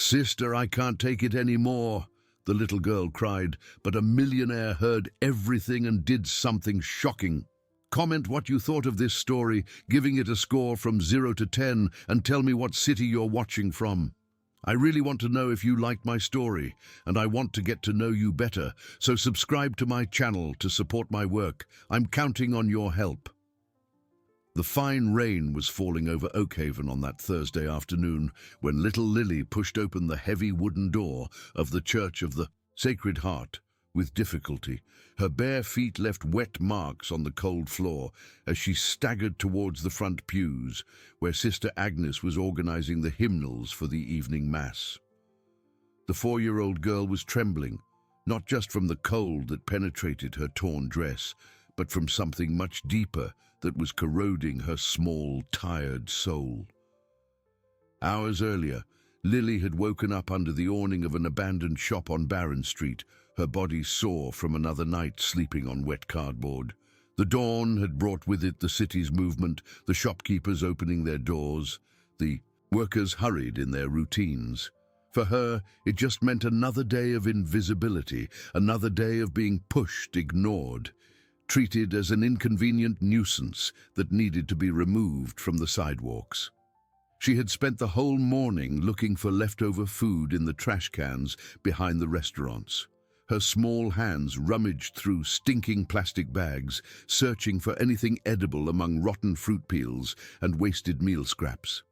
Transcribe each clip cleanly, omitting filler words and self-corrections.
"Sister, I can't take it any more," the little girl cried, but a millionaire heard everything and did something shocking. Comment what you thought of this story, giving it a score from 0 to 10, and tell me what city you're watching from. I really want to know if you liked my story, and I want to get to know you better, so subscribe to my channel to support my work. I'm counting on your help. The fine rain was falling over Oakhaven on that Thursday afternoon when little Lily pushed open the heavy wooden door of the Church of the Sacred Heart with difficulty. Her bare feet left wet marks on the cold floor as she staggered towards the front pews, where Sister Agnes was organizing the hymnals for the evening mass. The 4-year-old girl was trembling, not just from the cold that penetrated her torn dress, but from something much deeper that was corroding her small, tired soul. Hours earlier, Lily had woken up under the awning of an abandoned shop on Barron Street, her body sore from another night sleeping on wet cardboard. The dawn had brought with it the city's movement, the shopkeepers opening their doors, the workers hurried in their routines. For her, it just meant another day of invisibility, another day of being pushed, ignored, treated as an inconvenient nuisance that needed to be removed from the sidewalks. She had spent the whole morning looking for leftover food in the trash cans behind the restaurants. Her small hands rummaged through stinking plastic bags, searching for anything edible among rotten fruit peels and wasted meal scraps.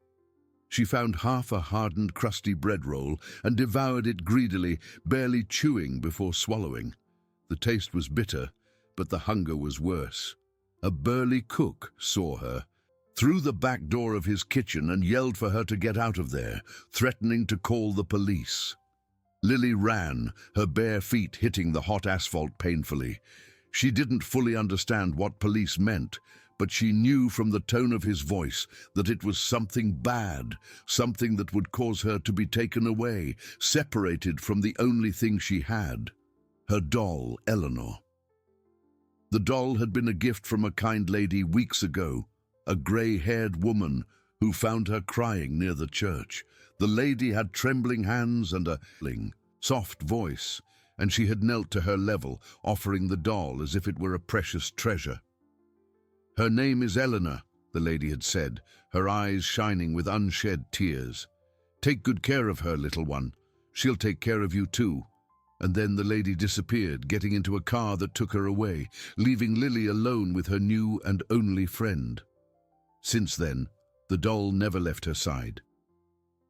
She found half a hardened, crusty bread roll and devoured it greedily, barely chewing before swallowing. The taste was bitter, but the hunger was worse. A burly cook saw her, through the back door of his kitchen, and yelled for her to get out of there, threatening to call the police. Lily ran, her bare feet hitting the hot asphalt painfully. She didn't fully understand what police meant, but she knew from the tone of his voice that it was something bad, something that would cause her to be taken away, separated from the only thing she had, her doll, Eleanor. The doll had been a gift from a kind lady weeks ago, a grey-haired woman who found her crying near the church. The lady had trembling hands and a soft voice, and she had knelt to her level, offering the doll as if it were a precious treasure. "Her name is Eleanor," the lady had said, her eyes shining with unshed tears. "Take good care of her, little one. She'll take care of you too." And then the lady disappeared, getting into a car that took her away, leaving Lily alone with her new and only friend. Since then, the doll never left her side.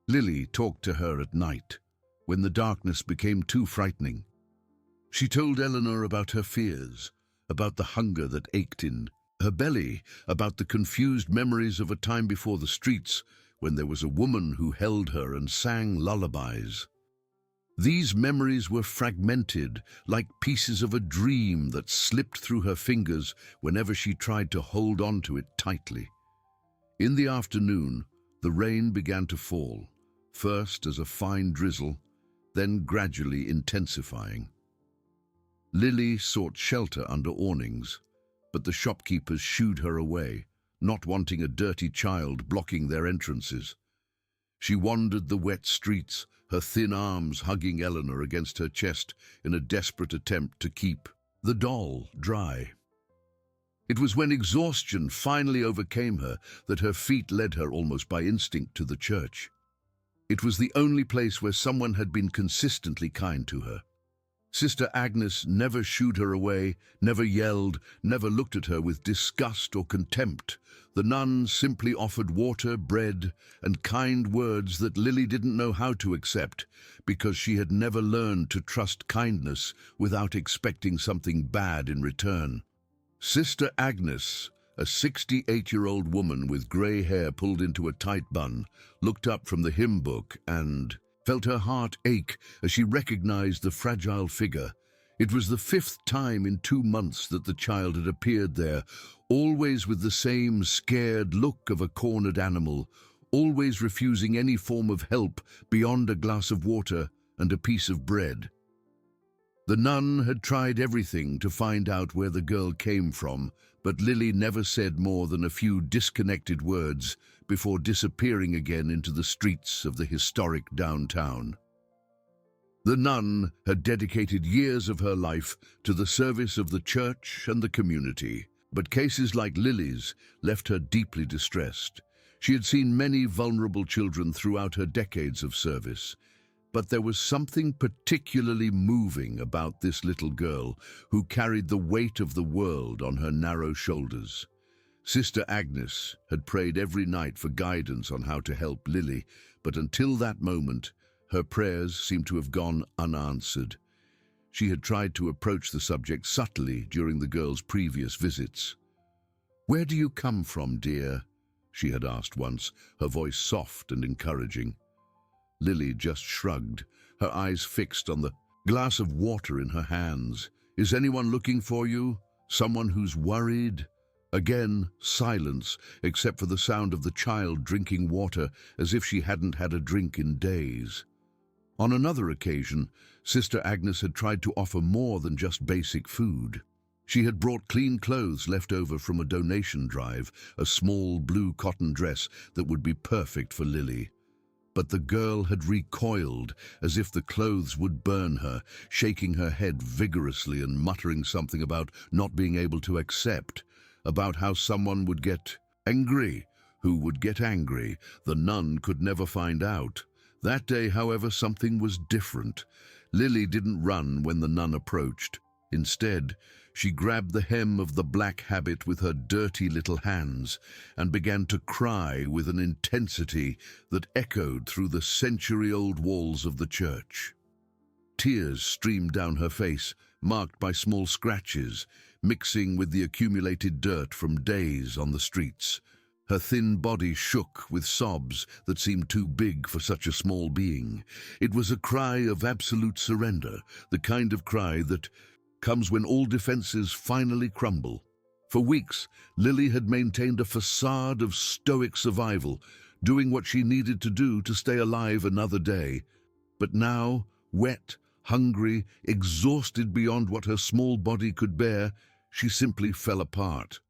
Lily talked to her at night, when the darkness became too frightening. She told Eleanor about her fears, about the hunger that ached in her belly, about the confused memories of a time before the streets when there was a woman who held her and sang lullabies. These memories were fragmented, like pieces of a dream that slipped through her fingers whenever she tried to hold on to it tightly. In the afternoon, the rain began to fall, first as a fine drizzle, then gradually intensifying. Lily sought shelter under awnings, but the shopkeepers shooed her away, not wanting a dirty child blocking their entrances. She wandered the wet streets, her thin arms hugging Eleanor against her chest in a desperate attempt to keep the doll dry. It was when exhaustion finally overcame her that her feet led her almost by instinct to the church. It was the only place where someone had been consistently kind to her. Sister Agnes never shooed her away, never yelled, never looked at her with disgust or contempt. The nuns simply offered water, bread, and kind words that Lily didn't know how to accept because she had never learned to trust kindness without expecting something bad in return. Sister Agnes, a 68-year-old woman with grey hair pulled into a tight bun, looked up from the hymn book and felt her heart ache as she recognized the fragile figure. It was the 5th time in 2 months that the child had appeared there, always with the same scared look of a cornered animal, always refusing any form of help beyond a glass of water and a piece of bread. The nun had tried everything to find out where the girl came from, but Lily never said more than a few disconnected words before disappearing again into the streets of the historic downtown. The nun had dedicated years of her life to the service of the church and the community, but cases like Lily's left her deeply distressed. She had seen many vulnerable children throughout her decades of service, but there was something particularly moving about this little girl who carried the weight of the world on her narrow shoulders. Sister Agnes had prayed every night for guidance on how to help Lily, but until that moment, her prayers seemed to have gone unanswered. She had tried to approach the subject subtly during the girl's previous visits. "Where do you come from, dear?" she had asked once, her voice soft and encouraging. Lily just shrugged, her eyes fixed on the glass of water in her hands. "Is anyone looking for you? Someone who's worried?" Again, silence, except for the sound of the child drinking water as if she hadn't had a drink in days. On another occasion, Sister Agnes had tried to offer more than just basic food. She had brought clean clothes left over from a donation drive, a small blue cotton dress that would be perfect for Lily. But the girl had recoiled, as if the clothes would burn her, shaking her head vigorously and muttering something about not being able to accept, about how someone would get angry. Who would get angry? The nun could never find out. That day, however, something was different. Lily didn't run when the nun approached. Instead, she grabbed the hem of the black habit with her dirty little hands and began to cry with an intensity that echoed through the century-old walls of the church. Tears streamed down her face, marked by small scratches, mixing with the accumulated dirt from days on the streets. Her thin body shook with sobs that seemed too big for such a small being. It was a cry of absolute surrender, the kind of cry that comes when all defenses finally crumble. For weeks, Lily had maintained a facade of stoic survival, doing what she needed to do to stay alive another day. But now, wet, hungry, exhausted beyond what her small body could bear, she simply fell apart.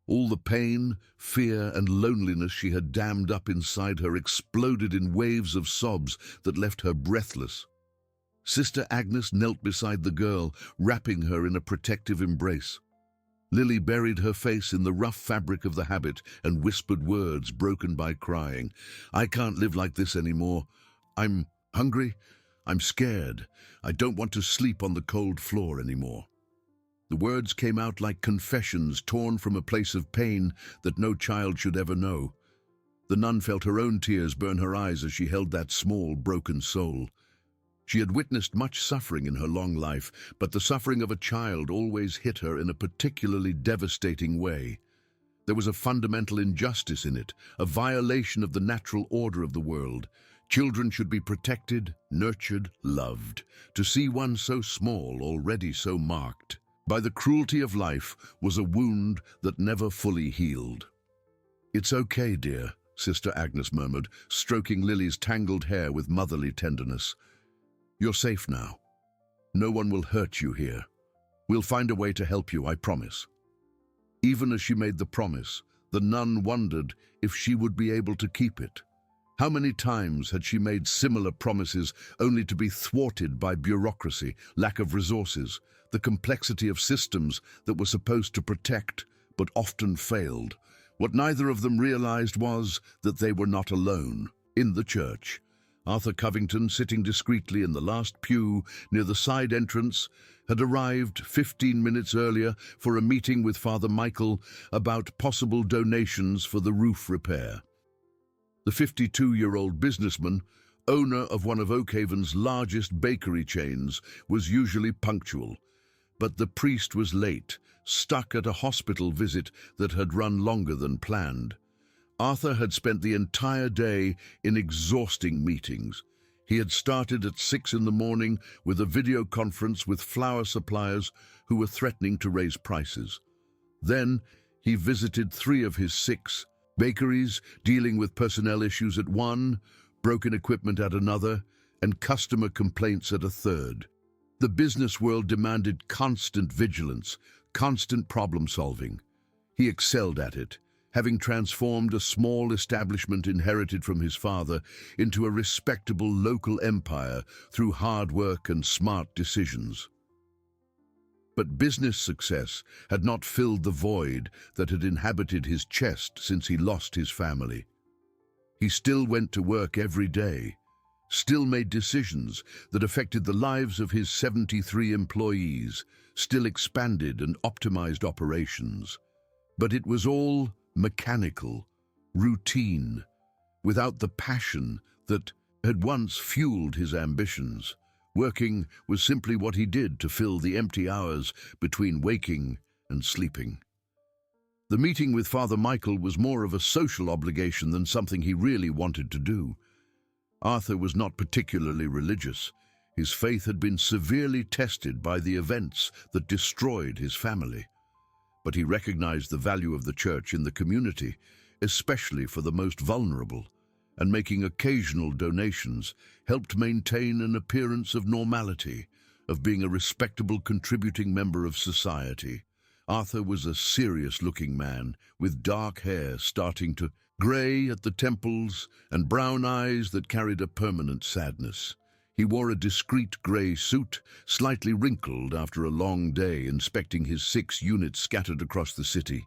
All the pain, fear, and loneliness she had dammed up inside her exploded in waves of sobs that left her breathless. Sister Agnes knelt beside the girl, wrapping her in a protective embrace. Lily buried her face in the rough fabric of the habit and whispered words broken by crying. "I can't live like this anymore. I'm hungry. I'm scared. I don't want to sleep on the cold floor anymore." The words came out like confessions torn from a place of pain that no child should ever know. The nun felt her own tears burn her eyes as she held that small, broken soul. She had witnessed much suffering in her long life, but the suffering of a child always hit her in a particularly devastating way. There was a fundamental injustice in it, a violation of the natural order of the world. Children should be protected, nurtured, loved. To see one so small, already so marked by the cruelty of life, was a wound that never fully healed. "It's okay, dear," Sister Agnes murmured, stroking Lily's tangled hair with motherly tenderness. "You're safe now. No one will hurt you here. We'll find a way to help you, I promise." Even as she made the promise, the nun wondered if she would be able to keep it. How many times had she made similar promises only to be thwarted by bureaucracy, lack of resources, the complexity of systems that were supposed to protect but often failed? What neither of them realized was that they were not alone. In the church, Arthur Covington, sitting discreetly in the last pew near the side entrance, had arrived 15 minutes earlier for a meeting with Father Michael about possible donations for the roof repair. The 52-year-old businessman, owner of one of Oakhaven's largest bakery chains, was usually punctual. But the priest was late, stuck at a hospital visit that had run longer than planned. Arthur had spent the entire day in exhausting meetings. He had started at 6 in the morning with a video conference with flour suppliers who were threatening to raise prices. Then he visited 3 of his 6 bakeries, dealing with personnel issues at one, broken equipment at another, and customer complaints at a third. The business world demanded constant vigilance, constant problem-solving. He excelled at it, having transformed a small establishment inherited from his father into a respectable local empire through hard work and smart decisions. But business success had not filled the void that had inhabited his chest since he lost his family. He still went to work every day, still made decisions that affected the lives of his 73 employees, still expanded and optimized operations. But it was all mechanical, routine, without the passion that had once fueled his ambitions. Working was simply what he did to fill the empty hours between waking and sleeping. The meeting with Father Michael was more of a social obligation than something he really wanted to do. Arthur was not particularly religious. His faith had been severely tested by the events that destroyed his family. But he recognized the value of the church in the community, especially for the most vulnerable, and making occasional donations helped maintain an appearance of normality, of being a respectable contributing member of society. Arthur was a serious-looking man, with dark hair starting to grey at the temples and brown eyes that carried a permanent sadness. He wore a discreet grey suit, slightly wrinkled after a long day inspecting his 6 units scattered across the city.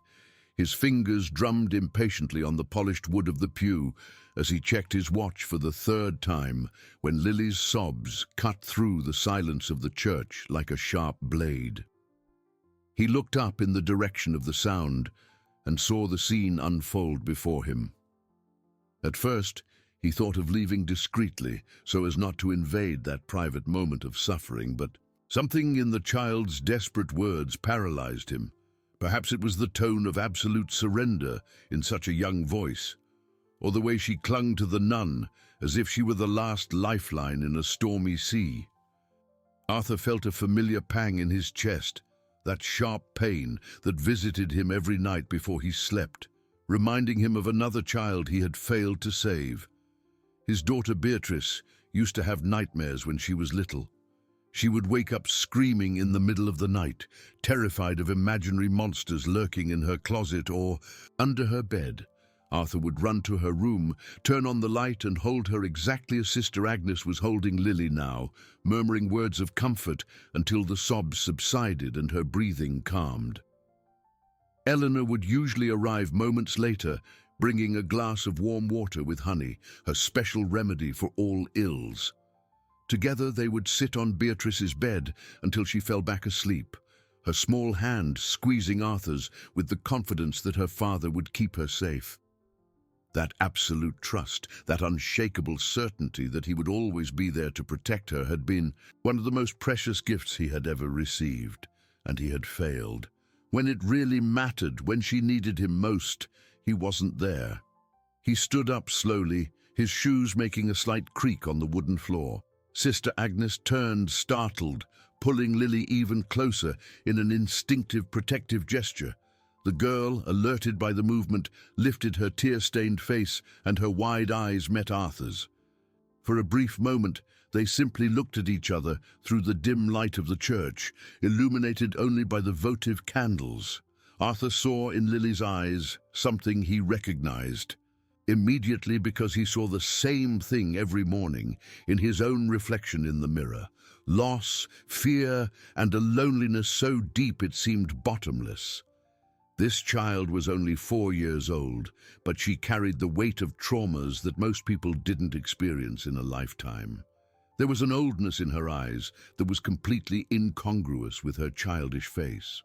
His fingers drummed impatiently on the polished wood of the pew as he checked his watch for the 3rd time when Lily's sobs cut through the silence of the church like a sharp blade. He looked up in the direction of the sound and saw the scene unfold before him. At first, he thought of leaving discreetly so as not to invade that private moment of suffering, but something in the child's desperate words paralyzed him. Perhaps it was the tone of absolute surrender in such a young voice, or the way she clung to the nun as if she were the last lifeline in a stormy sea. Arthur felt a familiar pang in his chest, that sharp pain that visited him every night before he slept, reminding him of another child he had failed to save. His daughter Beatrice used to have nightmares when she was little. She would wake up screaming in the middle of the night, terrified of imaginary monsters lurking in her closet or under her bed. Arthur would run to her room, turn on the light and hold her exactly as Sister Agnes was holding Lily now, murmuring words of comfort until the sobs subsided and her breathing calmed. Eleanor would usually arrive moments later, bringing a glass of warm water with honey, her special remedy for all ills. Together they would sit on Beatrice's bed until she fell back asleep, her small hand squeezing Arthur's with the confidence that her father would keep her safe. That absolute trust, that unshakable certainty that he would always be there to protect her had been one of the most precious gifts he had ever received, and he had failed. When it really mattered, when she needed him most, he wasn't there. He stood up slowly, his shoes making a slight creak on the wooden floor. Sister Agnes turned, startled, pulling Lily even closer in an instinctive protective gesture. The girl, alerted by the movement, lifted her tear-stained face and her wide eyes met Arthur's. For a brief moment, they simply looked at each other through the dim light of the church, illuminated only by the votive candles. Arthur saw in Lily's eyes something he recognized. Immediately, because he saw the same thing every morning in his own reflection in the mirror. Loss, fear, and a loneliness so deep it seemed bottomless. This child was only 4 years old, but she carried the weight of traumas that most people didn't experience in a lifetime. There was an oldness in her eyes that was completely incongruous with her childish face.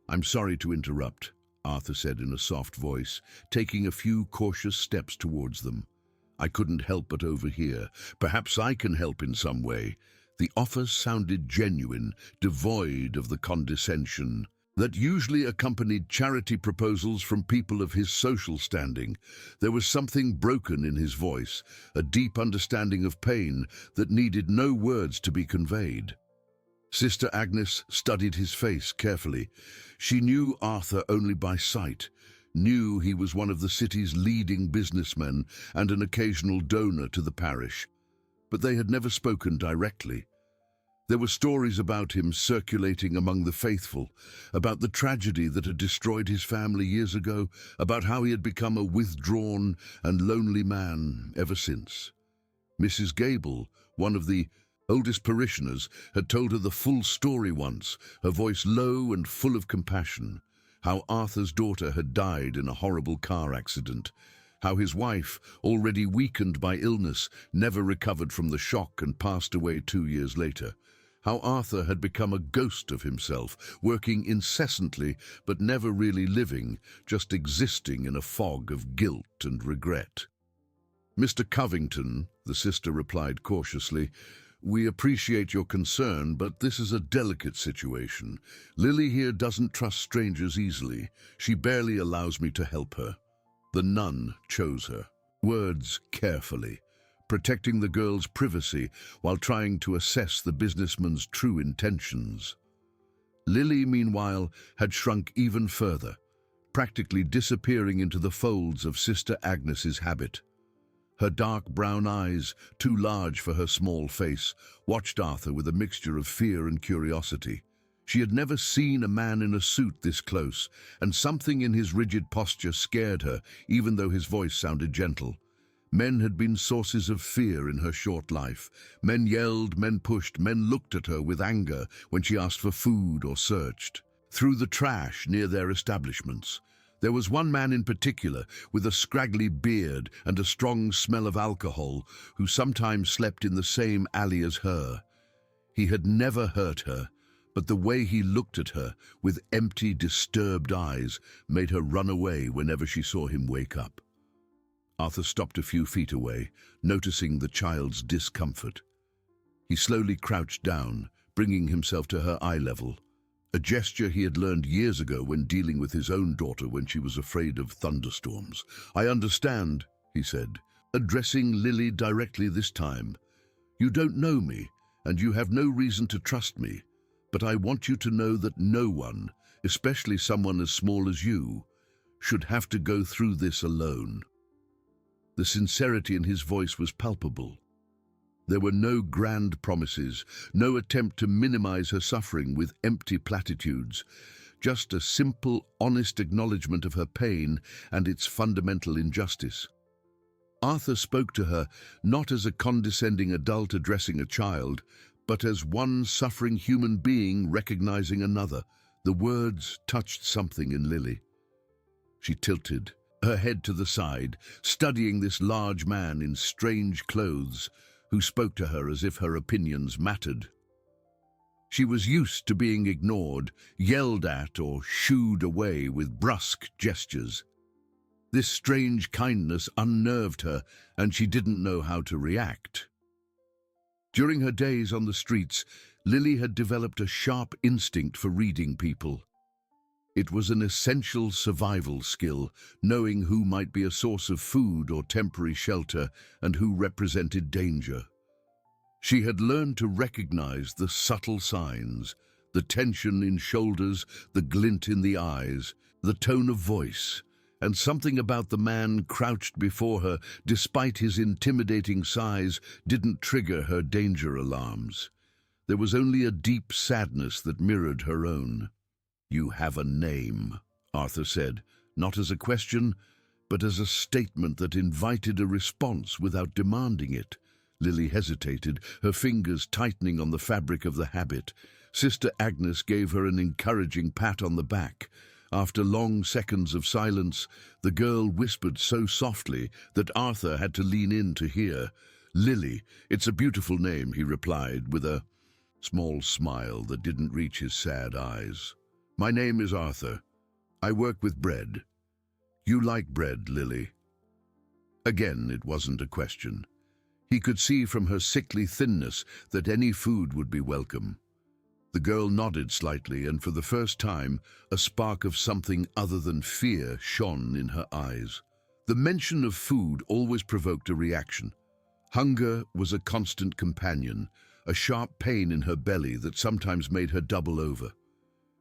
"I'm sorry to interrupt," Arthur said in a soft voice, taking a few cautious steps towards them. "I couldn't help but overhear. Perhaps I can help in some way." The offer sounded genuine, devoid of the condescension that usually accompanied charity proposals from people of his social standing. There was something broken in his voice, a deep understanding of pain that needed no words to be conveyed. Sister Agnes studied his face carefully. She knew Arthur only by sight, knew he was one of the city's leading businessmen and an occasional donor to the parish. But they had never spoken directly. There were stories about him circulating among the faithful, about the tragedy that had destroyed his family years ago, about how he had become a withdrawn and lonely man ever since. Mrs. Gable, one of the oldest parishioners, had told her the full story once, her voice low and full of compassion, how Arthur's daughter had died in a horrible car accident, how his wife, already weakened by illness, never recovered from the shock and passed away 2 years later, how Arthur had become a ghost of himself, working incessantly but never really living, just existing in a fog of guilt and regret. "Mr. Covington," the sister replied cautiously, "we appreciate your concern, but this is a delicate situation. Lily here doesn't trust strangers easily. She barely allows me to help her." The nun chose her words carefully, protecting the girl's privacy while trying to assess the businessman's true intentions. Lily, meanwhile, had shrunk even further, practically disappearing into the folds of Sister Agnes's habit. Her dark brown eyes, too large for her small face, watched Arthur with a mixture of fear and curiosity. She had never seen a man in a suit this close, and something in his rigid posture scared her, even though his voice sounded gentle. Men had been sources of fear in her short life. Men yelled, men pushed, men looked at her with anger when she asked for food or searched through the trash near their establishments. There was one man in particular, with a scraggly beard and a strong smell of alcohol, who sometimes slept in the same alley as her. He had never hurt her, but the way he looked at her, with empty, disturbed eyes, made her run away whenever she saw him wake up. Arthur stopped a few feet away, noticing the child's discomfort. He slowly crouched down, bringing himself to her eye level, a gesture he had learned years ago when dealing with his own daughter when she was afraid of thunderstorms. "I understand," he said, addressing Lily directly this time. "You don't know me, and you have no reason to trust me, but I want you to know that no one, especially someone as small as you, should have to go through this alone." The sincerity in his voice was palpable. There were no grand promises, no attempt to minimize her suffering with empty platitudes, just a simple, honest acknowledgement of her pain and its fundamental injustice. Arthur spoke to her not as a condescending adult addressing a child, but as one suffering human being recognizing another. The words touched something in Lily. She tilted, her head to the side, studying this large man in strange clothes who spoke to her as if her opinions mattered. She was used to being ignored, yelled at, or shooed away with brusque gestures. This strange kindness unnerved her, and she didn't know how to react. During her days on the streets, Lily had developed a sharp instinct for reading people. It was an essential survival skill, knowing who might be a source of food or temporary shelter and who represented danger. She had learned to recognize the subtle signs, the tension in shoulders, the glint in the eyes, the tone of voice, and something about the man crouched before her, despite his intimidating size, didn't trigger her danger alarms. There was only a deep sadness that mirrored her own. "You have a name," Arthur said, not as a question, but as a statement that invited a response without demanding it. Lily hesitated, her fingers tightening on the fabric of the habit. Sister Agnes gave her an encouraging pat on the back. After long seconds of silence, the girl whispered so softly that Arthur had to lean in to hear. "Lily, it's a beautiful name," he replied, with a small smile that didn't reach his sad eyes. "My name is Arthur. I work with bread. You like bread, Lily?" Again, it wasn't a question. He could see from her sickly thinness that any food would be welcome. The girl nodded slightly, and for the first time, a spark of something other than fear shone in her eyes. The mention of food always provoked a reaction. Hunger was a constant companion, a sharp pain in her belly that sometimes made her double over.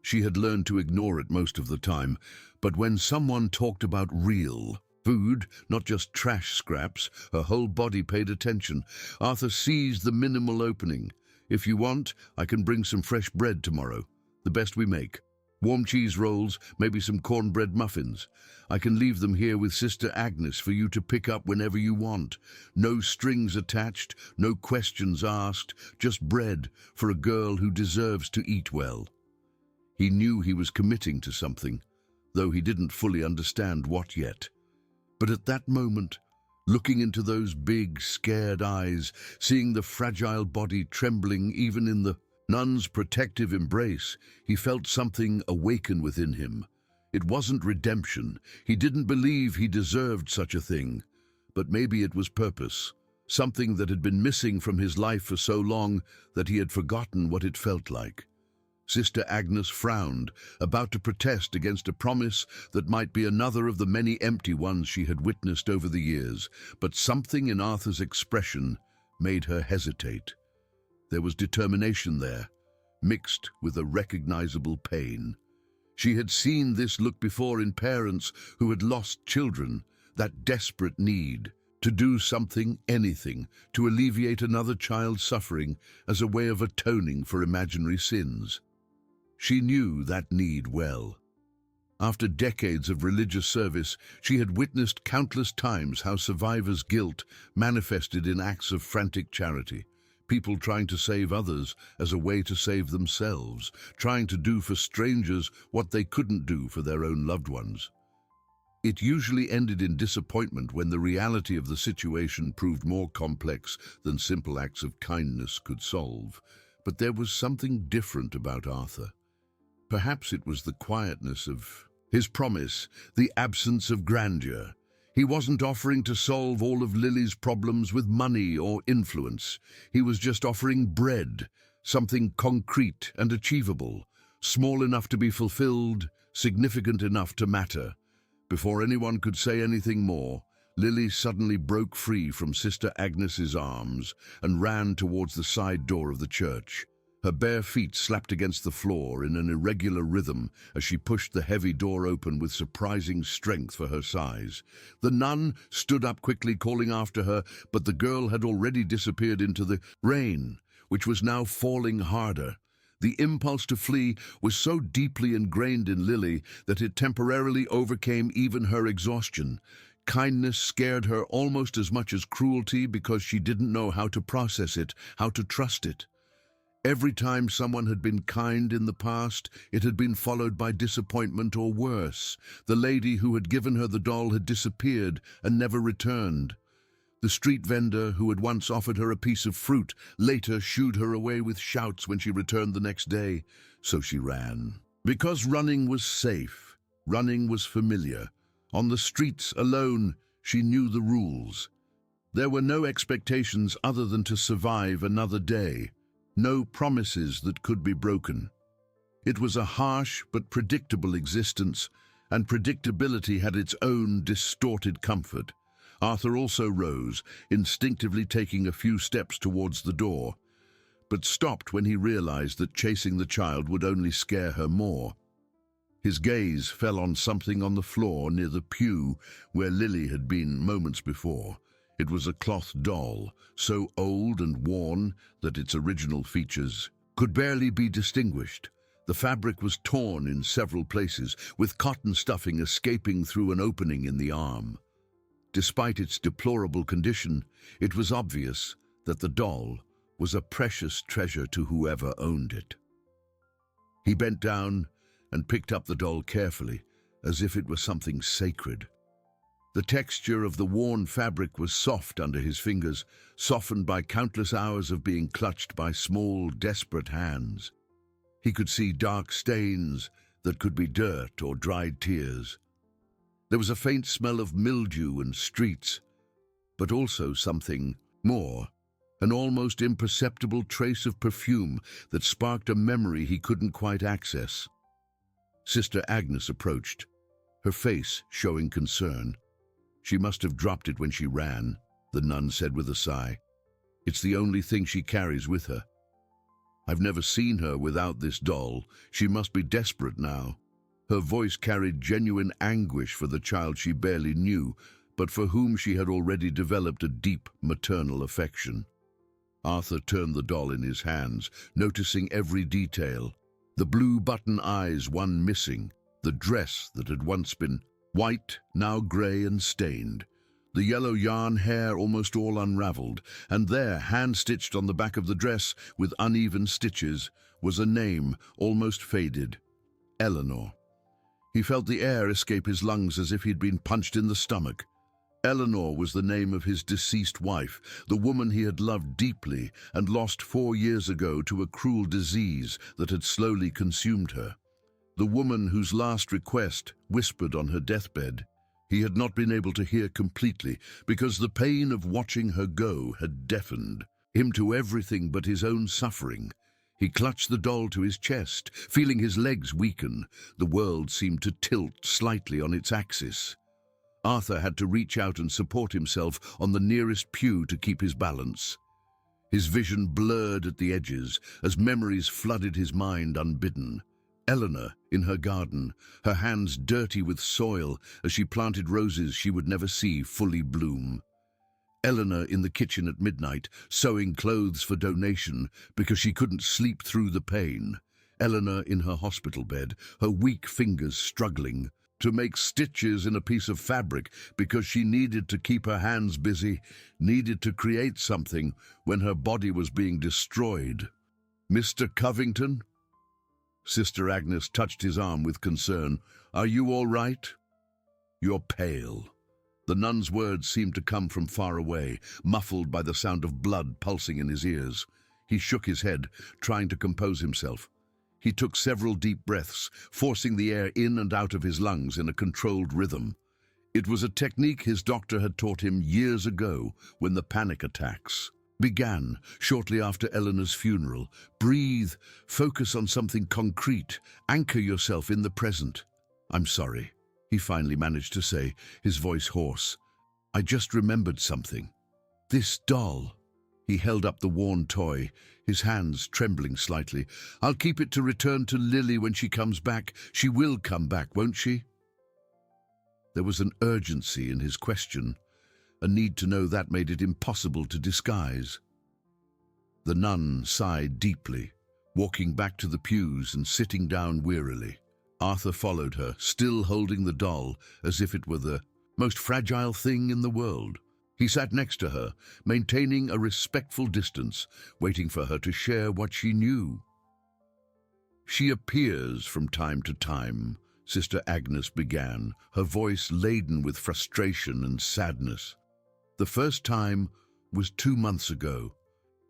She had learned to ignore it most of the time, but when someone talked about real food, not just trash scraps, her whole body paid attention. Arthur seized the minimal opening. If you want, I can bring some fresh bread tomorrow, the best we make. Warm cheese rolls, maybe some cornbread muffins. I can leave them here with Sister Agnes for you to pick up whenever you want. No strings attached, no questions asked, just bread for a girl who deserves to eat well. He knew he was committing to something, though he didn't fully understand what yet. But at that moment, looking into those big, scared eyes, seeing the fragile body trembling even in the nun's protective embrace, he felt something awaken within him. It wasn't redemption. He didn't believe he deserved such a thing. But maybe it was purpose, something that had been missing from his life for so long that he had forgotten what it felt like. Sister Agnes frowned, about to protest against a promise that might be another of the many empty ones she had witnessed over the years, but something in Arthur's expression made her hesitate. There was determination there, mixed with a recognizable pain. She had seen this look before in parents who had lost children, that desperate need to do something, anything, to alleviate another child's suffering as a way of atoning for imaginary sins. She knew that need well. After decades of religious service, she had witnessed countless times how survivors' guilt manifested in acts of frantic charity. People trying to save others as a way to save themselves, trying to do for strangers what they couldn't do for their own loved ones. It usually ended in disappointment when the reality of the situation proved more complex than simple acts of kindness could solve. But there was something different about Arthur. Perhaps it was the quietness of his promise, the absence of grandeur. He wasn't offering to solve all of Lily's problems with money or influence. He was just offering bread, something concrete and achievable, small enough to be fulfilled, significant enough to matter. Before anyone could say anything more, Lily suddenly broke free from Sister Agnes's arms and ran towards the side door of the church. Her bare feet slapped against the floor in an irregular rhythm as she pushed the heavy door open with surprising strength for her size. The nun stood up quickly, calling after her, but the girl had already disappeared into the rain, which was now falling harder. The impulse to flee was so deeply ingrained in Lily that it temporarily overcame even her exhaustion. Kindness scared her almost as much as cruelty because she didn't know how to process it, how to trust it. Every time someone had been kind in the past, it had been followed by disappointment or worse. The lady who had given her the doll had disappeared and never returned. The street vendor who had once offered her a piece of fruit later shooed her away with shouts when she returned the next day. So she ran. Because running was safe, running was familiar. On the streets alone, she knew the rules. There were no expectations other than to survive another day. No promises that could be broken. It was a harsh but predictable existence, and predictability had its own distorted comfort. Arthur also rose, instinctively taking a few steps towards the door, but stopped when he realized that chasing the child would only scare her more. His gaze fell on something on the floor near the pew where Lily had been moments before. It was a cloth doll, so old and worn that its original features could barely be distinguished. The fabric was torn in several places, with cotton stuffing escaping through an opening in the arm. Despite its deplorable condition, it was obvious that the doll was a precious treasure to whoever owned it. He bent down and picked up the doll carefully, as if it were something sacred. The texture of the worn fabric was soft under his fingers, softened by countless hours of being clutched by small, desperate hands. He could see dark stains that could be dirt or dried tears. There was a faint smell of mildew and streets, but also something more, an almost imperceptible trace of perfume that sparked a memory he couldn't quite access. Sister Agnes approached, her face showing concern. She must have dropped it when she ran, the nun said with a sigh. It's the only thing she carries with her. I've never seen her without this doll. She must be desperate now. Her voice carried genuine anguish for the child she barely knew, but for whom she had already developed a deep maternal affection. Arthur turned the doll in his hands, noticing every detail. The blue button eyes, one missing. The dress that had once been white, now grey and stained. The yellow yarn hair almost all unraveled, and there, hand-stitched on the back of the dress with uneven stitches, was a name, almost faded. Eleanor. He felt the air escape his lungs as if he'd been punched in the stomach. Eleanor was the name of his deceased wife, the woman he had loved deeply and lost 4 years ago to a cruel disease that had slowly consumed her. The woman whose last request, whispered on her deathbed, he had not been able to hear completely because the pain of watching her go had deafened him to everything but his own suffering. He clutched the doll to his chest, feeling his legs weaken. The world seemed to tilt slightly on its axis. Arthur had to reach out and support himself on the nearest pew to keep his balance. His vision blurred at the edges as memories flooded his mind unbidden. Eleanor in her garden, her hands dirty with soil as she planted roses she would never see fully bloom. Eleanor in the kitchen at midnight, sewing clothes for donation because she couldn't sleep through the pain. Eleanor in her hospital bed, her weak fingers struggling to make stitches in a piece of fabric because she needed to keep her hands busy, needed to create something when her body was being destroyed. "Mr. Covington?" Sister Agnes touched his arm with concern. "Are you all right?" "You're pale." The nun's words seemed to come from far away, muffled by the sound of blood pulsing in his ears. He shook his head, trying to compose himself. He took several deep breaths, forcing the air in and out of his lungs in a controlled rhythm. It was a technique his doctor had taught him years ago when the panic attacks began shortly after Eleanor's funeral. Breathe, focus on something concrete, anchor yourself in the present. "I'm sorry," he finally managed to say, his voice hoarse. "I just remembered something. This doll." He held up the worn toy, his hands trembling slightly. "I'll keep it to return to Lily when she comes back. She will come back, won't she?" There was an urgency in his question, a need to know that made it impossible to disguise. The nun sighed deeply, walking back to the pews and sitting down wearily. Arthur followed her, still holding the doll as if it were the most fragile thing in the world. He sat next to her, maintaining a respectful distance, waiting for her to share what she knew. "She appears from time to time," Sister Agnes began, her voice laden with frustration and sadness. "The first time was 2 months ago.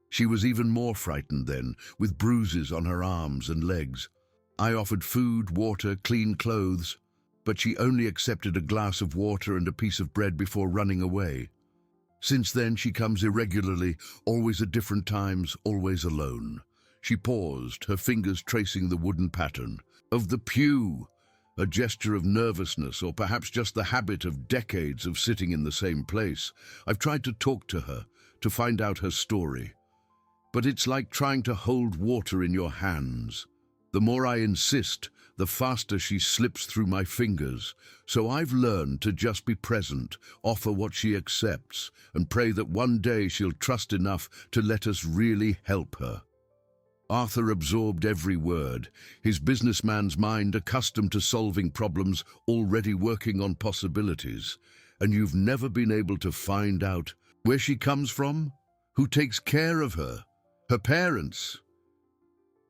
She was even more frightened then, with bruises on her arms and legs. I offered food, water, clean clothes, but she only accepted a glass of water and a piece of bread before running away. Since then she comes irregularly, always at different times, always alone." She paused, her fingers tracing the wooden pattern of the pew, a gesture of nervousness or perhaps just the habit of decades of sitting in the same place. "I've tried to talk to her, to find out her story. But it's like trying to hold water in your hands. The more I insist, the faster she slips through my fingers. So I've learned to just be present, offer what she accepts, and pray that one day she'll trust enough to let us really help her." Arthur absorbed every word, his businessman's mind accustomed to solving problems, already working on possibilities. "And you've never been able to find out where she comes from? Who takes care of her? Her parents?"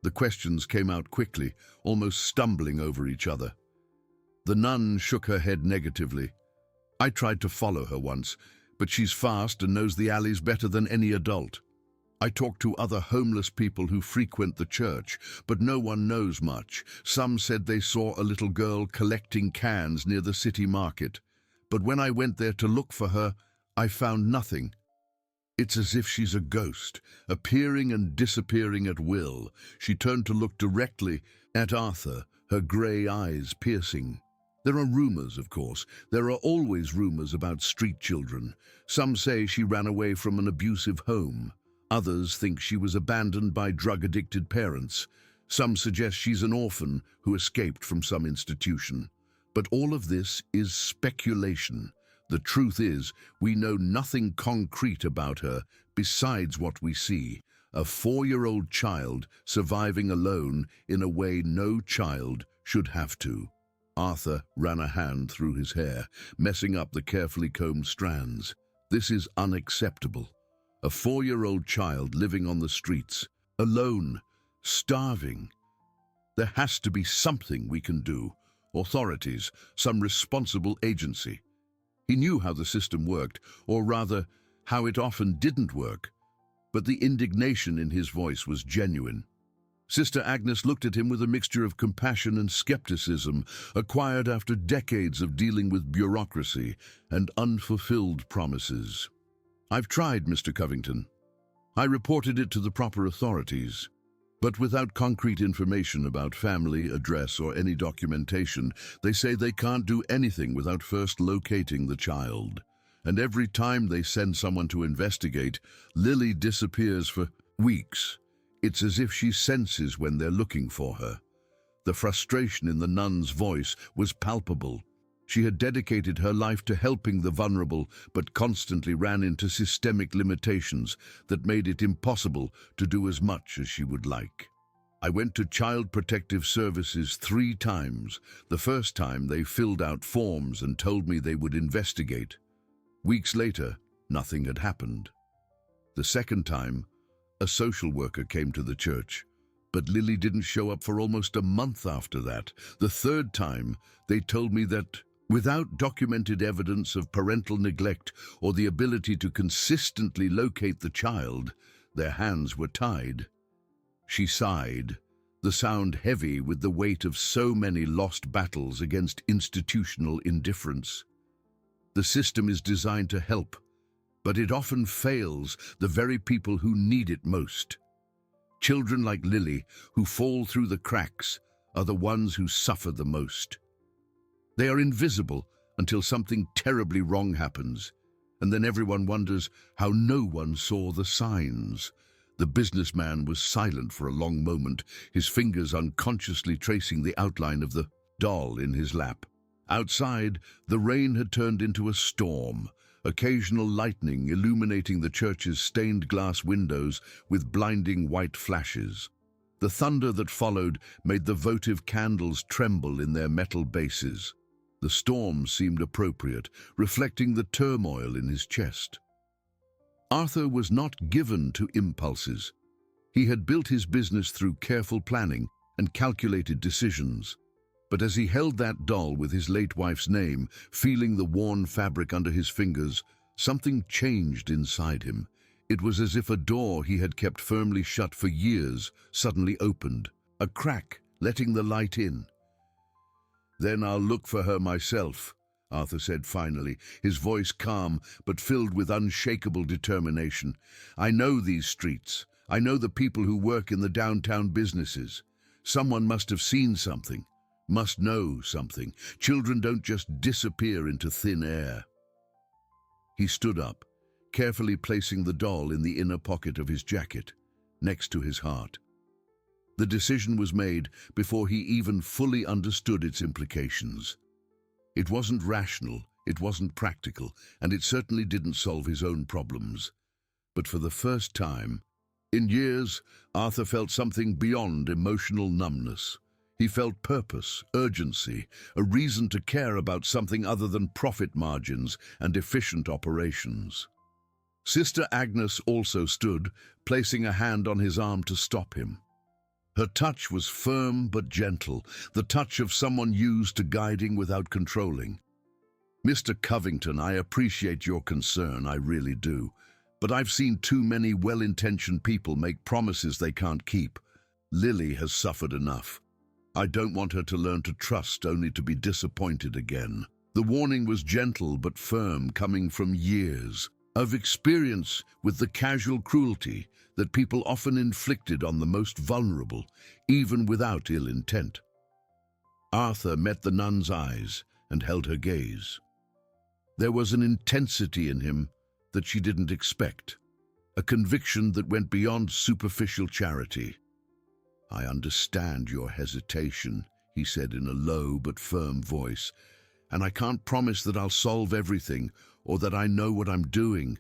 The questions came out quickly, almost stumbling over each other. The nun shook her head negatively. "I tried to follow her once, but she's fast and knows the alleys better than any adult. I talked to other homeless people who frequent the church, but no one knows much. Some said they saw a little girl collecting cans near the city market, but when I went there to look for her, I found nothing. It's as if she's a ghost, appearing and disappearing at will." She turned to look directly at Arthur, her grey eyes piercing. "There are rumors, of course. There are always rumors about street children. Some say she ran away from an abusive home. Others think she was abandoned by drug-addicted parents. Some suggest she's an orphan who escaped from some institution. But all of this is speculation. The truth is, we know nothing concrete about her Besides what we see, a 4-year-old child surviving alone in a way no child should have to. Arthur ran a hand through his hair, messing up the carefully combed strands. This is unacceptable. A 4-year-old child living on the streets, alone, starving. There has to be something we can do. Authorities, some responsible agency. He knew how the system worked, or rather, how it often didn't work. But the indignation in his voice was genuine. Sister Agnes looked at him with a mixture of compassion and skepticism, acquired after decades of dealing with bureaucracy and unfulfilled promises. "I've tried, Mr. Covington. I reported it to the proper authorities. But without concrete information about family, address, or any documentation, they say they can't do anything without first locating the child. And every time they send someone to investigate, Lily disappears for weeks. It's as if she senses when they're looking for her." The frustration in the nun's voice was palpable. She had dedicated her life to helping the vulnerable, but constantly ran into systemic limitations that made it impossible to do as much as she would like. "I went to Child Protective Services 3 times. The first time they filled out forms and told me they would investigate. Weeks later, nothing had happened. The second time, a social worker came to the church, but Lily didn't show up for almost a month after that. The third time, they told me that without documented evidence of parental neglect or the ability to consistently locate the child, their hands were tied." She sighed, the sound heavy with the weight of so many lost battles against institutional indifference. The system is designed to help, but it often fails the very people who need it most. Children like Lily, who fall through the cracks, are the ones who suffer the most. They are invisible until something terribly wrong happens, and then everyone wonders how no one saw the signs. The businessman was silent for a long moment, his fingers unconsciously tracing the outline of the doll in his lap. Outside, the rain had turned into a storm, occasional lightning illuminating the church's stained glass windows with blinding white flashes. The thunder that followed made the votive candles tremble in their metal bases. The storm seemed appropriate, reflecting the turmoil in his chest. Arthur was not given to impulses. He had built his business through careful planning and calculated decisions. But as he held that doll with his late wife's name, feeling the worn fabric under his fingers, something changed inside him. It was as if a door he had kept firmly shut for years suddenly opened, a crack letting the light in. "Then I'll look for her myself," Arthur said finally, his voice calm but filled with unshakable determination. "I know these streets. I know the people who work in the downtown businesses. Someone must have seen something, must know something. Children don't just disappear into thin air." He stood up, carefully placing the doll in the inner pocket of his jacket, next to his heart. The decision was made before he even fully understood its implications. It wasn't rational, it wasn't practical, and it certainly didn't solve his own problems. But for the first time in years, Arthur felt something beyond emotional numbness. He felt purpose, urgency, a reason to care about something other than profit margins and efficient operations. Sister Agnes also stood, placing a hand on his arm to stop him. Her touch was firm but gentle, the touch of someone used to guiding without controlling. "Mr. Covington, I appreciate your concern, I really do. But I've seen too many well-intentioned people make promises they can't keep. Lily has suffered enough. I don't want her to learn to trust only to be disappointed again." The warning was gentle but firm, coming from years of experience with the casual cruelty that people often inflicted on the most vulnerable, even without ill intent. Arthur met the nun's eyes and held her gaze. There was an intensity in him that she didn't expect, a conviction that went beyond superficial charity. "I understand your hesitation," he said in a low but firm voice, "and I can't promise that I'll solve everything or that I know what I'm doing,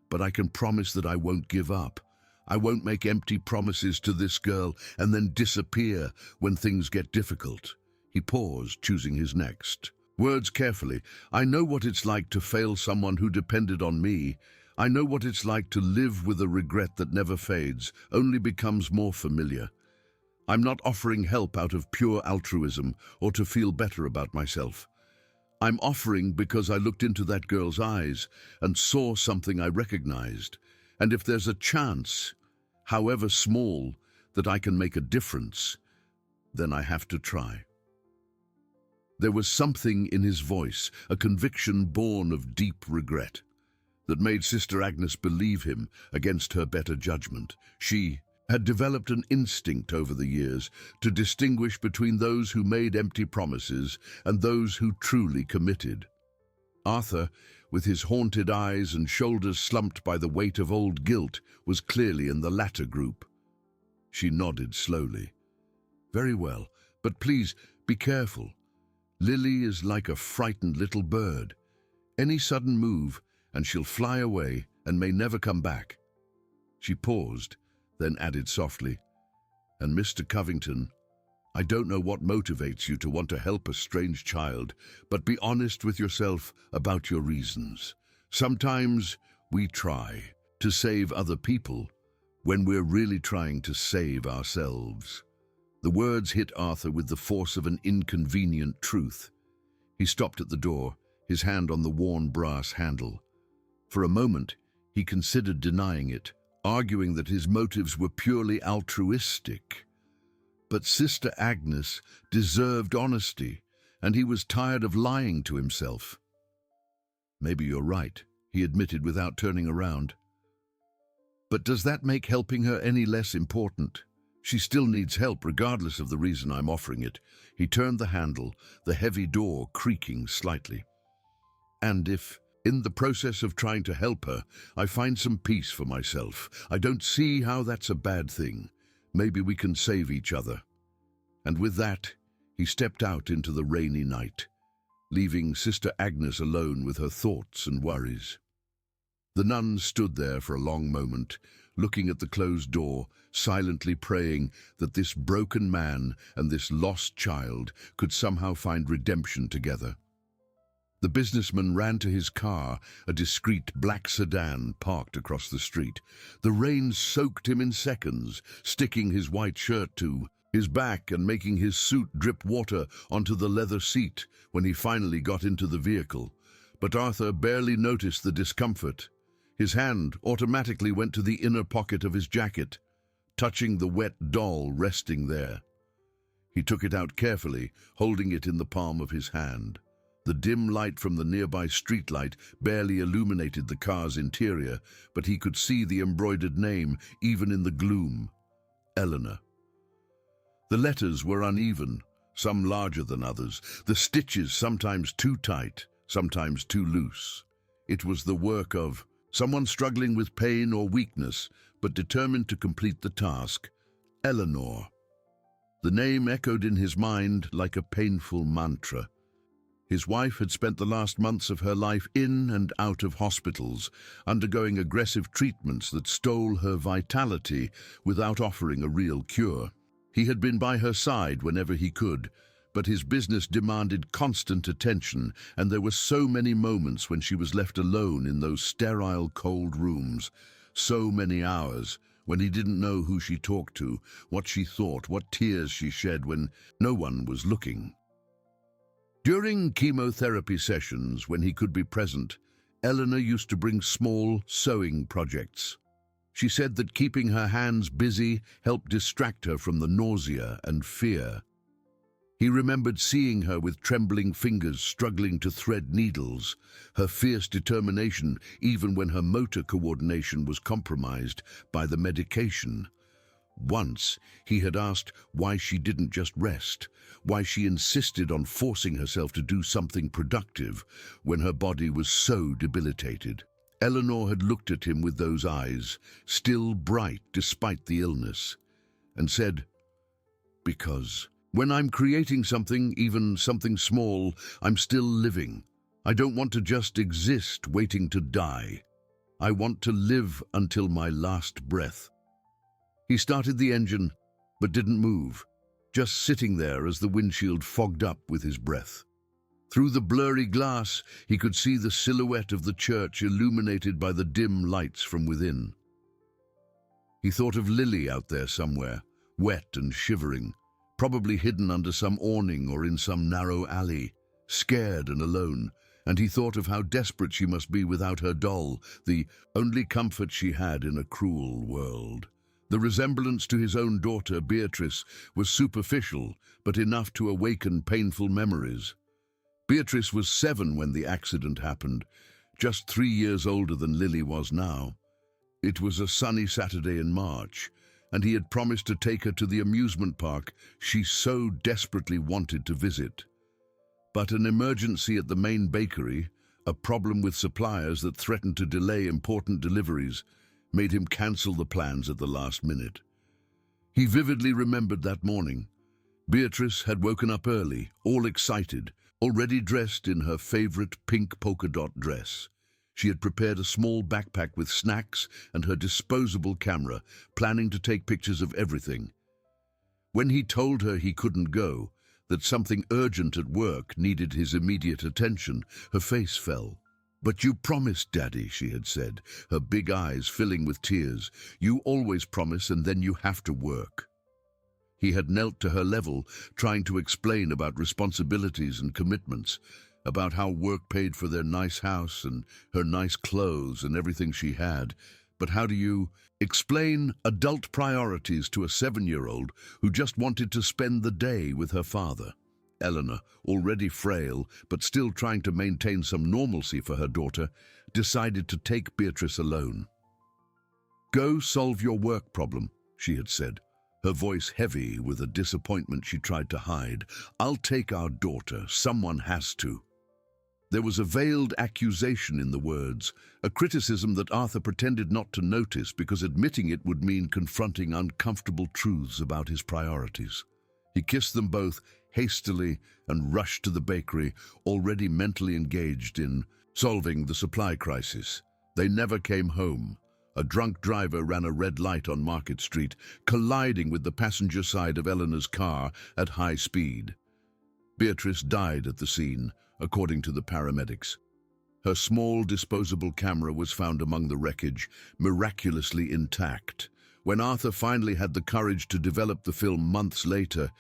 but I can promise that I won't give up. I won't make empty promises to this girl and then disappear when things get difficult." He paused, choosing his next words carefully. "I know what it's like to fail someone who depended on me. I know what it's like to live with a regret that never fades, only becomes more familiar. I'm not offering help out of pure altruism or to feel better about myself. I'm offering because I looked into that girl's eyes and saw something I recognized. And if there's a chance, however small, that I can make a difference, then I have to try." There was something in his voice, a conviction born of deep regret, that made Sister Agnes believe him against her better judgment. She had developed an instinct over the years to distinguish between those who made empty promises and those who truly committed. Arthur, with his haunted eyes and shoulders slumped by the weight of old guilt, was clearly in the latter group. She nodded slowly. "Very well, but please be careful. Lily is like a frightened little bird. Any sudden move, and she'll fly away and may never come back." She paused, then added softly, "And Mr. Covington, I don't know what motivates you to want to help a strange child, but be honest with yourself about your reasons. Sometimes we try to save other people when we're really trying to save ourselves." The words hit Arthur with the force of an inconvenient truth. He stopped at the door, his hand on the worn brass handle. For a moment, he considered denying it, arguing that his motives were purely altruistic. But Sister Agnes deserved honesty, and he was tired of lying to himself. "Maybe you're right," he admitted without turning around. "But does that make helping her any less important? She still needs help regardless of the reason I'm offering it." He turned the handle, the heavy door creaking slightly. "And if, in the process of trying to help her, I find some peace for myself, I don't see how that's a bad thing. Maybe we can save each other." And with that, he stepped out into the rainy night, leaving Sister Agnes alone with her thoughts and worries. The nun stood there for a long moment, looking at the closed door, silently praying that this broken man and this lost child could somehow find redemption together. The businessman ran to his car, a discreet black sedan parked across the street. The rain soaked him in seconds, sticking his white shirt to his back and making his suit drip water onto the leather seat when he finally got into the vehicle. But Arthur barely noticed the discomfort. His hand automatically went to the inner pocket of his jacket, touching the wet doll resting there. He took it out carefully, holding it in the palm of his hand. The dim light from the nearby streetlight barely illuminated the car's interior, but he could see the embroidered name even in the gloom. Eleanor. The letters were uneven, some larger than others, the stitches sometimes too tight, sometimes too loose. It was the work of someone struggling with pain or weakness, but determined to complete the task. Eleanor. The name echoed in his mind like a painful mantra. His wife had spent the last months of her life in and out of hospitals, undergoing aggressive treatments that stole her vitality without offering a real cure. He had been by her side whenever he could, but his business demanded constant attention, and there were so many moments when she was left alone in those sterile, cold rooms, so many hours when he didn't know who she talked to, what she thought, what tears she shed when no one was looking. During chemotherapy sessions, when he could be present, Eleanor used to bring small sewing projects. She said that keeping her hands busy helped distract her from the nausea and fear. He remembered seeing her with trembling fingers struggling to thread needles, her fierce determination even when her motor coordination was compromised by the medication. Once, he had asked why she didn't just rest, why she insisted on forcing herself to do something productive when her body was so debilitated. Eleanor had looked at him with those eyes, still bright despite the illness, and said, "Because when I'm creating something, even something small, I'm still living. I don't want to just exist waiting to die." I want to live until my last breath. He started the engine, but didn't move, just sitting there as the windshield fogged up with his breath. Through the blurry glass, he could see the silhouette of the church illuminated by the dim lights from within. He thought of Lily out there somewhere, wet and shivering, probably hidden under some awning or in some narrow alley, scared and alone, and he thought of how desperate she must be without her doll, the only comfort she had in a cruel world. The resemblance to his own daughter, Beatrice, was superficial, but enough to awaken painful memories. Beatrice was 7 when the accident happened, just 3 years older than Lily was now. It was a sunny Saturday in March, and he had promised to take her to the amusement park she so desperately wanted to visit. But an emergency at the main bakery, a problem with suppliers that threatened to delay important deliveries, made him cancel the plans at the last minute. He vividly remembered that morning. Beatrice had woken up early, all excited, already dressed in her favorite pink polka dot dress. She had prepared a small backpack with snacks and her disposable camera, planning to take pictures of everything. When he told her he couldn't go, that something urgent at work needed his immediate attention, her face fell. "But you promised, Daddy," she had said, her big eyes filling with tears. "You always promise and then you have to work." He had knelt to her level, trying to explain about responsibilities and commitments, about how work paid for their nice house and her nice clothes and everything she had. But how do you explain adult priorities to a 7-year-old who just wanted to spend the day with her father? Eleanor, already frail but still trying to maintain some normalcy for her daughter, decided to take Beatrice alone. "Go solve your work problem," she had said, her voice heavy with a disappointment she tried to hide. "I'll take our daughter. Someone has to." There was a veiled accusation in the words, a criticism that Arthur pretended not to notice because admitting it would mean confronting uncomfortable truths about his priorities. He kissed them both hastily and rushed to the bakery, already mentally engaged in solving the supply crisis. They never came home. A drunk driver ran a red light on Market Street, colliding with the passenger side of Eleanor's car at high speed. Beatrice died at the scene, according to the paramedics. Her small disposable camera was found among the wreckage, miraculously intact. When Arthur finally had the courage to develop the film months later,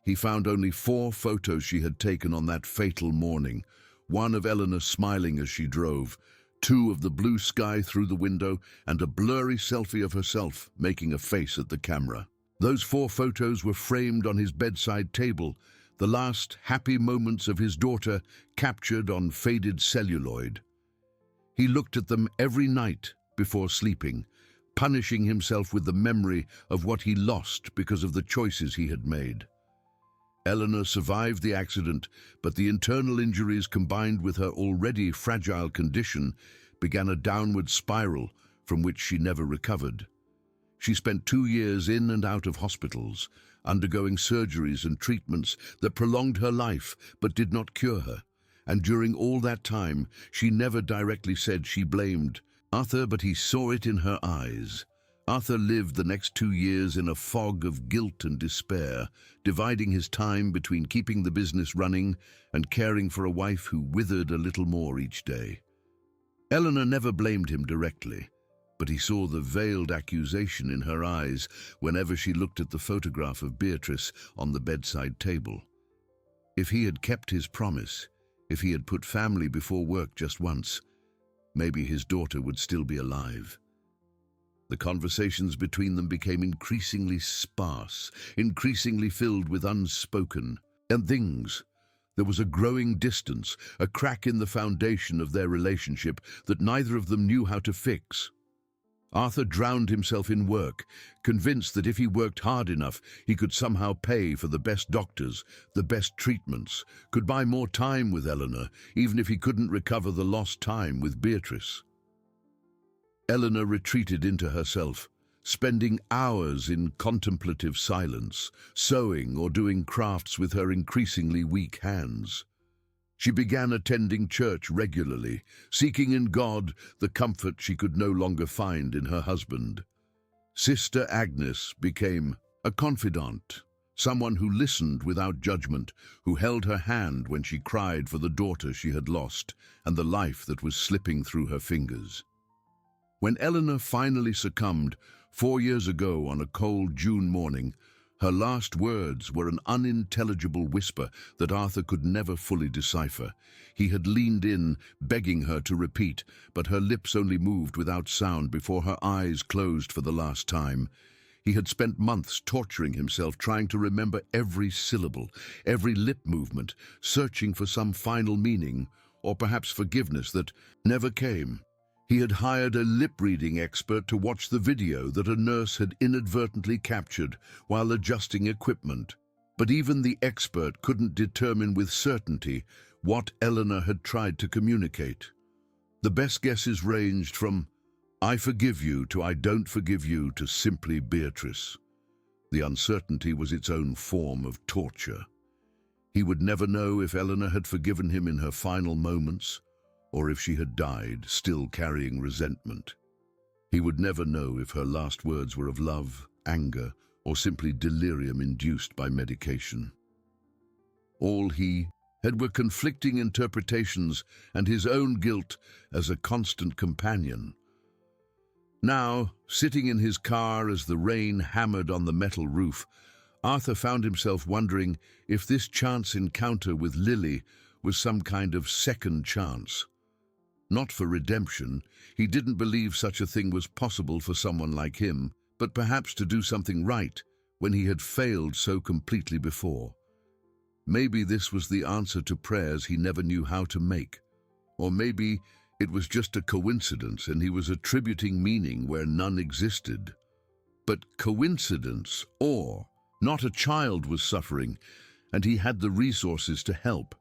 he found only 4 photos she had taken on that fatal morning. One of Eleanor smiling as she drove, 2 of the blue sky through the window, and a blurry selfie of herself making a face at the camera. Those 4 photos were framed on his bedside table, the last happy moments of his daughter captured on faded celluloid. He looked at them every night before sleeping, punishing himself with the memory of what he lost because of the choices he had made. Eleanor survived the accident, but the internal injuries combined with her already fragile condition began a downward spiral from which she never recovered. She spent 2 years in and out of hospitals, undergoing surgeries and treatments that prolonged her life but did not cure her. And during all that time, she never directly said she blamed Arthur, but he saw it in her eyes. Arthur lived the next 2 years in a fog of guilt and despair, dividing his time between keeping the business running and caring for a wife who withered a little more each day. Eleanor never blamed him directly, but he saw the veiled accusation in her eyes whenever she looked at the photograph of Beatrice on the bedside table. If he had kept his promise, if he had put family before work just once, maybe his daughter would still be alive. The conversations between them became increasingly sparse, increasingly filled with unspoken things. There was a growing distance, a crack in the foundation of their relationship that neither of them knew how to fix. Arthur drowned himself in work, convinced that if he worked hard enough, he could somehow pay for the best doctors, the best treatments, could buy more time with Eleanor, even if he couldn't recover the lost time with Beatrice. Eleanor retreated into herself, spending hours in contemplative silence, sewing or doing crafts with her increasingly weak hands. She began attending church regularly, seeking in God the comfort she could no longer find in her husband. Sister Agnes became a confidant, someone who listened without judgment, who held her hand when she cried for the daughter she had lost and the life that was slipping through her fingers. When Eleanor finally succumbed 4 years ago on a cold June morning, her last words were an unintelligible whisper that Arthur could never fully decipher. He had leaned in, begging her to repeat, but her lips only moved without sound before her eyes closed for the last time. He had spent months torturing himself, trying to remember every syllable, every lip movement, searching for some final meaning, or perhaps forgiveness that never came. He had hired a lip-reading expert to watch the video that a nurse had inadvertently captured while adjusting equipment. But even the expert couldn't determine with certainty what Eleanor had tried to communicate. The best guesses ranged from, "I forgive you," to "I don't forgive you," to simply "Beatrice." The uncertainty was its own form of torture. He would never know if Eleanor had forgiven him in her final moments, or if she had died, still carrying resentment. He would never know if her last words were of love, anger, or simply delirium induced by medication. All he had were conflicting interpretations and his own guilt as a constant companion. Now, sitting in his car as the rain hammered on the metal roof, Arthur found himself wondering if this chance encounter with Lily was some kind of second chance. Not for redemption, he didn't believe such a thing was possible for someone like him, but perhaps to do something right when he had failed so completely before. Maybe this was the answer to prayers he never knew how to make. Or maybe it was just a coincidence and he was attributing meaning where none existed. But coincidence, or not a child was suffering, and he had the resources to help.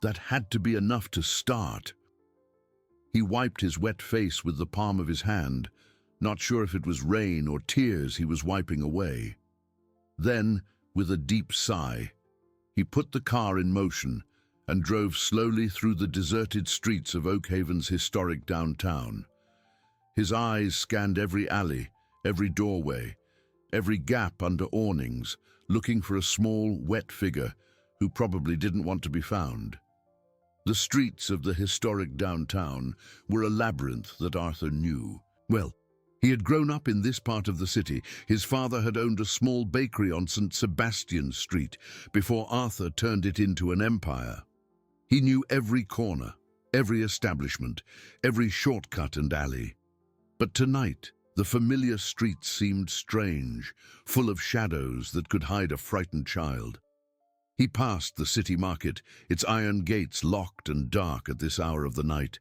That had to be enough to start. He wiped his wet face with the palm of his hand, not sure if it was rain or tears he was wiping away. Then, with a deep sigh, he put the car in motion and drove slowly through the deserted streets of Oak Haven's historic downtown. His eyes scanned every alley, every doorway, every gap under awnings, looking for a small, wet figure who probably didn't want to be found. The streets of the historic downtown were a labyrinth that Arthur knew. Well, he had grown up in this part of the city. His father had owned a small bakery on St. Sebastian Street before Arthur turned it into an empire. He knew every corner, every establishment, every shortcut and alley. But tonight, the familiar streets seemed strange, full of shadows that could hide a frightened child. He passed the city market, its iron gates locked and dark at this hour of the night.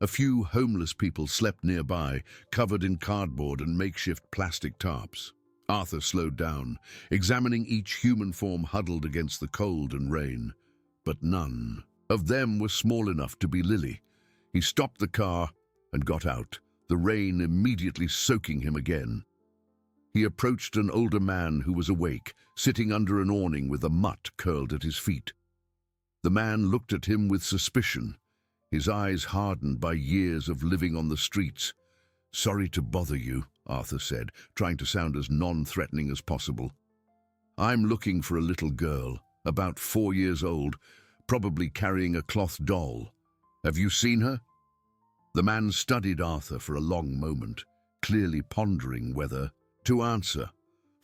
A few homeless people slept nearby, covered in cardboard and makeshift plastic tarps. Arthur slowed down, examining each human form huddled against the cold and rain. But none of them was small enough to be Lily. He stopped the car and got out, the rain immediately soaking him again. He approached an older man who was awake, sitting under an awning with a mutt curled at his feet. The man looked at him with suspicion, his eyes hardened by years of living on the streets. "Sorry to bother you," Arthur said, trying to sound as non-threatening as possible. "I'm looking for a little girl, about 4 years old, probably carrying a cloth doll. Have you seen her?" The man studied Arthur for a long moment, clearly pondering whether to answer.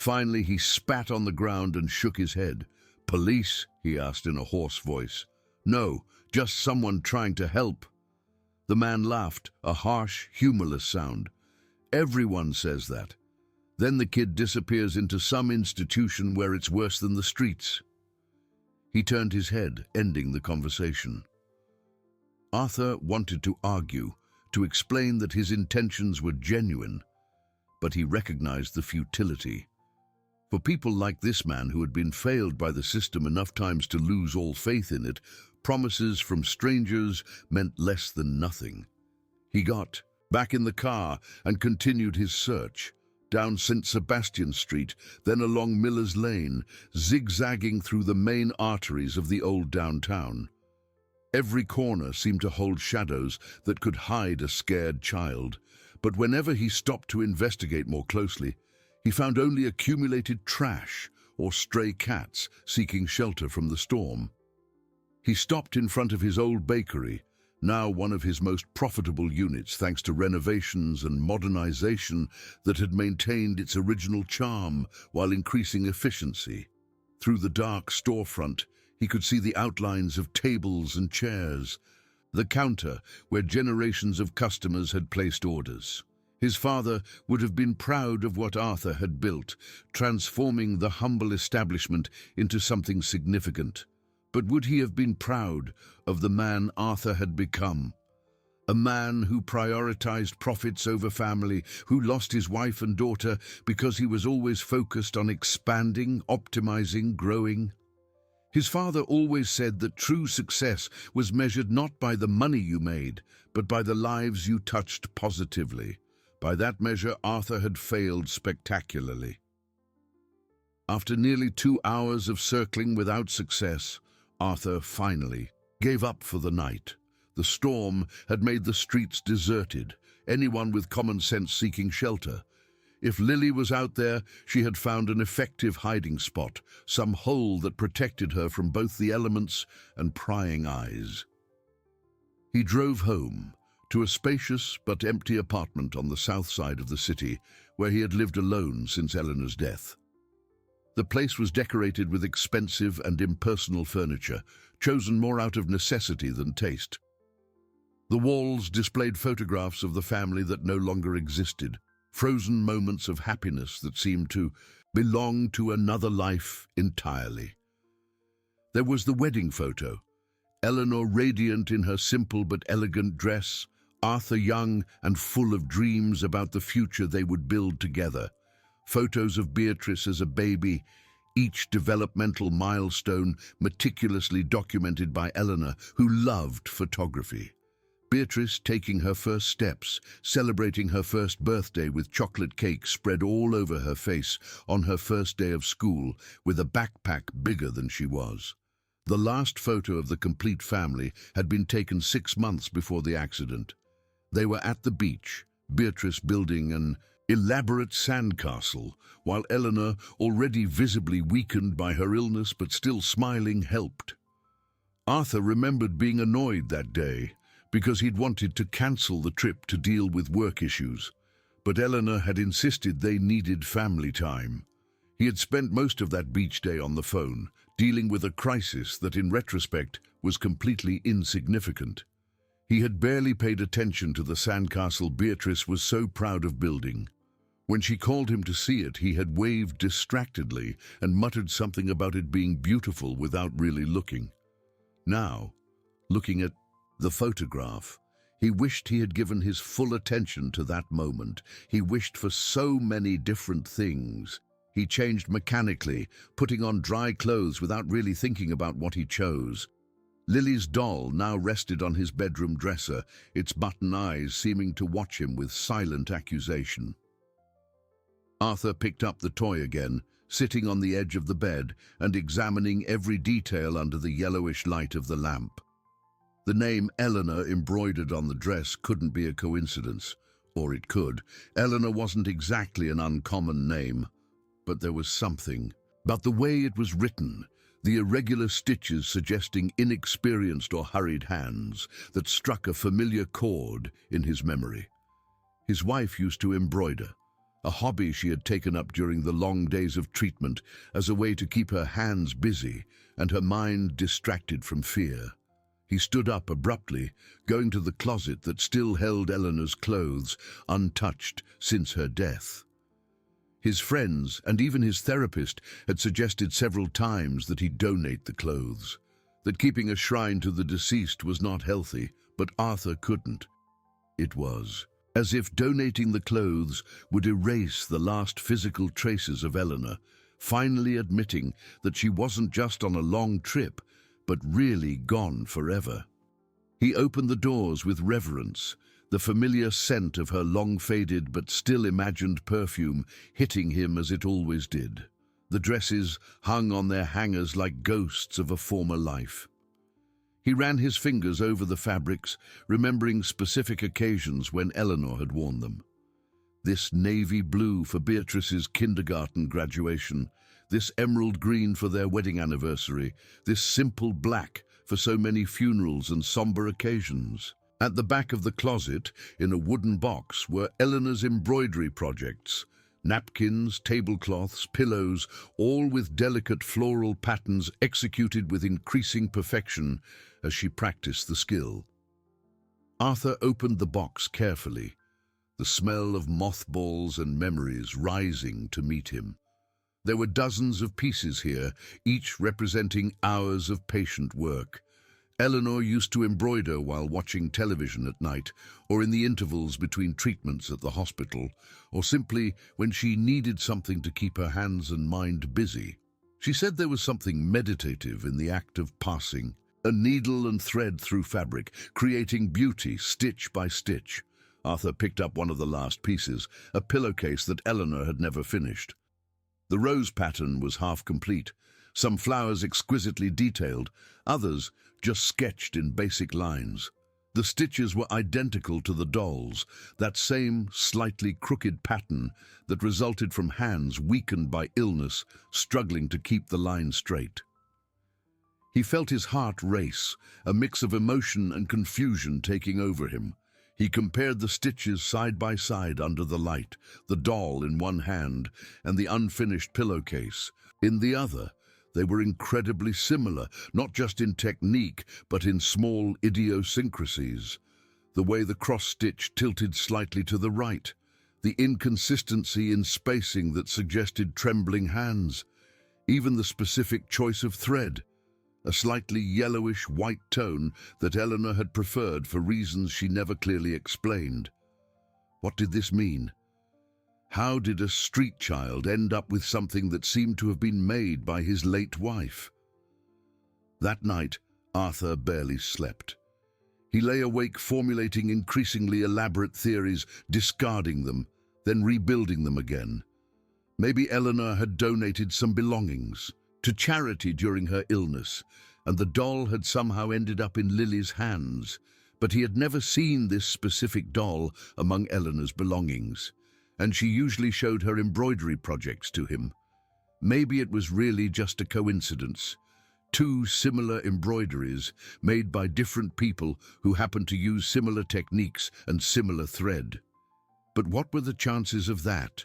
Finally, he spat on the ground and shook his head. "Police?" he asked in a hoarse voice. "No, just someone trying to help." The man laughed, a harsh, humorless sound. "Everyone says that. Then the kid disappears into some institution where it's worse than the streets." He turned his head, ending the conversation. Arthur wanted to argue, to explain that his intentions were genuine, but he recognized the futility. For people like this man who had been failed by the system enough times to lose all faith in it, promises from strangers meant less than nothing. He got back in the car and continued his search, down St. Sebastian Street, then along Miller's Lane, zigzagging through the main arteries of the old downtown. Every corner seemed to hold shadows that could hide a scared child, but whenever he stopped to investigate more closely, he found only accumulated trash or stray cats seeking shelter from the storm. He stopped in front of his old bakery, now one of his most profitable units thanks to renovations and modernization that had maintained its original charm while increasing efficiency. Through the dark storefront, he could see the outlines of tables and chairs, the counter where generations of customers had placed orders. His father would have been proud of what Arthur had built, transforming the humble establishment into something significant. But would he have been proud of the man Arthur had become? A man who prioritized profits over family, who lost his wife and daughter because he was always focused on expanding, optimizing, growing. His father always said that true success was measured not by the money you made, but by the lives you touched positively. By that measure, Arthur had failed spectacularly. After nearly 2 hours of circling without success, Arthur finally gave up for the night. The storm had made the streets deserted, anyone with common sense seeking shelter. If Lily was out there, she had found an effective hiding spot, some hole that protected her from both the elements and prying eyes. He drove home to a spacious but empty apartment on the south side of the city, where he had lived alone since Eleanor's death. The place was decorated with expensive and impersonal furniture, chosen more out of necessity than taste. The walls displayed photographs of the family that no longer existed, frozen moments of happiness that seemed to belong to another life entirely. There was the wedding photo, Eleanor radiant in her simple but elegant dress, Arthur young and full of dreams about the future they would build together. Photos of Beatrice as a baby, each developmental milestone meticulously documented by Eleanor, who loved photography. Beatrice taking her first steps, celebrating her first birthday with chocolate cake spread all over her face on her first day of school, with a backpack bigger than she was. The last photo of the complete family had been taken 6 months before the accident. They were at the beach, Beatrice building an elaborate sandcastle, while Eleanor, already visibly weakened by her illness but still smiling, helped. Arthur remembered being annoyed that day because he'd wanted to cancel the trip to deal with work issues, but Eleanor had insisted they needed family time. He had spent most of that beach day on the phone, dealing with a crisis that in retrospect was completely insignificant. He had barely paid attention to the sandcastle Beatrice was so proud of building. When she called him to see it, he had waved distractedly and muttered something about it being beautiful without really looking. Now, looking at the photograph, he wished he had given his full attention to that moment. He wished for so many different things. He changed mechanically, putting on dry clothes without really thinking about what he chose. Lily's doll now rested on his bedroom dresser, its button eyes seeming to watch him with silent accusation. Arthur picked up the toy again, sitting on the edge of the bed and examining every detail under the yellowish light of the lamp. The name Eleanor embroidered on the dress couldn't be a coincidence, or it could. Eleanor wasn't exactly an uncommon name, but there was something about the way it was written, the irregular stitches suggesting inexperienced or hurried hands, that struck a familiar chord in his memory. His wife used to embroider, a hobby she had taken up during the long days of treatment as a way to keep her hands busy and her mind distracted from fear. He stood up abruptly, going to the closet that still held Eleanor's clothes, untouched since her death. His friends, and even his therapist, had suggested several times that he donate the clothes, that keeping a shrine to the deceased was not healthy, but Arthur couldn't. It was as if donating the clothes would erase the last physical traces of Eleanor, finally admitting that she wasn't just on a long trip, but really gone forever. He opened the doors with reverence, the familiar scent of her long-faded but still imagined perfume hitting him as it always did. The dresses hung on their hangers like ghosts of a former life. He ran his fingers over the fabrics, remembering specific occasions when Eleanor had worn them. This navy blue for Beatrice's kindergarten graduation, this emerald green for their wedding anniversary, this simple black for so many funerals and somber occasions. At the back of the closet, in a wooden box, were Eleanor's embroidery projects, napkins, tablecloths, pillows, all with delicate floral patterns executed with increasing perfection as she practiced the skill. Arthur opened the box carefully, the smell of mothballs and memories rising to meet him. There were dozens of pieces here, each representing hours of patient work. Eleanor used to embroider while watching television at night, or in the intervals between treatments at the hospital, or simply when she needed something to keep her hands and mind busy. She said there was something meditative in the act of passing, a needle and thread through fabric, creating beauty stitch by stitch. Arthur picked up one of the last pieces, a pillowcase that Eleanor had never finished. The rose pattern was half complete, some flowers exquisitely detailed, others just sketched in basic lines. The stitches were identical to the doll's, that same slightly crooked pattern that resulted from hands weakened by illness, struggling to keep the line straight. He felt his heart race, a mix of emotion and confusion taking over him. He compared the stitches side by side under the light, the doll in one hand and the unfinished pillowcase in the other. They were incredibly similar, not just in technique, but in small idiosyncrasies. The way the cross-stitch tilted slightly to the right, the inconsistency in spacing that suggested trembling hands, even the specific choice of thread, a slightly yellowish white tone that Eleanor had preferred for reasons she never clearly explained. What did this mean? How did a street child end up with something that seemed to have been made by his late wife? That night, Arthur barely slept. He lay awake formulating increasingly elaborate theories, discarding them, then rebuilding them again. Maybe Eleanor had donated some belongings to charity during her illness, and the doll had somehow ended up in Lily's hands, but he had never seen this specific doll among Eleanor's belongings, and she usually showed her embroidery projects to him. Maybe it was really just a coincidence. Two similar embroideries made by different people who happened to use similar techniques and similar thread. But what were the chances of that?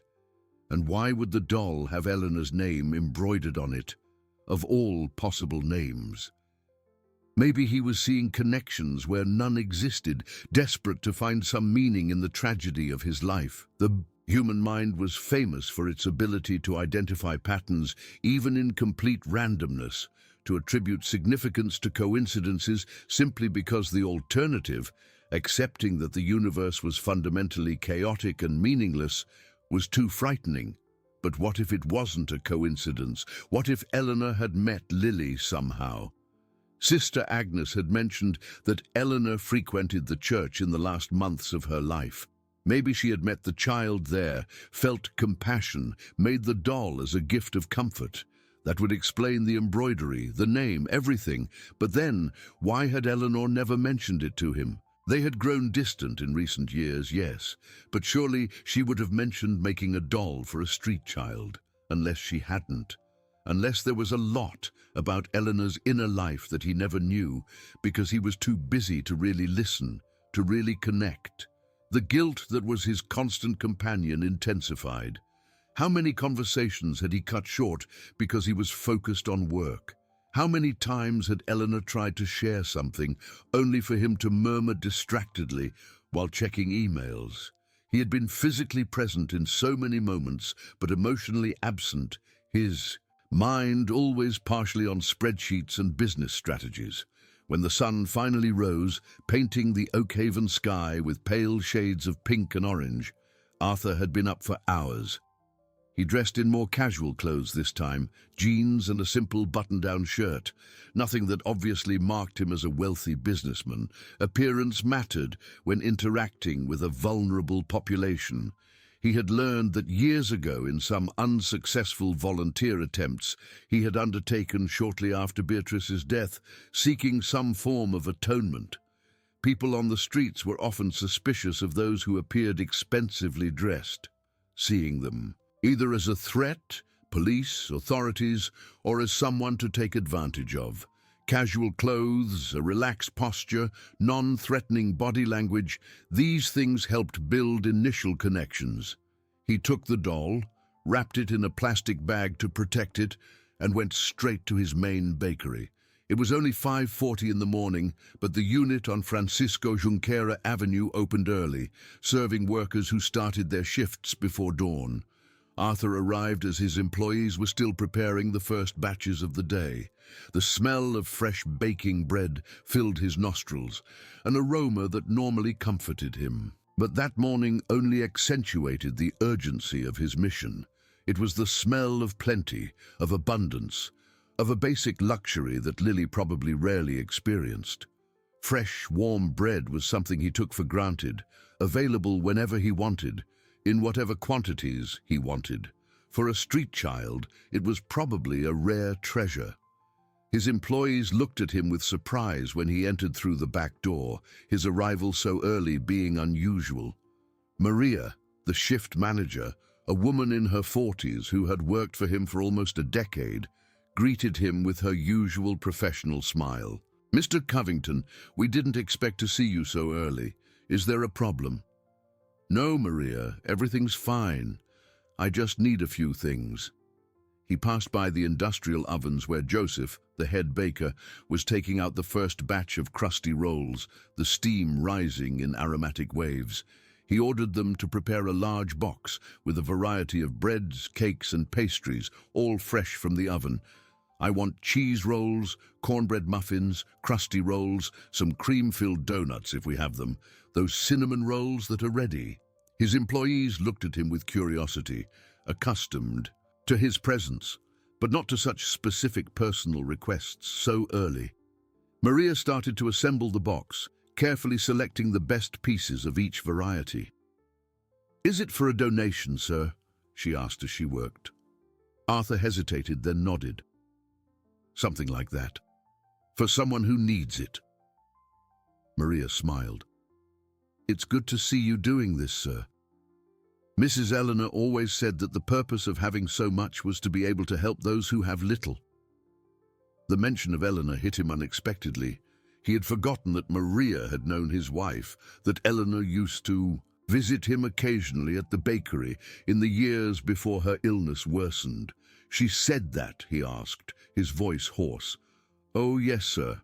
And why would the doll have Eleanor's name embroidered on it, of all possible names? Maybe he was seeing connections where none existed, desperate to find some meaning in the tragedy of his life. The human mind was famous for its ability to identify patterns, even in complete randomness, to attribute significance to coincidences simply because the alternative, accepting that the universe was fundamentally chaotic and meaningless, was too frightening. But what if it wasn't a coincidence? What if Eleanor had met Lily somehow? Sister Agnes had mentioned that Eleanor frequented the church in the last months of her life. Maybe she had met the child there, felt compassion, made the doll as a gift of comfort. That would explain the embroidery, the name, everything. But then, why had Eleanor never mentioned it to him? They had grown distant in recent years, yes, but surely she would have mentioned making a doll for a street child, unless she hadn't. Unless there was a lot about Eleanor's inner life that he never knew, because he was too busy to really listen, to really connect. The guilt that was his constant companion intensified. How many conversations had he cut short because he was focused on work? How many times had Eleanor tried to share something, only for him to murmur distractedly while checking emails? He had been physically present in so many moments, but emotionally absent, his mind always partially on spreadsheets and business strategies. When the sun finally rose, painting the Oakhaven sky with pale shades of pink and orange, Arthur had been up for hours. He dressed in more casual clothes this time, jeans and a simple button-down shirt, nothing that obviously marked him as a wealthy businessman. Appearance mattered when interacting with a vulnerable population. He had learned that years ago, in some unsuccessful volunteer attempts he had undertaken shortly after Beatrice's death, seeking some form of atonement. People on the streets were often suspicious of those who appeared expensively dressed, seeing them either as a threat, police, authorities, or as someone to take advantage of. Casual clothes, a relaxed posture, non-threatening body language, these things helped build initial connections. He took the doll, wrapped it in a plastic bag to protect it, and went straight to his main bakery. It was only 5:40 in the morning, but the unit on Francisco Junquera Avenue opened early, serving workers who started their shifts before dawn. Arthur arrived as his employees were still preparing the first batches of the day. The smell of fresh baking bread filled his nostrils, an aroma that normally comforted him. But that morning only accentuated the urgency of his mission. It was the smell of plenty, of abundance, of a basic luxury that Lily probably rarely experienced. Fresh, warm bread was something he took for granted, available whenever he wanted, in whatever quantities he wanted. For a street child, it was probably a rare treasure. His employees looked at him with surprise when he entered through the back door, his arrival so early being unusual. Maria, the shift manager, a woman in her 40s who had worked for him for almost a decade, greeted him with her usual professional smile. "Mr. Covington, we didn't expect to see you so early. Is there a problem?" "No, Maria, everything's fine. I just need a few things." He passed by the industrial ovens where Joseph, the head baker, was taking out the first batch of crusty rolls, the steam rising in aromatic waves. He ordered them to prepare a large box with a variety of breads, cakes, and pastries, all fresh from the oven. "I want cheese rolls, cornbread muffins, crusty rolls, some cream-filled donuts if we have them, those cinnamon rolls that are ready." His employees looked at him with curiosity, accustomed to his presence, but not to such specific personal requests so early. Maria started to assemble the box, carefully selecting the best pieces of each variety. "Is it for a donation, sir?" she asked as she worked. Arthur hesitated, then nodded. "Something like that. For someone who needs it." Maria smiled. "It's good to see you doing this, sir. Mrs. Eleanor always said that the purpose of having so much was to be able to help those who have little." The mention of Eleanor hit him unexpectedly. He had forgotten that Maria had known his wife, that Eleanor used to visit him occasionally at the bakery in the years before her illness worsened. "She said that?" he asked, his voice hoarse. "Oh, yes, sir.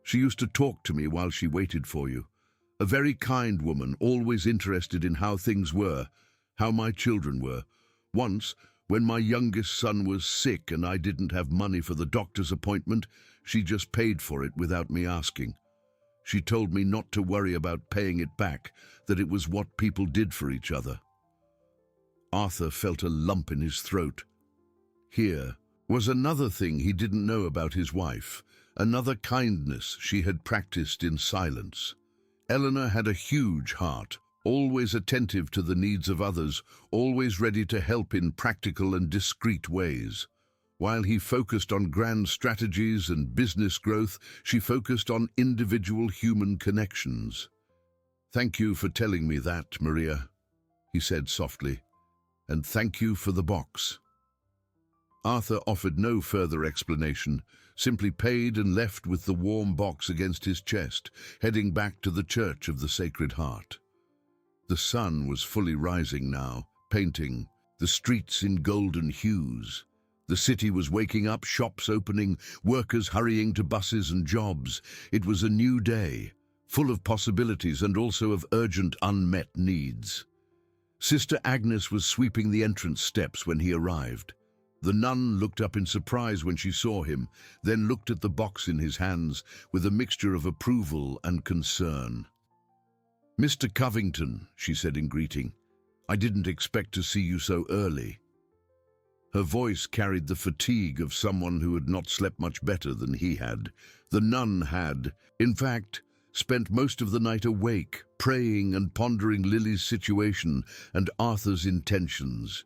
She used to talk to me while she waited for you. A very kind woman, always interested in how things were, how my children were. Once, when my youngest son was sick and I didn't have money for the doctor's appointment, she just paid for it without me asking. She told me not to worry about paying it back, that it was what people did for each other." Arthur felt a lump in his throat. Here was another thing he didn't know about his wife, another kindness she had practiced in silence. Eleanor had a huge heart, always attentive to the needs of others, always ready to help in practical and discreet ways. While he focused on grand strategies and business growth, she focused on individual human connections. "Thank you for telling me that, Maria," he said softly, "and thank you for the box." Arthur offered no further explanation, simply paid and left with the warm box against his chest, heading back to the Church of the Sacred Heart. The sun was fully rising now, painting the streets in golden hues. The city was waking up, shops opening, workers hurrying to buses and jobs. It was a new day, full of possibilities and also of urgent unmet needs. Sister Agnes was sweeping the entrance steps when he arrived. The nun looked up in surprise when she saw him, then looked at the box in his hands with a mixture of approval and concern. "Mr. Covington," she said in greeting, "I didn't expect to see you so early." Her voice carried the fatigue of someone who had not slept much better than he had. The nun had. In fact, spent most of the night awake, praying and pondering Lily's situation and Arthur's intentions.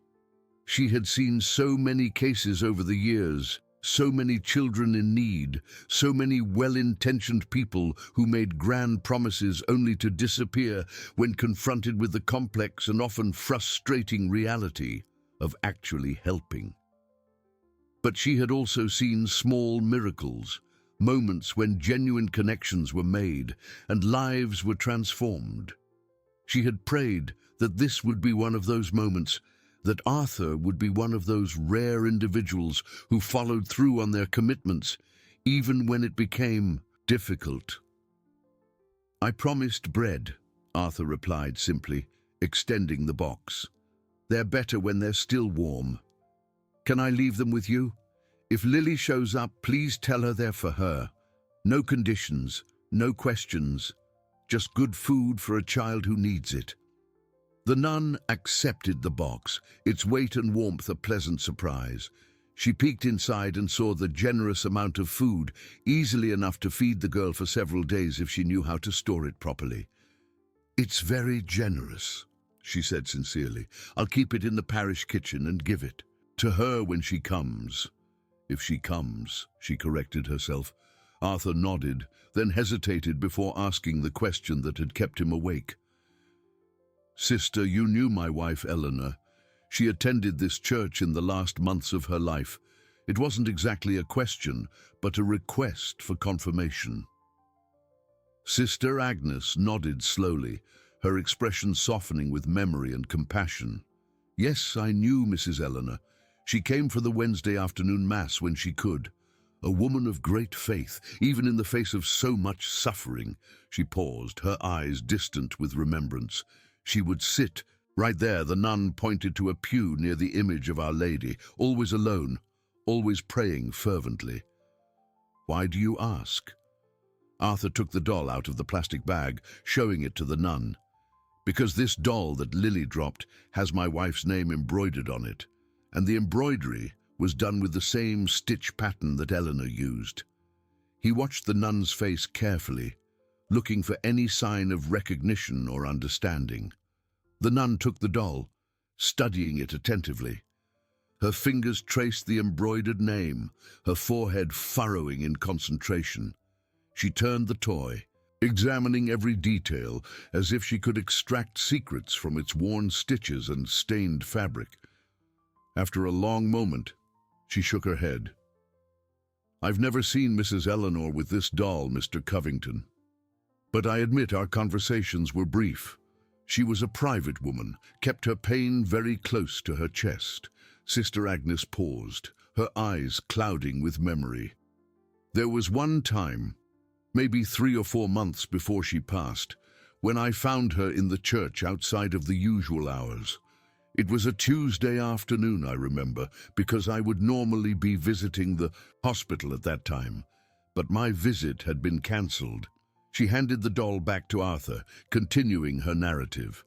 She had seen so many cases over the years, so many children in need, so many well-intentioned people who made grand promises only to disappear when confronted with the complex and often frustrating reality of actually helping. But she had also seen small miracles, moments when genuine connections were made and lives were transformed. She had prayed that this would be one of those moments, that Arthur would be one of those rare individuals who followed through on their commitments, even when it became difficult. "I promised bread," Arthur replied simply, extending the box. "They're better when they're still warm. Can I leave them with you? If Lily shows up, please tell her they're for her. No conditions, no questions, just good food for a child who needs it." The nun accepted the box, its weight and warmth a pleasant surprise. She peeked inside and saw the generous amount of food, easily enough to feed the girl for several days if she knew how to store it properly. "It's very generous," she said sincerely. "I'll keep it in the parish kitchen and give it to her when she comes." "If she comes," she corrected herself. Arthur nodded, then hesitated before asking the question that had kept him awake. "Sister, you knew my wife Eleanor. She attended this church in the last months of her life. It wasn't exactly a question, but a request for confirmation." Sister Agnes nodded slowly, her expression softening with memory and compassion. "Yes, I knew Mrs. Eleanor. She came for the Wednesday afternoon Mass when she could. A woman of great faith, even in the face of so much suffering." She paused, her eyes distant with remembrance. "She would sit right there." The nun pointed to a pew near the image of Our Lady, always alone, always praying fervently. "Why do you ask?" Arthur took the doll out of the plastic bag, showing it to the nun. "Because this doll that Lily dropped has my wife's name embroidered on it, and the embroidery was done with the same stitch pattern that Eleanor used." He watched the nun's face carefully, looking for any sign of recognition or understanding. The nun took the doll, studying it attentively. Her fingers traced the embroidered name, her forehead furrowing in concentration. She turned the toy, examining every detail as if she could extract secrets from its worn stitches and stained fabric. After a long moment, she shook her head. "I've never seen Mrs. Eleanor with this doll, Mr. Covington. But I admit our conversations were brief. She was a private woman, kept her pain very close to her chest." Sister Agnes paused, her eyes clouding with memory. "There was one time, maybe 3 or 4 months before she passed, when I found her in the church outside of the usual hours. It was a Tuesday afternoon, I remember, because I would normally be visiting the hospital at that time. But my visit had been cancelled." She handed the doll back to Arthur, continuing her narrative.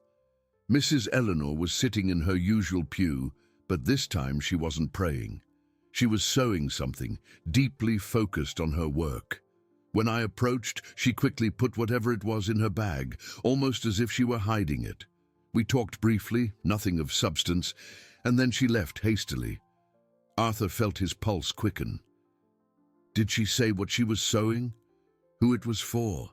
"Mrs. Eleanor was sitting in her usual pew, but this time she wasn't praying. She was sewing something, deeply focused on her work. When I approached, she quickly put whatever it was in her bag, almost as if she were hiding it. We talked briefly, nothing of substance, and then she left hastily." Arthur felt his pulse quicken. "Did she say what she was sewing? Who it was for?"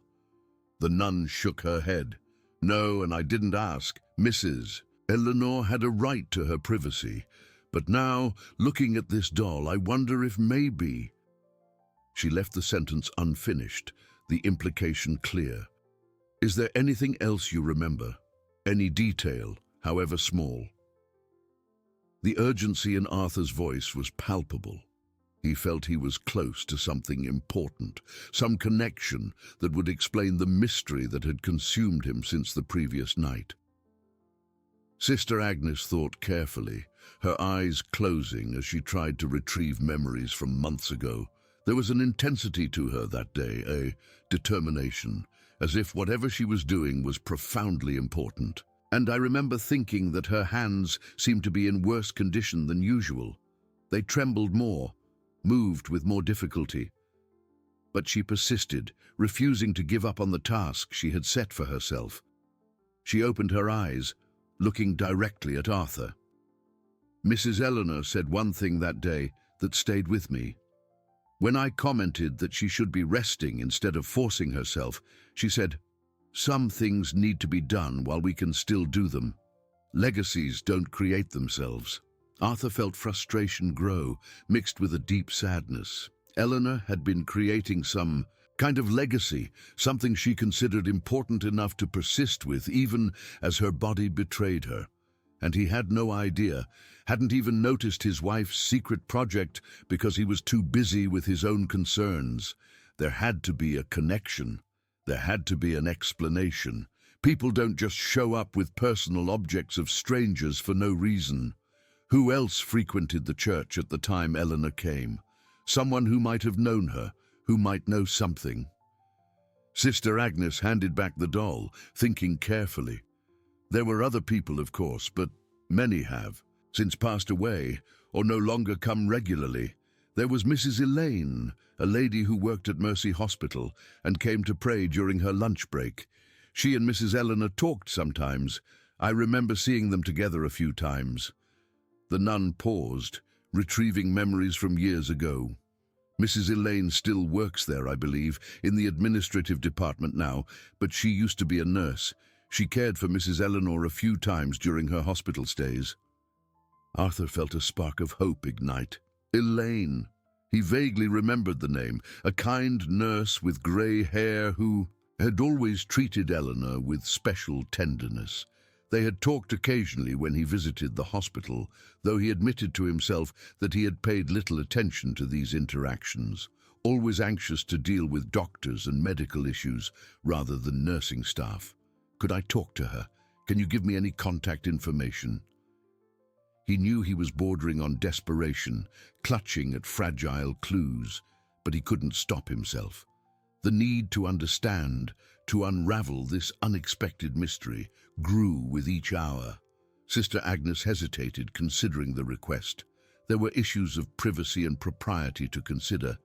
The nun shook her head. "No, and I didn't ask. Mrs. Eleanor had a right to her privacy. But now, looking at this doll, I wonder if maybe—" She left the sentence unfinished, the implication clear. "Is there anything else you remember? Any detail, however small?" The urgency in Arthur's voice was palpable. He felt he was close to something important, some connection that would explain the mystery that had consumed him since the previous night. Sister Agnes thought carefully, her eyes closing as she tried to retrieve memories from months ago. There was an intensity to her that day, a determination, as if whatever she was doing was profoundly important. "And I remember thinking that her hands seemed to be in worse condition than usual. They trembled more, moved with more difficulty. But she persisted, refusing to give up on the task she had set for herself. She opened her eyes, looking directly at Arthur. Mrs. Eleanor said one thing that day that stayed with me. When I commented that she should be resting instead of forcing herself, she said, "Some things need to be done while we can still do them. Legacies don't create themselves." Arthur felt frustration grow, mixed with a deep sadness. Eleanor had been creating some kind of legacy, something she considered important enough to persist with even as her body betrayed her. And he had no idea, hadn't even noticed his wife's secret project because he was too busy with his own concerns. There had to be a connection. There had to be an explanation. People don't just show up with personal objects of strangers for no reason. Who else frequented the church at the time Eleanor came? Someone who might have known her, who might know something. Sister Agnes handed back the doll, thinking carefully. There were other people, of course, but many have since passed away or no longer come regularly. There was Mrs. Elaine, a lady who worked at Mercy Hospital and came to pray during her lunch break. She and Mrs. Eleanor talked sometimes. I remember seeing them together a few times. The nun paused, retrieving memories from years ago. Mrs. Elaine still works there, I believe, in the administrative department now, but she used to be a nurse. She cared for Mrs. Eleanor a few times during her hospital stays. Arthur felt a spark of hope ignite. Elaine. He vaguely remembered the name, a kind nurse with grey hair who had always treated Eleanor with special tenderness. They had talked occasionally when he visited the hospital, though he admitted to himself that he had paid little attention to these interactions, always anxious to deal with doctors and medical issues rather than nursing staff. Could I talk to her? Can you give me any contact information? He knew he was bordering on desperation, clutching at fragile clues, but he couldn't stop himself. The need to understand, to unravel this unexpected mystery, grew with each hour. Sister Agnes hesitated, considering the request. There were issues of privacy and propriety to consider.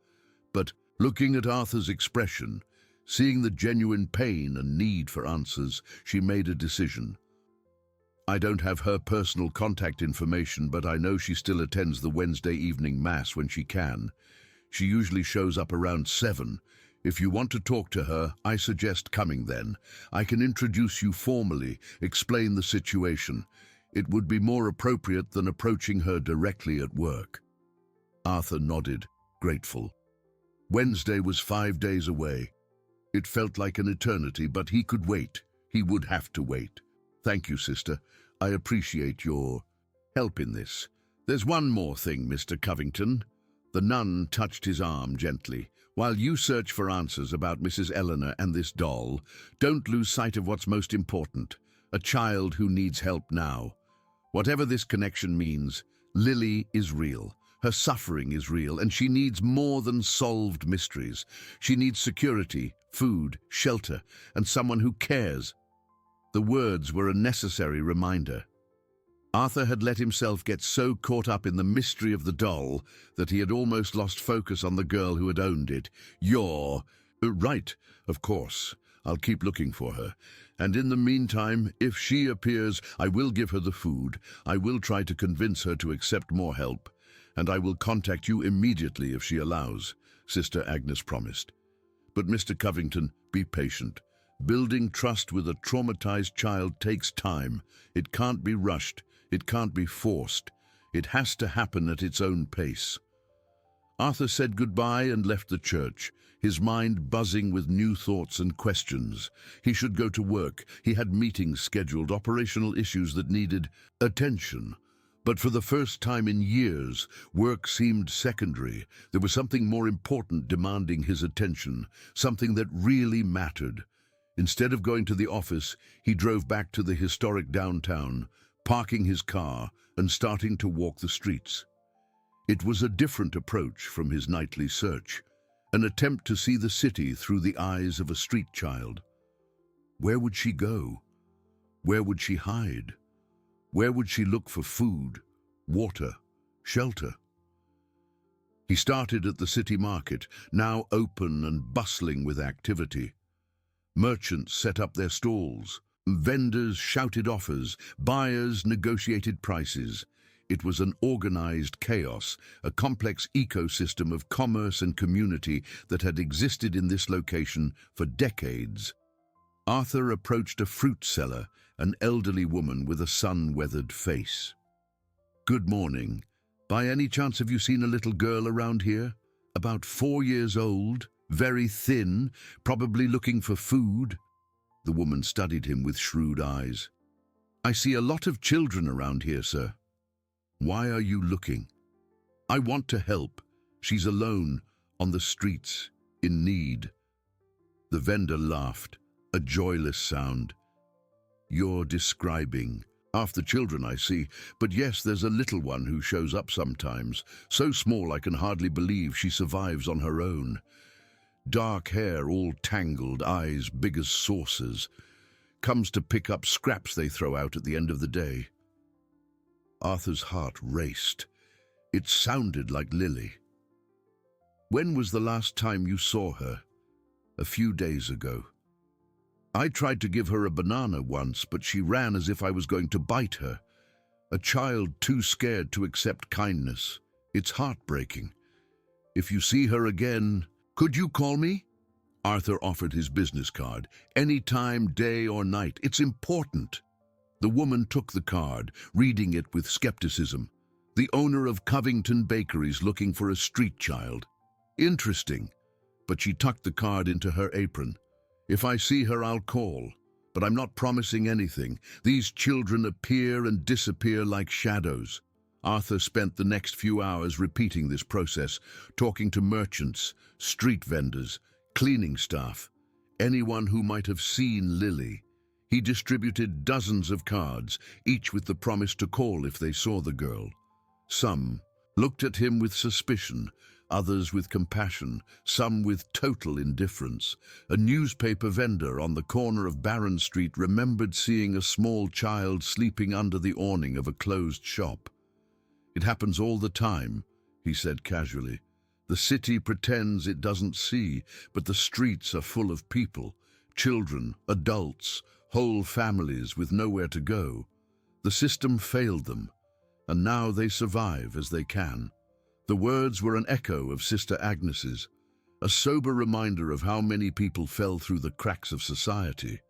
But looking at Arthur's expression, seeing the genuine pain and need for answers, she made a decision. I don't have her personal contact information, but I know she still attends the Wednesday evening mass when she can. She usually shows up around 7. If you want to talk to her, I suggest coming then. I can introduce you formally, explain the situation. It would be more appropriate than approaching her directly at work. Arthur nodded, grateful. Wednesday was 5 days away. It felt like an eternity, but he could wait. He would have to wait. Thank you, sister. I appreciate your help in this. There's one more thing, Mr. Covington. The nun touched his arm gently. While you search for answers about Mrs. Eleanor and this doll, don't lose sight of what's most important. A child who needs help now. Whatever this connection means, Lily is real. Her suffering is real, and she needs more than solved mysteries. She needs security, food, shelter, and someone who cares. The words were a necessary reminder. Arthur had let himself get so caught up in the mystery of the doll that he had almost lost focus on the girl who had owned it. You're right, of course. I'll keep looking for her. And in the meantime, if she appears, I will give her the food. I will try to convince her to accept more help. And I will contact you immediately if she allows, Sister Agnes promised. But Mr. Covington, be patient. Building trust with a traumatized child takes time. It can't be rushed. It can't be forced. It has to happen at its own pace. Arthur said goodbye and left the church, his mind buzzing with new thoughts and questions. He should go to work. He had meetings scheduled, operational issues that needed attention. But for the first time in years, work seemed secondary. There was something more important demanding his attention, something that really mattered. Instead of going to the office, he drove back to the historic downtown, parking his car and starting to walk the streets. It was a different approach from his nightly search, an attempt to see the city through the eyes of a street child. Where would she go? Where would she hide? Where would she look for food, water, shelter? He started at the city market, now open and bustling with activity. Merchants set up their stalls. Vendors shouted offers. Buyers negotiated prices. It was an organized chaos, a complex ecosystem of commerce and community that had existed in this location for decades. Arthur approached a fruit seller, an elderly woman with a sun-weathered face. "Good morning. By any chance have you seen a little girl around here? About 4 years old, very thin, probably looking for food." The woman studied him with shrewd eyes. "I see a lot of children around here, sir." "Why are you looking?" "I want to help. She's alone, on the streets, in need." The vendor laughed, a joyless sound. "You're describing half the children I see, but yes, there's a little one who shows up sometimes, so small I can hardly believe she survives on her own. Dark hair, all tangled, eyes big as saucers. Comes to pick up scraps they throw out at the end of the day." Arthur's heart raced. It sounded like Lily. "When was the last time you saw her?" "A few days ago. I tried to give her a banana once, but she ran as if I was going to bite her. A child too scared to accept kindness. It's heartbreaking. If you see her again, could you call me?" Arthur offered his business card. "Any time, day or night. It's important." The woman took the card, reading it with skepticism. "The owner of Covington Bakeries looking for a street child. Interesting." But she tucked the card into her apron. "If I see her, I'll call. But I'm not promising anything. These children appear and disappear like shadows." Arthur spent the next few hours repeating this process, talking to merchants, street vendors, cleaning staff, anyone who might have seen Lily. He distributed dozens of cards, each with the promise to call if they saw the girl. Some looked at him with suspicion, others with compassion, some with total indifference. A newspaper vendor on the corner of Barron Street remembered seeing a small child sleeping under the awning of a closed shop. "It happens all the time," he said casually. "The city pretends it doesn't see, but the streets are full of people, children, adults, whole families with nowhere to go. The system failed them, and now they survive as they can." The words were an echo of Sister Agnes's, a sober reminder of how many people fell through the cracks of society.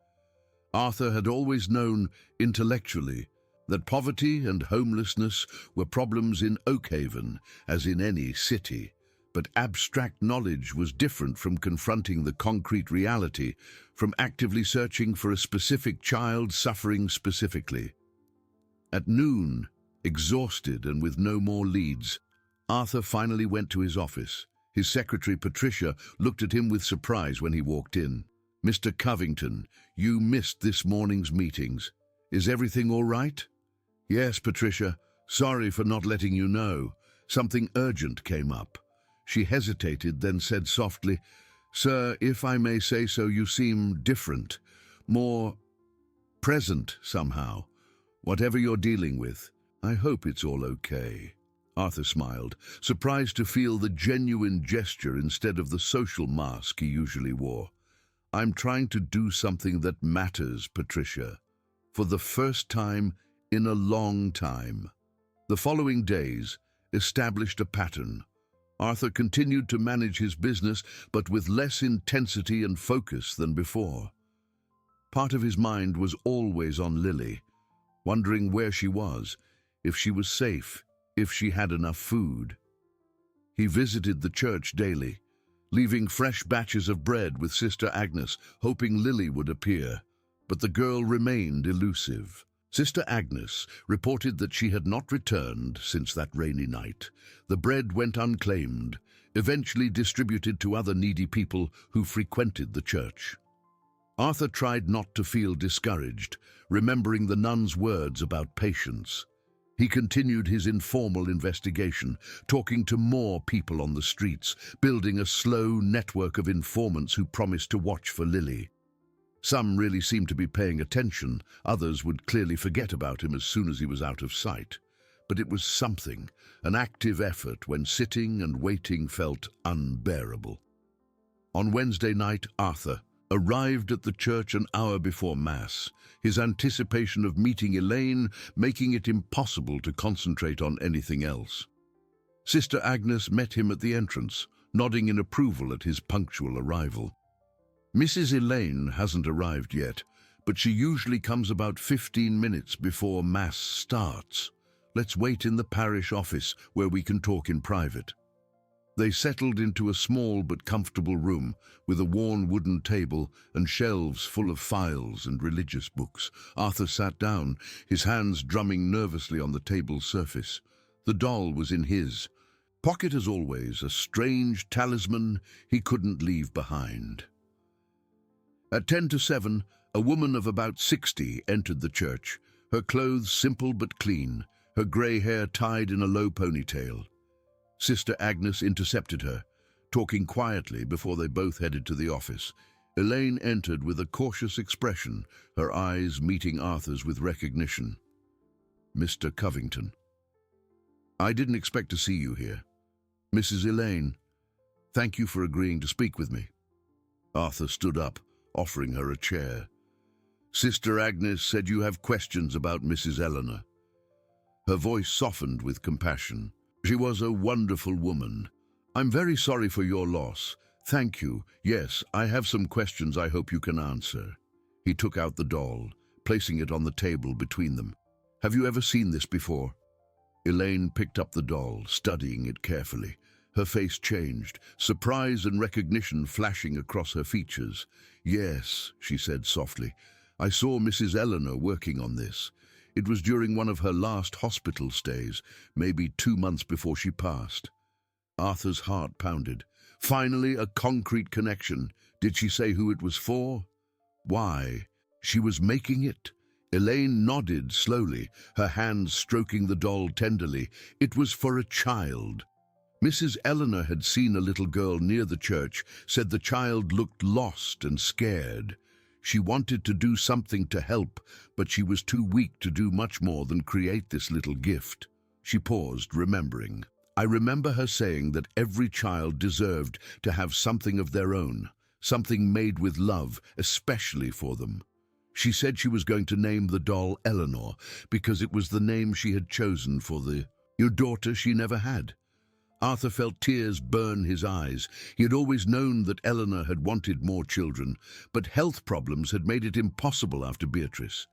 Arthur had always known, intellectually, that poverty and homelessness were problems in Oakhaven, as in any city. But abstract knowledge was different from confronting the concrete reality, from actively searching for a specific child suffering specifically. At noon, exhausted and with no more leads, Arthur finally went to his office. His secretary, Patricia, looked at him with surprise when he walked in. "Mr. Covington, you missed this morning's meetings. Is everything all right?" "Yes, Patricia. Sorry for not letting you know. Something urgent came up." She hesitated, then said softly, "Sir, if I may say so, you seem different, more present somehow. Whatever you're dealing with, I hope it's all okay." Arthur smiled, surprised to feel the genuine gesture instead of the social mask he usually wore. "I'm trying to do something that matters, Patricia, for the first time in a long time." The following days established a pattern. Arthur continued to manage his business, but with less intensity and focus than before. Part of his mind was always on Lily, wondering where she was, if she was safe, if she had enough food. He visited the church daily, leaving fresh batches of bread with Sister Agnes, hoping Lily would appear. But the girl remained elusive. Sister Agnes reported that she had not returned since that rainy night. The bread went unclaimed, eventually distributed to other needy people who frequented the church. Arthur tried not to feel discouraged, remembering the nun's words about patience. He continued his informal investigation, talking to more people on the streets, building a slow network of informants who promised to watch for Lily. Some really seemed to be paying attention, others would clearly forget about him as soon as he was out of sight. but it was something, an active effort when sitting and waiting felt unbearable. On Wednesday night, Arthur arrived at the church an hour before Mass, his anticipation of meeting Elaine making it impossible to concentrate on anything else. Sister Agnes met him at the entrance, nodding in approval at his punctual arrival. Mrs. Elaine hasn't arrived yet, but she usually comes about 15 minutes before Mass starts. Let's wait in the parish office where we can talk in private. They settled into a small but comfortable room with a worn wooden table and shelves full of files and religious books. Arthur sat down, his hands drumming nervously on the table's surface. The doll was in his pocket as always, a strange talisman he couldn't leave behind. At 10 to 7, a woman of about 60 entered the church, her clothes simple but clean, her grey hair tied in a low ponytail. Sister Agnes intercepted her, talking quietly before they both headed to the office. Elaine entered with a cautious expression, her eyes meeting Arthur's with recognition. "Mr. Covington." "I didn't expect to see you here." "Mrs. Elaine, thank you for agreeing to speak with me." Arthur stood up, offering her a chair. "Sister Agnes said you have questions about Mrs. Eleanor." Her voice softened with compassion. "She was a wonderful woman. I'm very sorry for your loss. Thank you. Yes, I have some questions I hope you can answer." He took out the doll, placing it on the table between them. "Have you ever seen this before?" Elaine picked up the doll, studying it carefully. Her face changed, surprise and recognition flashing across her features. "Yes," she said softly. "I saw Mrs. Eleanor working on this. It was during one of her last hospital stays, maybe 2 months before she passed." Arthur's heart pounded. Finally, a concrete connection. Did she say who it was for? Why? She was making it? Elaine nodded slowly, her hands stroking the doll tenderly. It was for a child. Mrs. Eleanor had seen a little girl near the church, said the child looked lost and scared. She wanted to do something to help, but she was too weak to do much more than create this little gift. She paused, remembering. "I remember her saying that every child deserved to have something of their own, something made with love, especially for them. She said she was going to name the doll Eleanor because it was the name she had chosen for your daughter she never had." Arthur felt tears burn his eyes. He had always known that Eleanor had wanted more children, but health problems had made it impossible after Beatrice.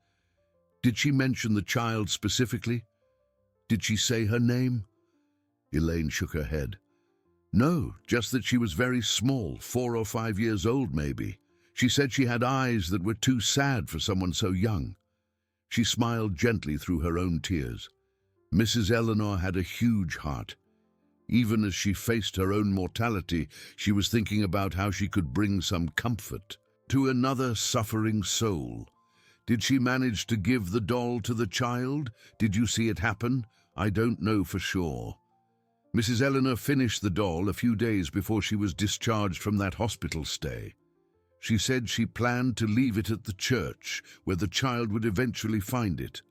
"Did she mention the child specifically? Did she say her name?" Elaine shook her head. "No, just that she was very small, 4 or 5 years old maybe. She said she had eyes that were too sad for someone so young." She smiled gently through her own tears. Mrs. Eleanor had a huge heart. Even as she faced her own mortality, she was thinking about how she could bring some comfort to another suffering soul. "Did she manage to give the doll to the child? Did you see it happen?" "I don't know for sure." Mrs. Eleanor finished the doll a few days before she was discharged from that hospital stay. She said she planned to leave it at the church, where the child would eventually find it.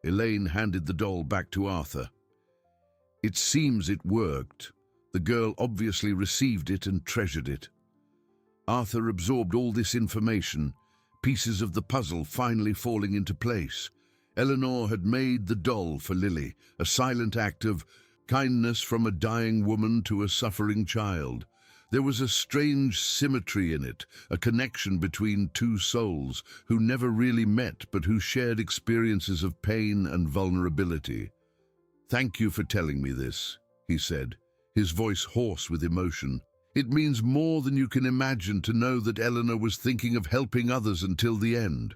Elaine handed the doll back to Arthur. "It seems it worked. The girl obviously received it and treasured it." Arthur absorbed all this information, pieces of the puzzle finally falling into place. Eleanor had made the doll for Lily, a silent act of kindness from a dying woman to a suffering child. There was a strange symmetry in it, a connection between two souls who never really met but who shared experiences of pain and vulnerability. "Thank you for telling me this," he said, his voice hoarse with emotion. "It means more than you can imagine to know that Eleanor was thinking of helping others until the end."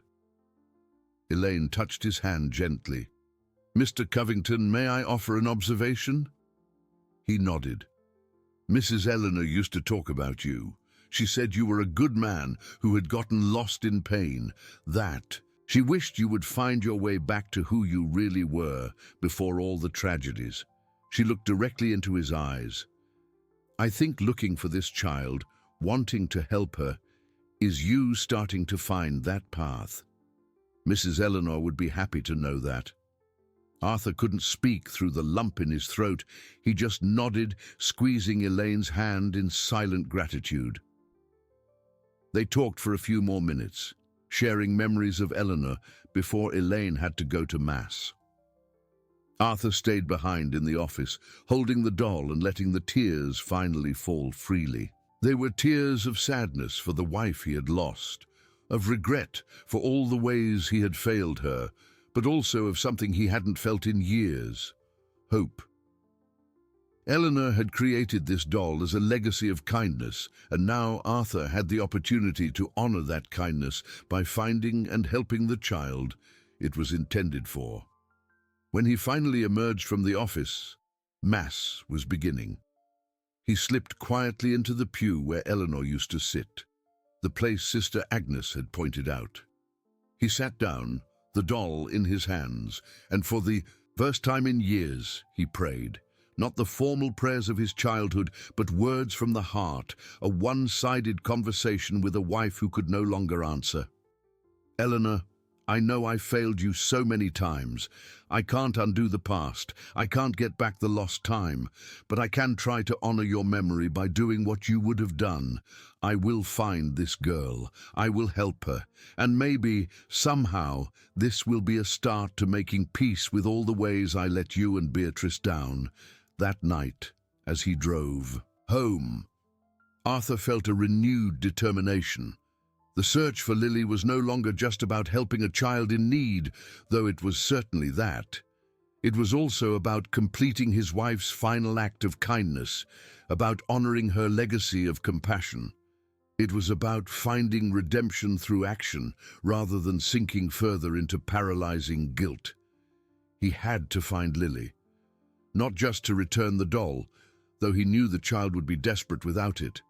Elaine touched his hand gently. "Mr. Covington, may I offer an observation?" He nodded. "Mrs. Eleanor used to talk about you. She said you were a good man who had gotten lost in pain. She wished you would find your way back to who you really were before all the tragedies." She looked directly into his eyes. "I think looking for this child, wanting to help her, is you starting to find that path. Mrs. Eleanor would be happy to know that." Arthur couldn't speak through the lump in his throat. He just nodded, squeezing Elaine's hand in silent gratitude. They talked for a few more minutes, sharing memories of Eleanor before Elaine had to go to Mass. Arthur stayed behind in the office, holding the doll and letting the tears finally fall freely. They were tears of sadness for the wife he had lost, of regret for all the ways he had failed her, but also of something he hadn't felt in years: hope. Eleanor had created this doll as a legacy of kindness, and now Arthur had the opportunity to honor that kindness by finding and helping the child it was intended for. When he finally emerged from the office, Mass was beginning. He slipped quietly into the pew where Eleanor used to sit, the place Sister Agnes had pointed out. He sat down, the doll in his hands, and for the first time in years he prayed. Not the formal prayers of his childhood, but words from the heart, a one-sided conversation with a wife who could no longer answer. Eleanor, I know I failed you so many times. I can't undo the past. I can't get back the lost time. But I can try to honor your memory by doing what you would have done. I will find this girl. I will help her. And maybe, somehow, this will be a start to making peace with all the ways I let you and Beatrice down. That night, as he drove home, Arthur felt a renewed determination. The search for Lily was no longer just about helping a child in need, though it was certainly that. It was also about completing his wife's final act of kindness, about honoring her legacy of compassion. It was about finding redemption through action, rather than sinking further into paralyzing guilt. He had to find Lily. Not just to return the doll, though he knew the child would be desperate without it,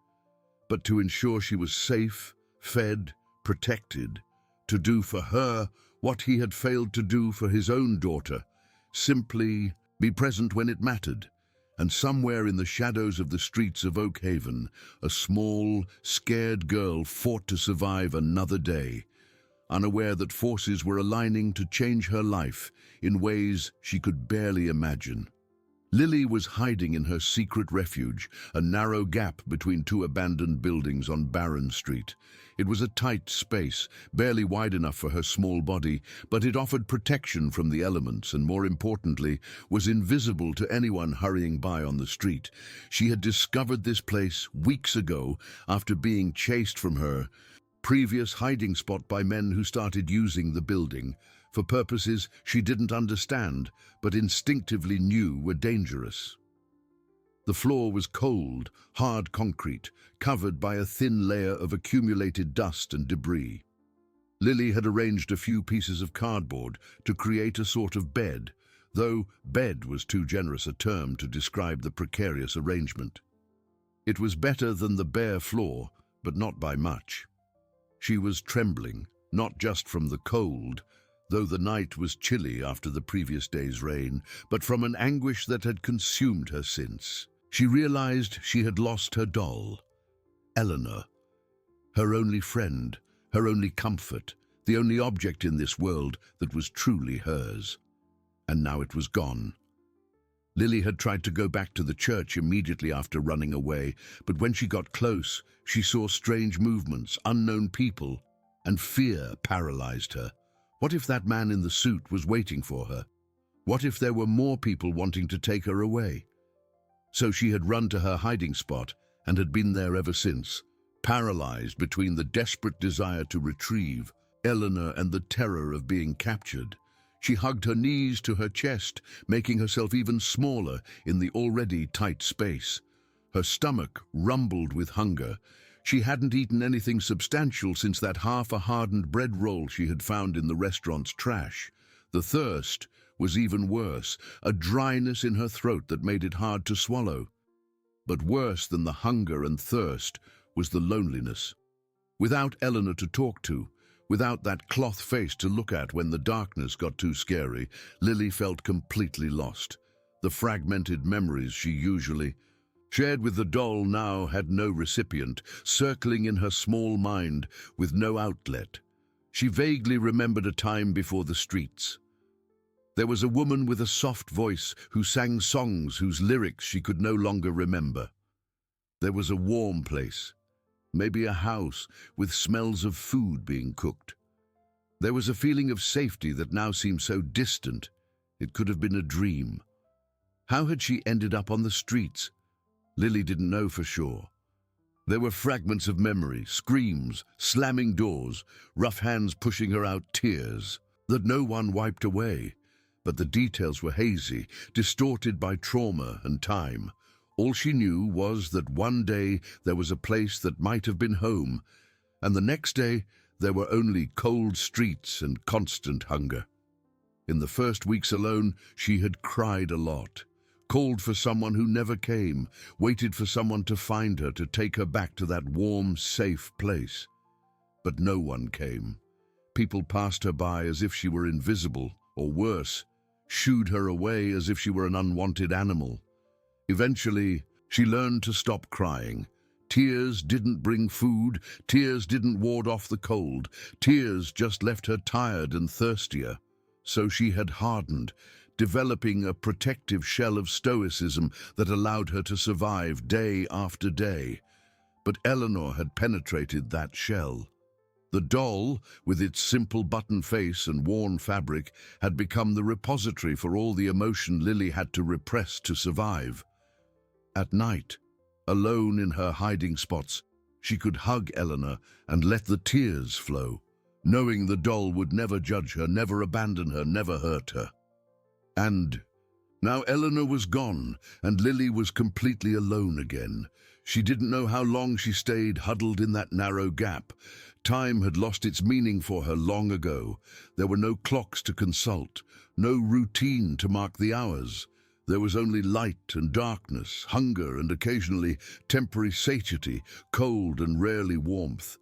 but to ensure she was safe, fed, protected, to do for her what he had failed to do for his own daughter, simply be present when it mattered. And somewhere in the shadows of the streets of Oak Haven, a small, scared girl fought to survive another day, unaware that forces were aligning to change her life in ways she could barely imagine. Lily was hiding in her secret refuge, a narrow gap between two abandoned buildings on Barron Street. It was a tight space, barely wide enough for her small body, but it offered protection from the elements and, more importantly, was invisible to anyone hurrying by on the street. She had discovered this place weeks ago after being chased from her previous hiding spot by men who started using the building for purposes she didn't understand, but instinctively knew were dangerous. The floor was cold, hard concrete, covered by a thin layer of accumulated dust and debris. Lily had arranged a few pieces of cardboard to create a sort of bed, though bed was too generous a term to describe the precarious arrangement. It was better than the bare floor, but not by much. She was trembling, not just from the cold, though the night was chilly after the previous day's rain, but from an anguish that had consumed her since. She realized she had lost her doll, Eleanor, her only friend, her only comfort, the only object in this world that was truly hers. And now it was gone. Lily had tried to go back to the church immediately after running away, but when she got close, she saw strange movements, unknown people, and fear paralyzed her. What if that man in the suit was waiting for her? What if there were more people wanting to take her away? So she had run to her hiding spot and had been there ever since, paralyzed between the desperate desire to retrieve Eleanor and the terror of being captured. She hugged her knees to her chest, making herself even smaller in the already tight space. Her stomach rumbled with hunger. She hadn't eaten anything substantial since that half-hardened bread roll she had found in the restaurant's trash. The thirst was even worse, a dryness in her throat that made it hard to swallow. But worse than the hunger and thirst was the loneliness. Without Eleanor to talk to, without that cloth face to look at when the darkness got too scary, Lily felt completely lost. The fragmented memories she usually shared with the doll now had no recipient, circling in her small mind with no outlet. She vaguely remembered a time before the streets, There was a woman with a soft voice who sang songs whose lyrics she could no longer remember. There was a warm place, maybe a house with smells of food being cooked. There was a feeling of safety that now seemed so distant, it could have been a dream. How had she ended up on the streets? Lily didn't know for sure. There were fragments of memory, screams, slamming doors, rough hands pushing her out, tears that no one wiped away. But the details were hazy, distorted by trauma and time. All she knew was that one day there was a place that might have been home, and the next day there were only cold streets and constant hunger. In the first weeks alone, she had cried a lot, called for someone who never came, waited for someone to find her, to take her back to that warm, safe place. But no one came. People passed her by as if she were invisible, or worse, shooed her away as if she were an unwanted animal. Eventually, she learned to stop crying. Tears didn't bring food, tears didn't ward off the cold, tears just left her tired and thirstier. So she had hardened, developing a protective shell of stoicism that allowed her to survive day after day. But Eleanor had penetrated that shell. The doll, with its simple button face and worn fabric, had become the repository for all the emotion Lily had to repress to survive. At night, alone in her hiding spots, she could hug Eleanor and let the tears flow, knowing the doll would never judge her, never abandon her, never hurt her. And now Eleanor was gone, and Lily was completely alone again. She didn't know how long she stayed huddled in that narrow gap. Time had lost its meaning for her long ago. There were no clocks to consult, no routine to mark the hours. There was only light and darkness, hunger and occasionally temporary satiety, cold and rarely warmth.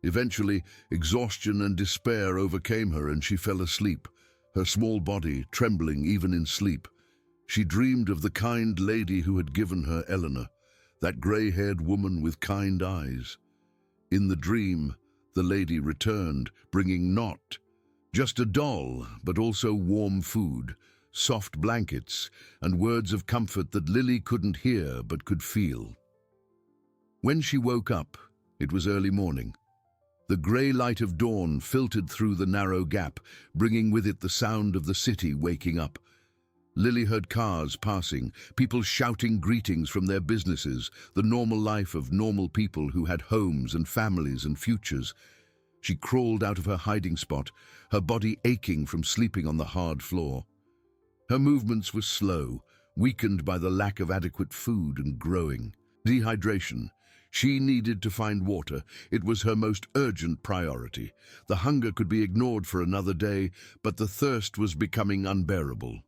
Eventually, exhaustion and despair overcame her and she fell asleep, her small body trembling even in sleep. She dreamed of the kind lady who had given her Eleanor, that grey-haired woman with kind eyes. In the dream, the lady returned, bringing not just a doll, but also warm food, soft blankets, and words of comfort that Lily couldn't hear but could feel. When she woke up, it was early morning. The grey light of dawn filtered through the narrow gap, bringing with it the sound of the city waking up. Lily heard cars passing, people shouting greetings from their businesses, the normal life of normal people who had homes and families and futures. She crawled out of her hiding spot, her body aching from sleeping on the hard floor. Her movements were slow, weakened by the lack of adequate food and growing dehydration. She needed to find water. It was her most urgent priority. The hunger could be ignored for another day, but the thirst was becoming unbearable.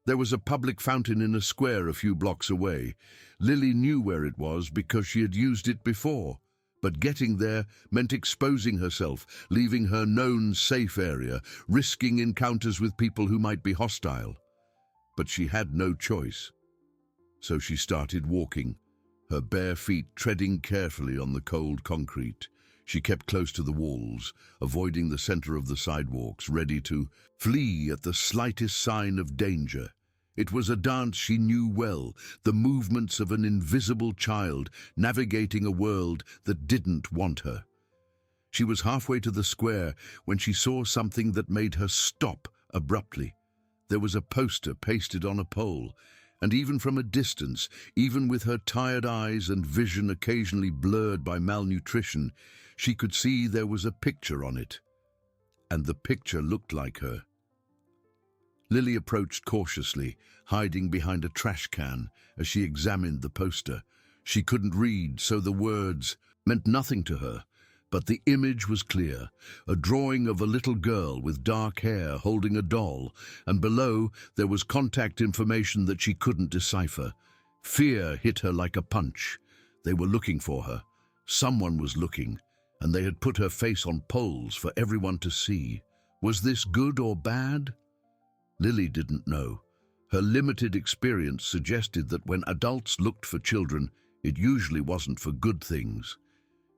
There was a public fountain in a square a few blocks away. Lily knew where it was because she had used it before. But getting there meant exposing herself, leaving her known safe area, risking encounters with people who might be hostile. But she had no choice. So she started walking, her bare feet treading carefully on the cold concrete. She kept close to the walls, avoiding the center of the sidewalks, ready to flee at the slightest sign of danger. It was a dance she knew well, the movements of an invisible child navigating a world that didn't want her. She was halfway to the square when she saw something that made her stop abruptly. There was a poster pasted on a pole, and even from a distance, even with her tired eyes and vision occasionally blurred by malnutrition, she could see there was a picture on it. And the picture looked like her. Lily approached cautiously, hiding behind a trash can as she examined the poster. She couldn't read, so the words meant nothing to her. But the image was clear, a drawing of a little girl with dark hair holding a doll, and below there was contact information that she couldn't decipher. Fear hit her like a punch. They were looking for her. Someone was looking, and they had put her face on poles for everyone to see. Was this good or bad? Lily didn't know. Her limited experience suggested that when adults looked for children, it usually wasn't for good things.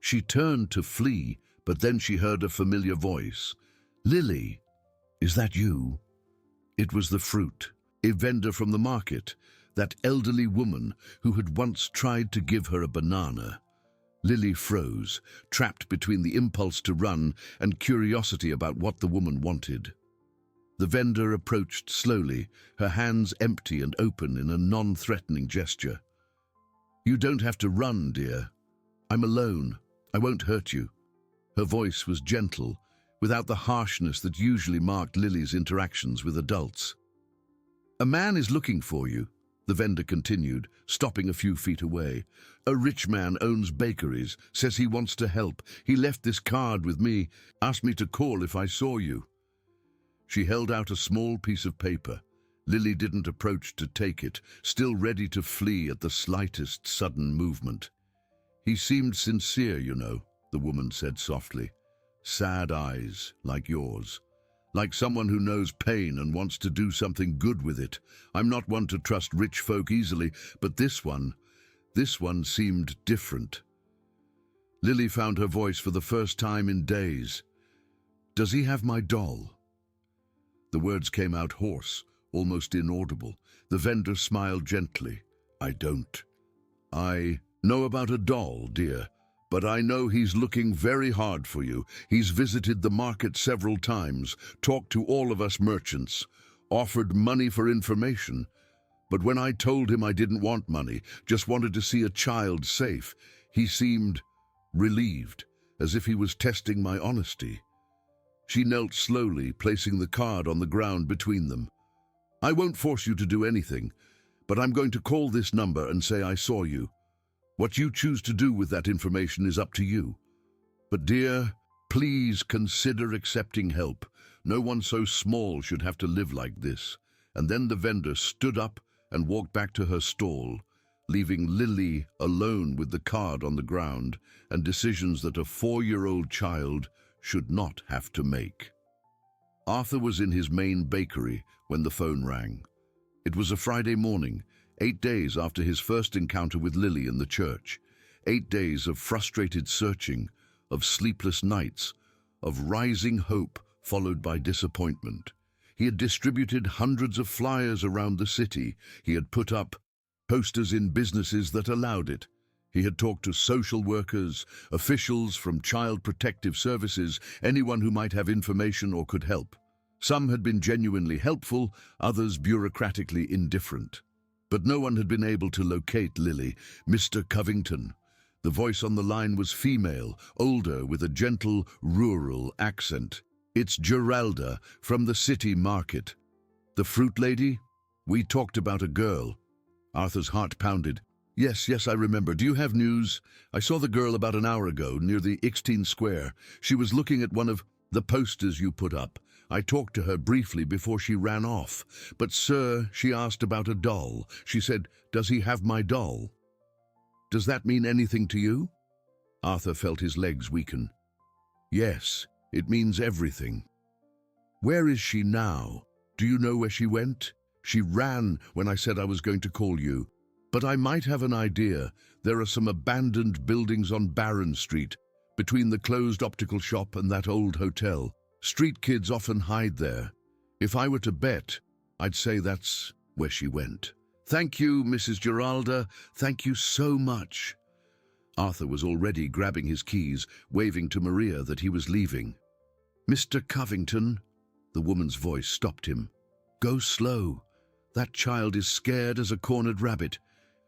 She turned to flee, but then she heard a familiar voice. "Lily, is that you?" It was the fruit, a vendor from the market, that elderly woman who had once tried to give her a banana. Lily froze, trapped between the impulse to run and curiosity about what the woman wanted. The vendor approached slowly, her hands empty and open in a non-threatening gesture. "You don't have to run, dear. I'm alone. I won't hurt you." Her voice was gentle, without the harshness that usually marked Lily's interactions with adults. "A man is looking for you," the vendor continued, stopping a few feet away. "A rich man owns bakeries, says he wants to help. He left this card with me, asked me to call if I saw you." She held out a small piece of paper. Lily didn't approach to take it, still ready to flee at the slightest sudden movement. "He seemed sincere, you know," the woman said softly. "Sad eyes, like yours. Like someone who knows pain and wants to do something good with it. I'm not one to trust rich folk easily, but this one seemed different." Lily found her voice for the first time in days. "Does he have my doll?" The words came out hoarse, almost inaudible. The vendor smiled gently. "I don't. I know about a doll, dear, but I know he's looking very hard for you. He's visited the market several times, talked to all of us merchants, offered money for information. But when I told him I didn't want money, just wanted to see a child safe, he seemed relieved, as if he was testing my honesty." She knelt slowly, placing the card on the ground between them. "I won't force you to do anything, but I'm going to call this number and say I saw you. What you choose to do with that information is up to you. But dear, please consider accepting help. No one so small should have to live like this." And then the vendor stood up and walked back to her stall, leaving Lily alone with the card on the ground and decisions that a 4-year-old child should not have to make. Arthur was in his main bakery when the phone rang. It was a Friday morning, 8 days after his first encounter with Lily in the church. 8 days of frustrated searching, of sleepless nights, of rising hope followed by disappointment. He had distributed hundreds of flyers around the city. He had put up posters in businesses that allowed it. He had talked to social workers, officials from Child Protective Services, anyone who might have information or could help. Some had been genuinely helpful, others bureaucratically indifferent. But no one had been able to locate Lily. "Mr. Covington." The voice on the line was female, older, with a gentle, rural accent. "It's Geralda, from the city market." "The fruit lady? We talked about a girl." Arthur's heart pounded. Yes, I remember. Do you have news? I saw the girl about an hour ago, near the Ixtine Square. She was looking at one of the posters you put up. I talked to her briefly before she ran off. But, sir, she asked about a doll. She said, 'Does he have my doll?' Does that mean anything to you?" Arthur felt his legs weaken. "Yes, it means everything." "Where is she now? Do you know where she went?" "She ran when I said I was going to call you. But I might have an idea. There are some abandoned buildings on Barron Street, between the closed optical shop and that old hotel. Street kids often hide there. If I were to bet, I'd say that's where she went." "Thank you, Mrs. Geralda. Thank you so much." Arthur was already grabbing his keys, waving to Maria that he was leaving. "Mr. Covington," the woman's voice stopped him. "Go slow. That child is scared as a cornered rabbit.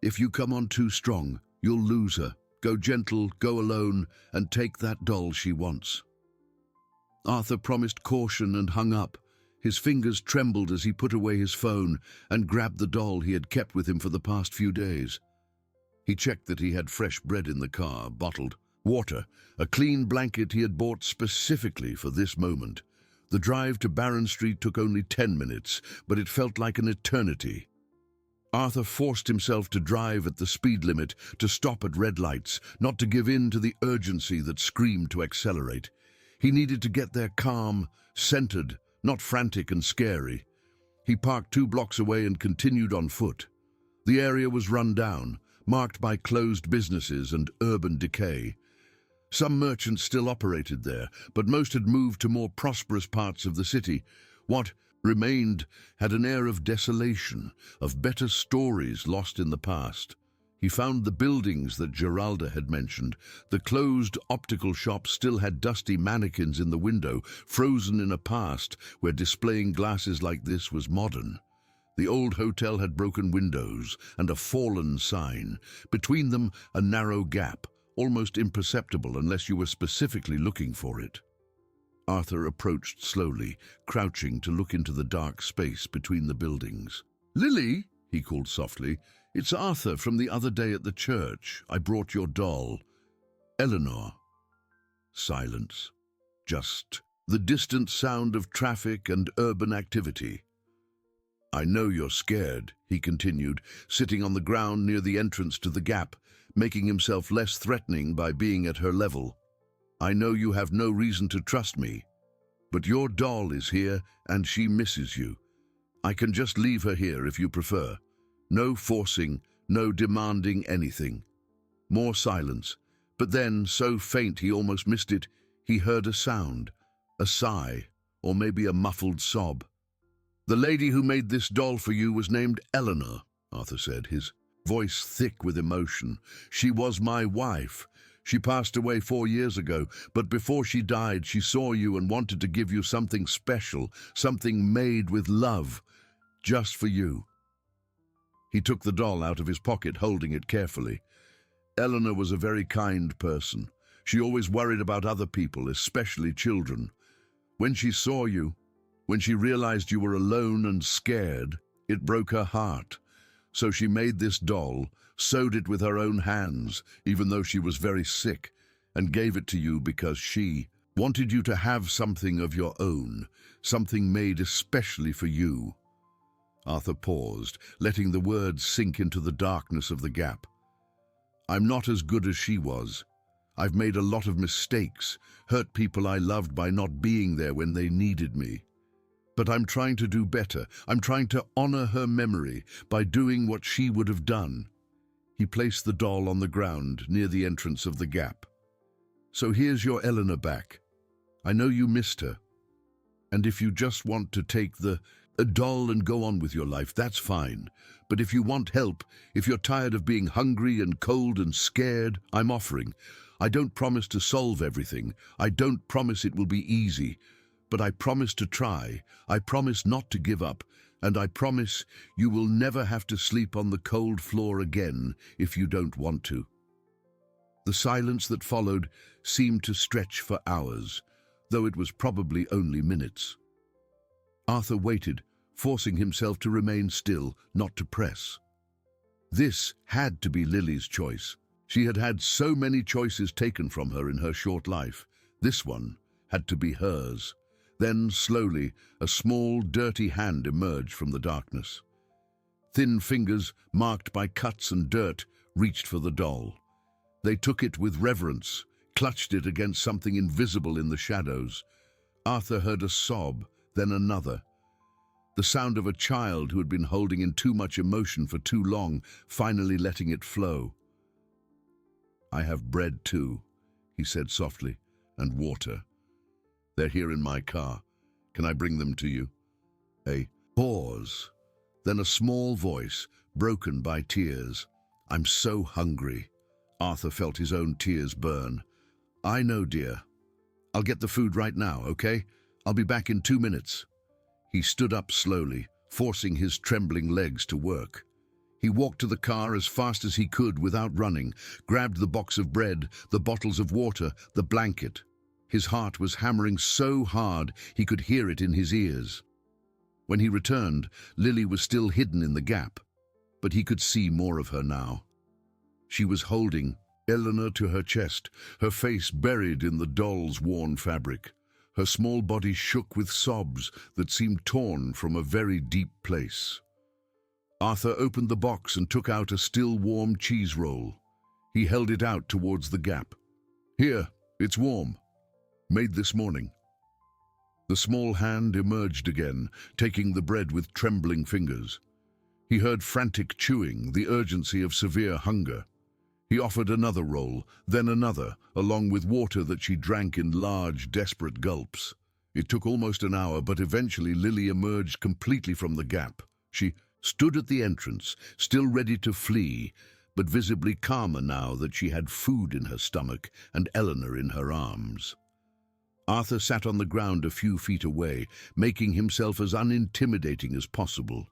If you come on too strong, you'll lose her. Go gentle, go alone, and take that doll she wants." Arthur promised caution and hung up. His fingers trembled as he put away his phone and grabbed the doll he had kept with him for the past few days. He checked that he had fresh bread in the car, bottled water, a clean blanket he had bought specifically for this moment. The drive to Barron Street took only 10 minutes, but it felt like an eternity. Arthur forced himself to drive at the speed limit, to stop at red lights, not to give in to the urgency that screamed to accelerate. He needed to get there calm, centered, not frantic and scary. He parked 2 blocks away and continued on foot. The area was run down, marked by closed businesses and urban decay. Some merchants still operated there, but most had moved to more prosperous parts of the city. What remained had an air of desolation, of better stories lost in the past. He found the buildings that Geralda had mentioned. The closed optical shop still had dusty mannequins in the window, frozen in a past where displaying glasses like this was modern. The old hotel had broken windows and a fallen sign. Between them, a narrow gap, almost imperceptible unless you were specifically looking for it. Arthur approached slowly, crouching to look into the dark space between the buildings. "Lily," he called softly, "it's Arthur from the other day at the church. I brought your doll." "Eleanor." Silence. Just the distant sound of traffic and urban activity. "I know you're scared," he continued, sitting on the ground near the entrance to the gap, making himself less threatening by being at her level. "I know you have no reason to trust me, but your doll is here and she misses you. I can just leave her here if you prefer. No forcing, no demanding anything." More silence, but then, so faint he almost missed it, he heard a sound, a sigh, or maybe a muffled sob. "The lady who made this doll for you was named Eleanor," Arthur said, his voice thick with emotion. "She was my wife. She passed away 4 years ago, but before she died, she saw you and wanted to give you something special, something made with love, just for you." He took the doll out of his pocket, holding it carefully. "Eleanor was a very kind person. She always worried about other people, especially children. When she saw you, when she realized you were alone and scared, it broke her heart. So she made this doll, sewed it with her own hands, even though she was very sick, and gave it to you because she wanted you to have something of your own, something made especially for you." Arthur paused, letting the words sink into the darkness of the gap. "I'm not as good as she was. I've made a lot of mistakes, hurt people I loved by not being there when they needed me. But I'm trying to do better. I'm trying to honor her memory by doing what she would have done." He placed the doll on the ground near the entrance of the gap. "So here's your Eleanor back. I know you missed her. And if you just want to take a doll and go on with your life, that's fine. But if you want help, if you're tired of being hungry and cold and scared, I'm offering. I don't promise to solve everything. I don't promise it will be easy. But I promise to try. I promise not to give up. And I promise you will never have to sleep on the cold floor again if you don't want to." The silence that followed seemed to stretch for hours, though it was probably only minutes. Arthur waited, forcing himself to remain still, not to press. This had to be Lily's choice. She had had so many choices taken from her in her short life. This one had to be hers. Then, slowly, a small, dirty hand emerged from the darkness. Thin fingers, marked by cuts and dirt, reached for the doll. They took it with reverence, clutched it against something invisible in the shadows. Arthur heard a sob, then another. The sound of a child who had been holding in too much emotion for too long, finally letting it flow. "I have bread too," he said softly, "and water. They're here in my car. Can I bring them to you?" A pause, then a small voice, broken by tears. "I'm so hungry." Arthur felt his own tears burn. "I know, dear. I'll get the food right now, okay? I'll be back in 2 minutes." He stood up slowly, forcing his trembling legs to work. He walked to the car as fast as he could without running, grabbed the box of bread, the bottles of water, the blanket. His heart was hammering so hard he could hear it in his ears. When he returned, Lily was still hidden in the gap, but he could see more of her now. She was holding Eleanor to her chest, her face buried in the doll's worn fabric. Her small body shook with sobs that seemed torn from a very deep place. Arthur opened the box and took out a still warm cheese roll. He held it out towards the gap. "Here, it's warm. Made this morning." The small hand emerged again, taking the bread with trembling fingers. He heard frantic chewing, the urgency of severe hunger. He offered another roll, then another, along with water that she drank in large, desperate gulps. It took almost an hour, but eventually Lily emerged completely from the gap. She stood at the entrance, still ready to flee, but visibly calmer now that she had food in her stomach and Eleanor in her arms. Arthur sat on the ground a few feet away, making himself as unintimidating as possible.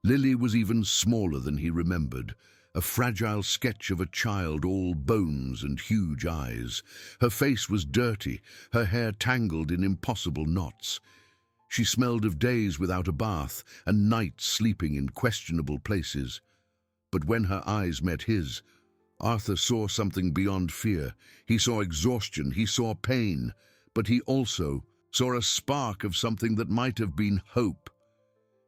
Lily was even smaller than he remembered, a fragile sketch of a child, all bones and huge eyes. Her face was dirty, her hair tangled in impossible knots. She smelled of days without a bath and nights sleeping in questionable places. But when her eyes met his, Arthur saw something beyond fear. He saw exhaustion, he saw pain, but he also saw a spark of something that might have been hope.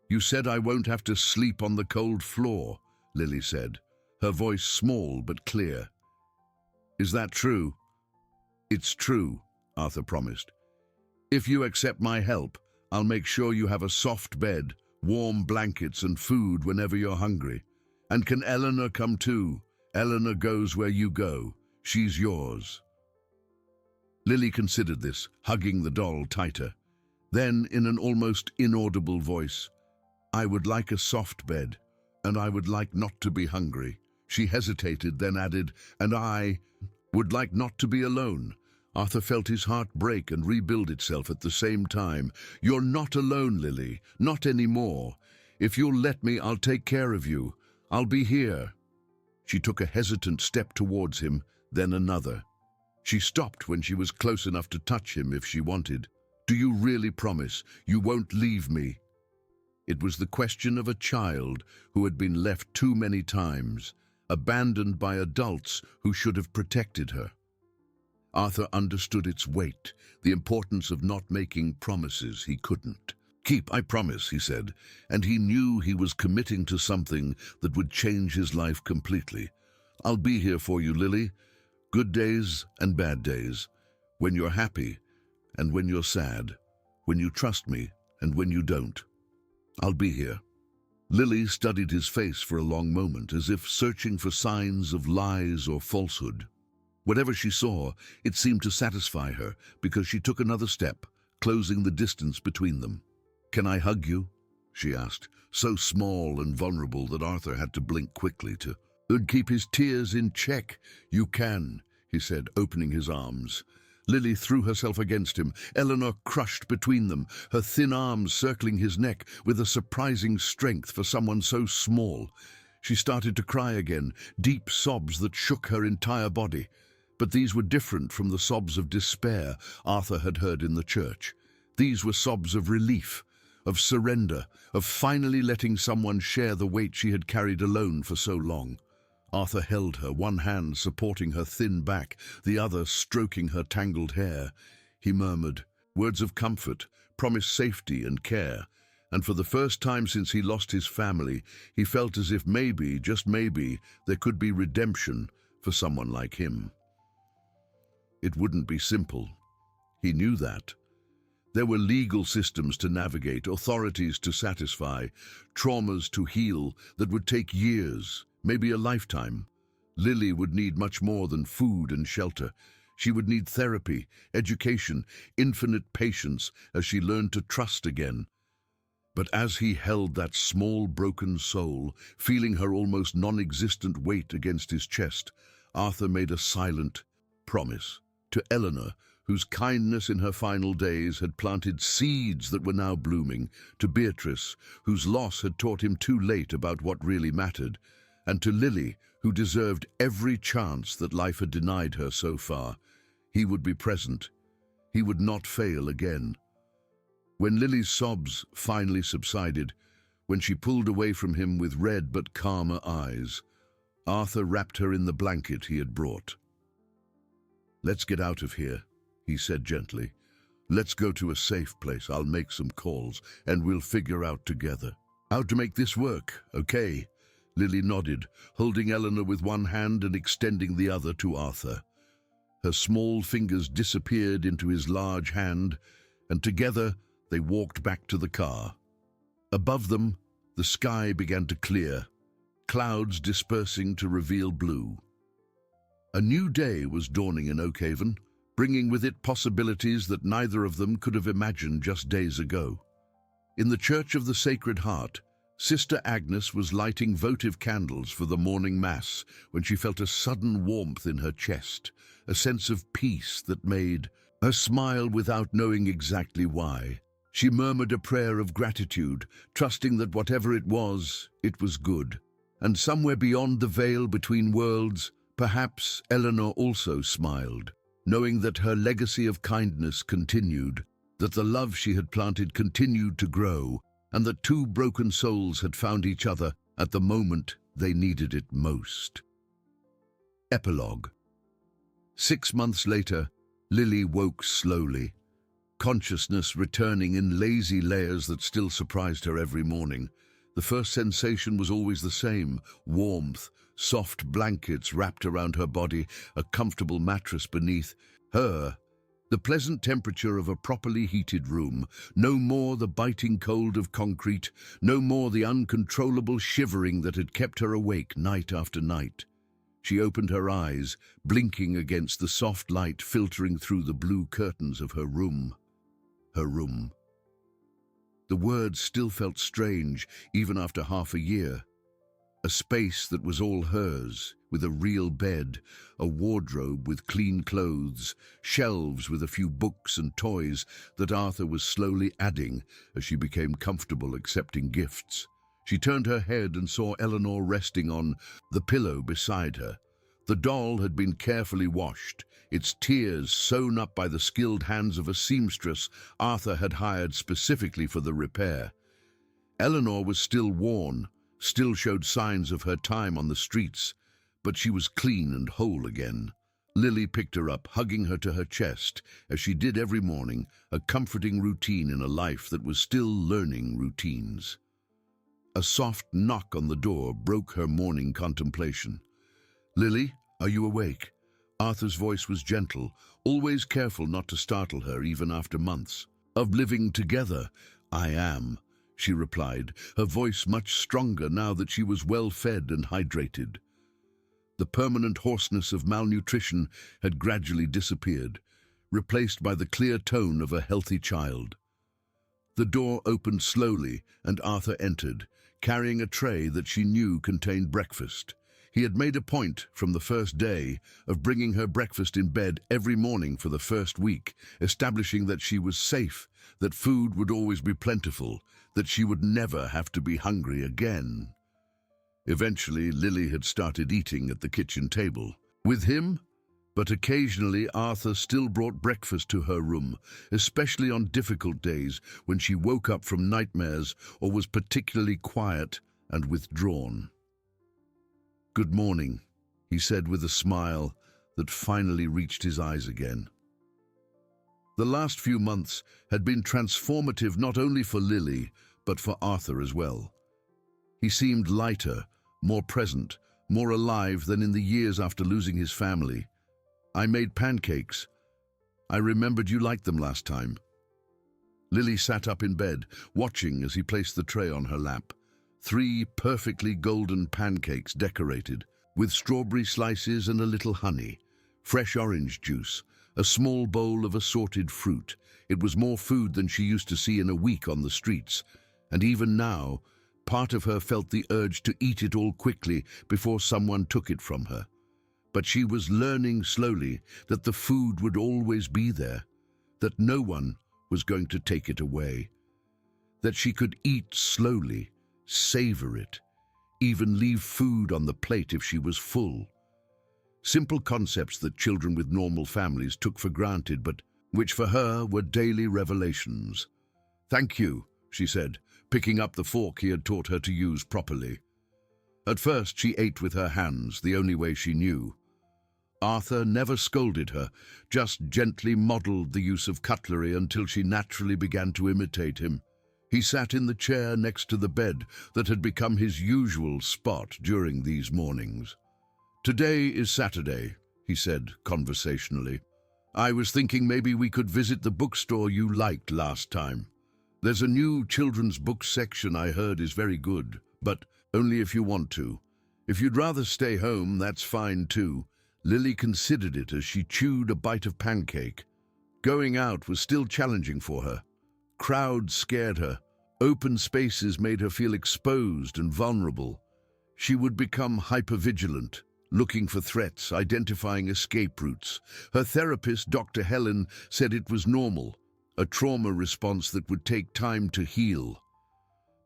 "You said I won't have to sleep on the cold floor," Lily said, her voice small but clear. "Is that true?" "It's true," Arthur promised. "If you accept my help, I'll make sure you have a soft bed, warm blankets and food whenever you're hungry. And can Eleanor come too? Eleanor goes where you go. She's yours." Lily considered this, hugging the doll tighter. Then, in an almost inaudible voice, "I would like a soft bed, and I would like not to be hungry." She hesitated, then added, "And I would like not to be alone." Arthur felt his heart break and rebuild itself at the same time. "You're not alone, Lily, not anymore. If you'll let me, I'll take care of you. I'll be here." She took a hesitant step towards him, then another. She stopped when she was close enough to touch him if she wanted. "Do you really promise you won't leave me?" It was the question of a child who had been left too many times, abandoned by adults who should have protected her. Arthur understood its weight, the importance of not making promises he couldn't keep. "I promise," he said, and he knew he was committing to something that would change his life completely. "I'll be here for you, Lily. Good days and bad days. When you're happy and when you're sad. When you trust me and when you don't. I'll be here." Lily studied his face for a long moment, as if searching for signs of lies or falsehood. Whatever she saw, it seemed to satisfy her, because she took another step, closing the distance between them. "Can I hug you?" she asked, so small and vulnerable that Arthur had to blink quickly to keep his tears in check. "You can," he said, opening his arms. Lily threw herself against him, Eleanor crushed between them, her thin arms circling his neck with a surprising strength for someone so small. She started to cry again, deep sobs that shook her entire body. But these were different from the sobs of despair Arthur had heard in the church. These were sobs of relief, of surrender, of finally letting someone share the weight she had carried alone for so long. Arthur held her, one hand supporting her thin back, the other stroking her tangled hair. He murmured words of comfort, promised safety and care, and for the first time since he lost his family, he felt as if maybe, just maybe, there could be redemption for someone like him. It wouldn't be simple. He knew that. There were legal systems to navigate, authorities to satisfy, traumas to heal that would take years, maybe a lifetime. Lily would need much more than food and shelter. She would need therapy, education, infinite patience as she learned to trust again. But as he held that small, broken soul, feeling her almost non-existent weight against his chest, Arthur made a silent promise to Eleanor, whose kindness in her final days had planted seeds that were now blooming, to Beatrice, whose loss had taught him too late about what really mattered, and to Lily, who deserved every chance that life had denied her so far. He would be present. He would not fail again. When Lily's sobs finally subsided, when she pulled away from him with red but calmer eyes, Arthur wrapped her in the blanket he had brought. "Let's get out of here," he said gently. "Let's go to a safe place. I'll make some calls, and we'll figure out together how to make this work, okay?" Lily nodded, holding Eleanor with one hand and extending the other to Arthur. Her small fingers disappeared into his large hand, and together they walked back to the car. Above them, the sky began to clear, clouds dispersing to reveal blue. A new day was dawning in Oakhaven, bringing with it possibilities that neither of them could have imagined just days ago. In the Church of the Sacred Heart, Sister Agnes was lighting votive candles for the morning Mass when she felt a sudden warmth in her chest, a sense of peace that made her smile without knowing exactly why. She murmured a prayer of gratitude, trusting that whatever it was good. And somewhere beyond the veil between worlds, perhaps Eleanor also smiled, knowing that her legacy of kindness continued, that the love she had planted continued to grow, and that two broken souls had found each other at the moment they needed it most. Epilogue. 6 months later, Lily woke slowly, consciousness returning in lazy layers that still surprised her every morning. The first sensation was always the same: warmth, soft blankets wrapped around her body, a comfortable mattress beneath her, the pleasant temperature of a properly heated room. No more the biting cold of concrete, no more the uncontrollable shivering that had kept her awake night after night. She opened her eyes, blinking against the soft light filtering through the blue curtains of her room. Her room. The words still felt strange, even after half a year. A space that was all hers, with a real bed, a wardrobe with clean clothes, shelves with a few books and toys that Arthur was slowly adding as she became comfortable accepting gifts. She turned her head and saw Eleanor resting on the pillow beside her. The doll had been carefully washed, its tears sewn up by the skilled hands of a seamstress Arthur had hired specifically for the repair. Eleanor was still worn, still showed signs of her time on the streets, but she was clean and whole again. Lily picked her up, hugging her to her chest, as she did every morning, a comforting routine in a life that was still learning routines. A soft knock on the door broke her morning contemplation. "Lily, are you awake?" Arthur's voice was gentle, always careful not to startle her even after months of living together. "I am," she replied, her voice much stronger now that she was well fed and hydrated. The permanent hoarseness of malnutrition had gradually disappeared, replaced by the clear tone of a healthy child. The door opened slowly and Arthur entered, carrying a tray that she knew contained breakfast. He had made a point from the first day of bringing her breakfast in bed every morning for the first week, establishing that she was safe, that food would always be plentiful, that she would never have to be hungry again. Eventually, Lily had started eating at the kitchen table with him, but occasionally Arthur still brought breakfast to her room, especially on difficult days when she woke up from nightmares or was particularly quiet and withdrawn. "Good morning," he said with a smile that finally reached his eyes again. The last few months had been transformative not only for Lily, but for Arthur as well. He seemed lighter, more present, more alive than in the years after losing his family. "I made pancakes. I remembered you liked them last time." Lily sat up in bed, watching as he placed the tray on her lap. 3 perfectly golden pancakes decorated, with strawberry slices and a little honey, fresh orange juice, a small bowl of assorted fruit. It was more food than she used to see in a week on the streets, and even now, part of her felt the urge to eat it all quickly before someone took it from her. But she was learning slowly that the food would always be there, that no one was going to take it away, that she could eat slowly, savor it, even leave food on the plate if she was full. Simple concepts that children with normal families took for granted, but which for her were daily revelations. "Thank you," she said, picking up the fork he had taught her to use properly. At first she ate with her hands, the only way she knew. Arthur never scolded her, just gently modeled the use of cutlery until she naturally began to imitate him. He sat in the chair next to the bed that had become his usual spot during these mornings. "Today is Saturday," he said conversationally. "I was thinking maybe we could visit the bookstore you liked last time. There's a new children's book section I heard is very good, but only if you want to. If you'd rather stay home, that's fine too. Lily considered it as she chewed a bite of pancake. Going out was still challenging for her. Crowds scared her. Open spaces made her feel exposed and vulnerable. She would become hypervigilant, looking for threats, identifying escape routes. Her therapist, Dr. Helen, said it was normal, a trauma response that would take time to heal.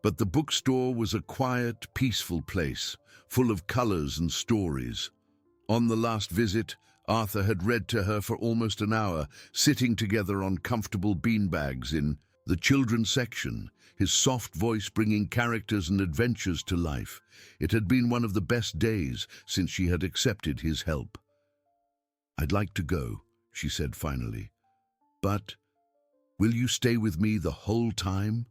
But the bookstore was a quiet, peaceful place, full of colors and stories. On the last visit, Arthur had read to her for almost an hour, sitting together on comfortable beanbags in the children's section, his soft voice bringing characters and adventures to life. It had been one of the best days since she had accepted his help. "I'd like to go," she said finally. "But will you stay with me the whole time?"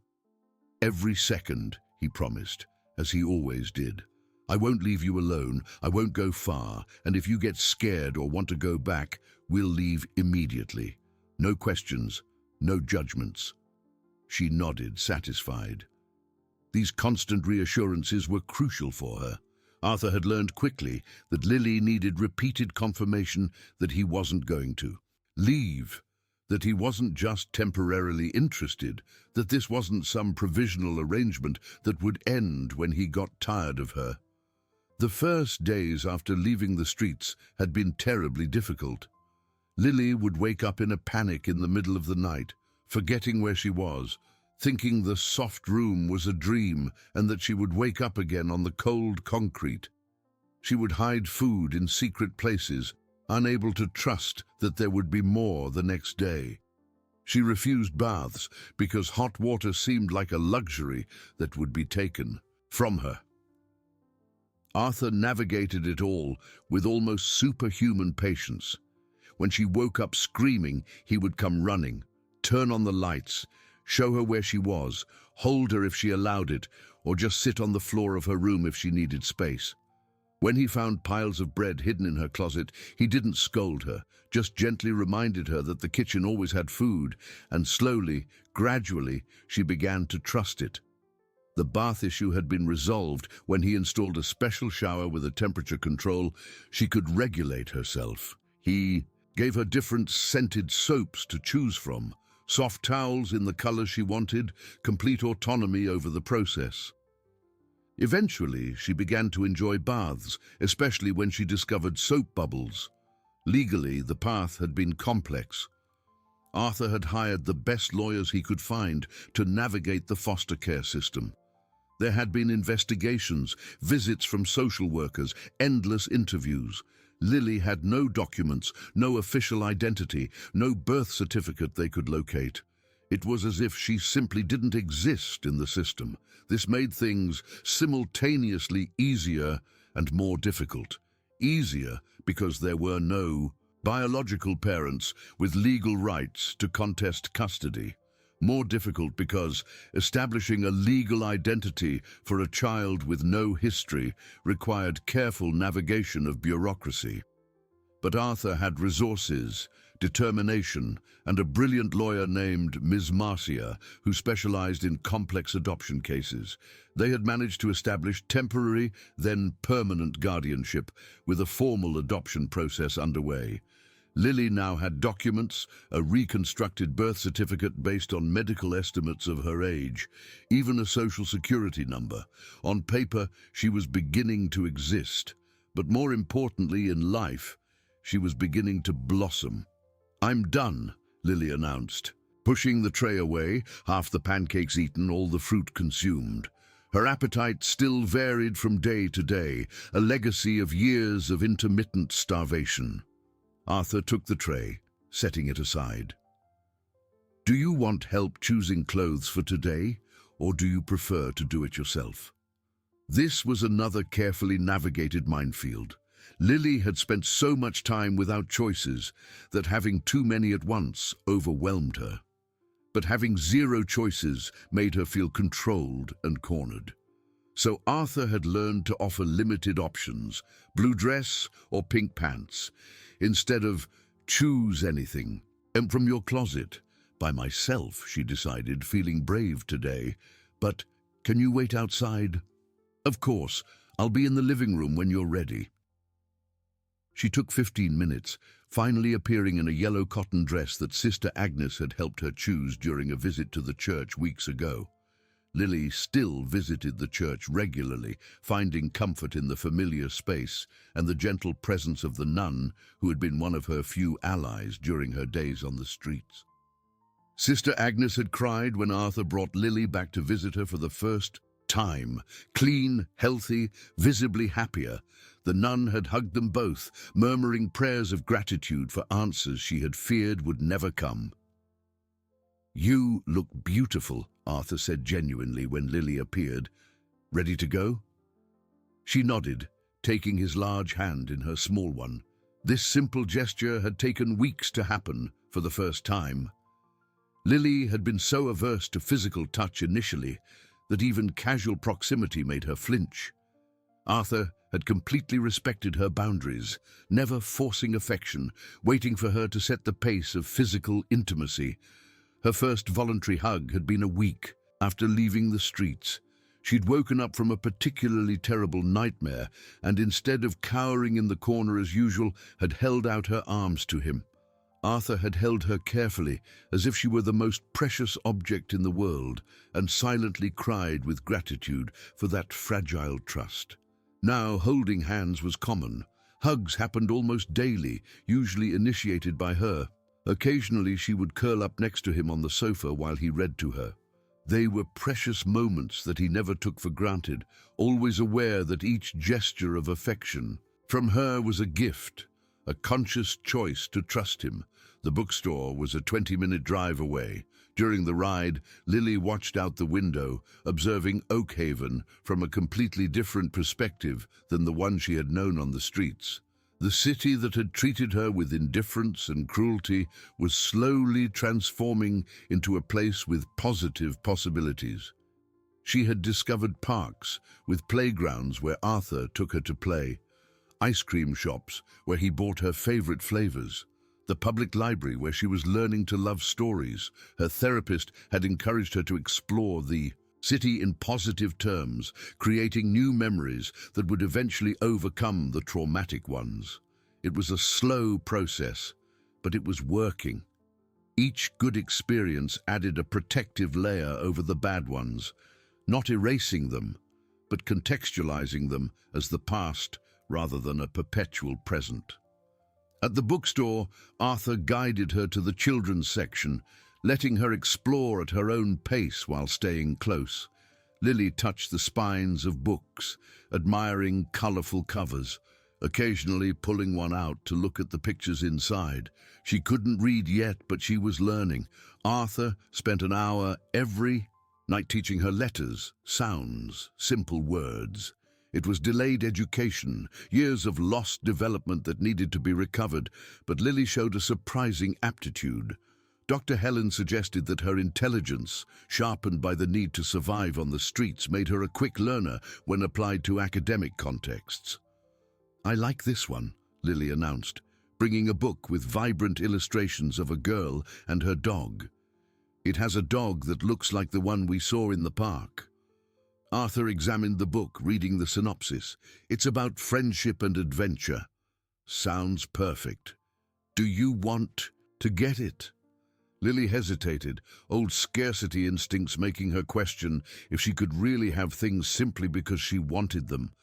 "Every second," he promised, as he always did. "I won't leave you alone, I won't go far, and if you get scared or want to go back, we'll leave immediately. No questions, no judgments." She nodded, satisfied. These constant reassurances were crucial for her. Arthur had learned quickly that Lily needed repeated confirmation that he wasn't going to leave, that he wasn't just temporarily interested, that this wasn't some provisional arrangement that would end when he got tired of her. The first days after leaving the streets had been terribly difficult. Lily would wake up in a panic in the middle of the night, forgetting where she was, thinking the soft room was a dream and that she would wake up again on the cold concrete. She would hide food in secret places, unable to trust that there would be more the next day. She refused baths because hot water seemed like a luxury that would be taken from her. Arthur navigated it all with almost superhuman patience. When she woke up screaming, he would come running, turn on the lights, show her where she was, hold her if she allowed it, or just sit on the floor of her room if she needed space. When he found piles of bread hidden in her closet, he didn't scold her, just gently reminded her that the kitchen always had food, and slowly, gradually, she began to trust it. The bath issue had been resolved when he installed a special shower with a temperature control. She could regulate herself. He gave her different scented soaps to choose from, soft towels in the colors she wanted, complete autonomy over the process. Eventually, she began to enjoy baths, especially when she discovered soap bubbles. Legally, the path had been complex. Arthur had hired the best lawyers he could find to navigate the foster care system. There had been investigations, visits from social workers, endless interviews. Lily had no documents, no official identity, no birth certificate they could locate. It was as if she simply didn't exist in the system. This made things simultaneously easier and more difficult. Easier because there were no biological parents with legal rights to contest custody. More difficult because establishing a legal identity for a child with no history required careful navigation of bureaucracy. But Arthur had resources, determination, and a brilliant lawyer named Ms. Marcia, who specialized in complex adoption cases. They had managed to establish temporary, then permanent guardianship, with a formal adoption process underway. Lily now had documents, a reconstructed birth certificate based on medical estimates of her age, even a social security number. On paper, she was beginning to exist, but more importantly in life, she was beginning to blossom. "I'm done," Lily announced, pushing the tray away, half the pancakes eaten, all the fruit consumed. Her appetite still varied from day to day, a legacy of years of intermittent starvation. Arthur took the tray, setting it aside. "Do you want help choosing clothes for today, or do you prefer to do it yourself?" This was another carefully navigated minefield. Lily had spent so much time without choices that having too many at once overwhelmed her. But having zero choices made her feel controlled and cornered. So Arthur had learned to offer limited options, blue dress or pink pants, instead of choose anything. "And from your closet." "By myself," she decided, feeling brave today. "But can you wait outside?" "Of course, I'll be in the living room when you're ready." She took 15 minutes, finally appearing in a yellow cotton dress that Sister Agnes had helped her choose during a visit to the church weeks ago. Lily still visited the church regularly, finding comfort in the familiar space and the gentle presence of the nun who had been one of her few allies during her days on the streets. Sister Agnes had cried when Arthur brought Lily back to visit her for the first time. Clean, healthy, visibly happier. The nun had hugged them both, murmuring prayers of gratitude for answers she had feared would never come. "You look beautiful," Arthur said genuinely when Lily appeared. "Ready to go?" She nodded, taking his large hand in her small one. This simple gesture had taken weeks to happen for the first time. Lily had been so averse to physical touch initially that even casual proximity made her flinch. Arthur had completely respected her boundaries, never forcing affection, waiting for her to set the pace of physical intimacy. Her first voluntary hug had been a week after leaving the streets. She'd woken up from a particularly terrible nightmare and instead of cowering in the corner as usual, had held out her arms to him. Arthur had held her carefully, as if she were the most precious object in the world, and silently cried with gratitude for that fragile trust. Now holding hands was common. Hugs happened almost daily, usually initiated by her. Occasionally she would curl up next to him on the sofa while he read to her. They were precious moments that he never took for granted, always aware that each gesture of affection from her was a gift, a conscious choice to trust him. The bookstore was a 20-minute drive away. During the ride, Lily watched out the window, observing Oakhaven from a completely different perspective than the one she had known on the streets. The city that had treated her with indifference and cruelty was slowly transforming into a place with positive possibilities. She had discovered parks with playgrounds where Arthur took her to play, ice cream shops where he bought her favorite flavors, the public library where she was learning to love stories. Her therapist had encouraged her to explore the city in positive terms, creating new memories that would eventually overcome the traumatic ones. It was a slow process, but it was working. Each good experience added a protective layer over the bad ones, not erasing them, but contextualizing them as the past rather than a perpetual present. At the bookstore, Arthur guided her to the children's section, letting her explore at her own pace while staying close. Lily touched the spines of books, admiring colorful covers, occasionally pulling one out to look at the pictures inside. She couldn't read yet, but she was learning. Arthur spent an hour every night teaching her letters, sounds, simple words. It was delayed education, years of lost development that needed to be recovered, but Lily showed a surprising aptitude. Dr. Helen suggested that her intelligence, sharpened by the need to survive on the streets, made her a quick learner when applied to academic contexts. "I like this one," Lily announced, bringing a book with vibrant illustrations of a girl and her dog. "It has a dog that looks like the one we saw in the park." Arthur examined the book, reading the synopsis. "It's about friendship and adventure." "Sounds perfect. Do you want to get it?" Lily hesitated, old scarcity instincts making her question if she could really have things simply because she wanted them.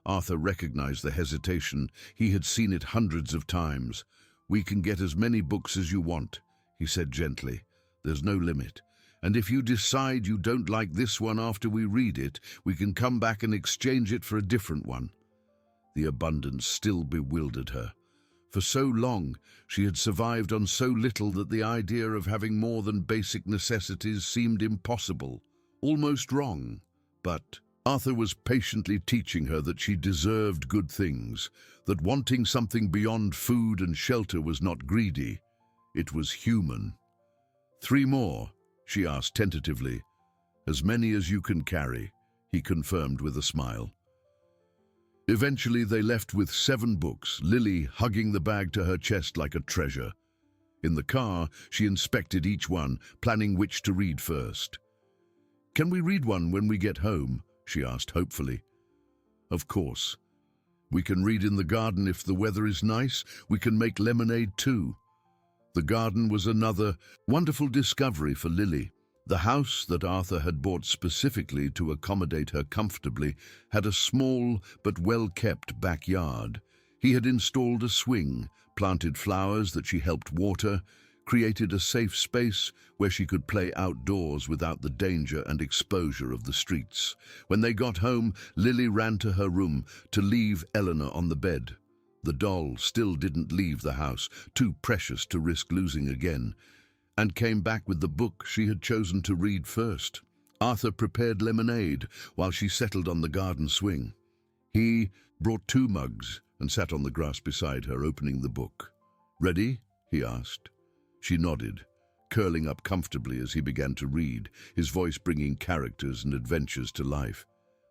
Arthur recognized the hesitation. He had seen it hundreds of times. "We can get as many books as you want," he said gently. "There's no limit. And if you decide you don't like this one after we read it, we can come back and exchange it for a different one." The abundance still bewildered her. For so long, she had survived on so little that the idea of having more than basic necessities seemed impossible, almost wrong. But Arthur was patiently teaching her that she deserved good things, that wanting something beyond food and shelter was not greedy. It was human. "3 more?" she asked tentatively. "As many as you can carry," he confirmed with a smile. Eventually they left with 7 books, Lily hugging the bag to her chest like a treasure. In the car, she inspected each one, planning which to read first. "Can we read one when we get home?" she asked hopefully. "Of course." We can read in the garden if the weather is nice. We can make lemonade too. The garden was another wonderful discovery for Lily. The house that Arthur had bought specifically to accommodate her comfortably had a small but well-kept backyard. He had installed a swing, planted flowers that she helped water, created a safe space where she could play outdoors without the danger and exposure of the streets. When they got home, Lily ran to her room to leave Eleanor on the bed. The doll still didn't leave the house, too precious to risk losing again, and came back with the book she had chosen to read first. Arthur prepared lemonade while she settled on the garden swing. He brought 2 mugs and sat on the grass beside her, opening the book. "Ready?" he asked. She nodded, curling up comfortably as he began to read, his voice bringing characters and adventures to life.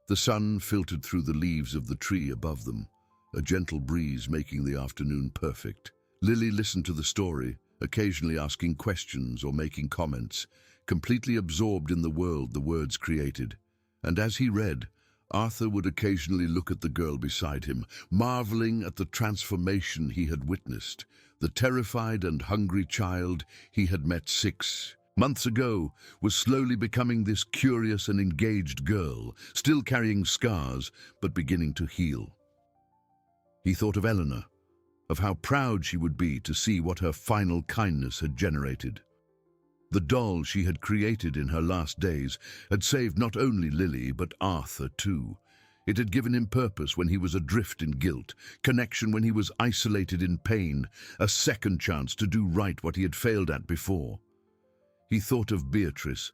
The sun filtered through the leaves of the tree above them, a gentle breeze making the afternoon perfect. Lily listened to the story, occasionally asking questions or making comments, completely absorbed in the world the words created. And as he read, Arthur would occasionally look at the girl beside him, marveling at the transformation he had witnessed. The terrified and hungry child he had met 6 months ago was slowly becoming this curious and engaged girl, still carrying scars, but beginning to heal. He thought of Eleanor, of how proud she would be to see what her final kindness had generated. The doll she had created in her last days had saved not only Lily, but Arthur too. It had given him purpose when he was adrift in guilt, connection when he was isolated in pain, a second chance to do right what he had failed at before. He thought of Beatrice,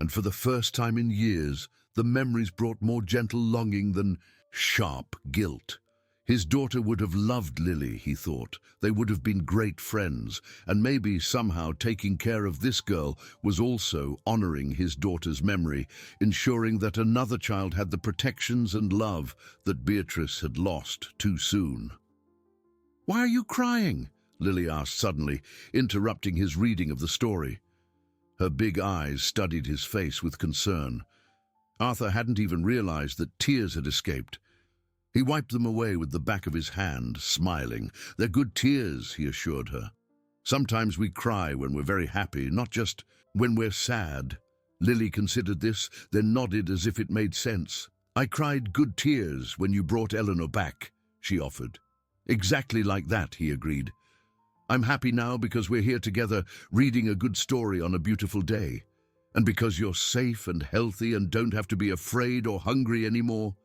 and for the first time in years, the memories brought more gentle longing than sharp guilt. His daughter would have loved Lily, he thought. They would have been great friends, and maybe somehow taking care of this girl was also honoring his daughter's memory, ensuring that another child had the protections and love that Beatrice had lost too soon. "Why are you crying?" Lily asked suddenly, interrupting his reading of the story. Her big eyes studied his face with concern. Arthur hadn't even realized that tears had escaped. He wiped them away with the back of his hand, smiling. "They're good tears," he assured her. "Sometimes we cry when we're very happy, not just when we're sad." Lily considered this, then nodded as if it made sense. "I cried good tears when you brought Eleanor back," she offered. "Exactly like that," he agreed. "I'm happy now because we're here together, reading a good story on a beautiful day. And because you're safe and healthy and don't have to be afraid or hungry anymore.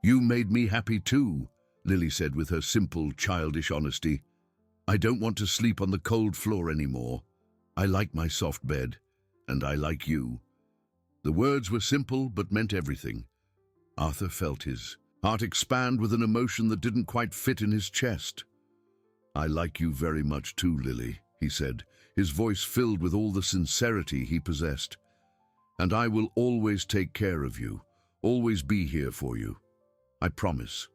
You made me happy too," Lily said with her simple, childish honesty. "I don't want to sleep on the cold floor anymore. I like my soft bed, and I like you." The words were simple but meant everything. Arthur felt his heart expand with an emotion that didn't quite fit in his chest. "I like you very much too, Lily," he said, his voice filled with all the sincerity he possessed. "And I will always take care of you, always be here for you. I promise."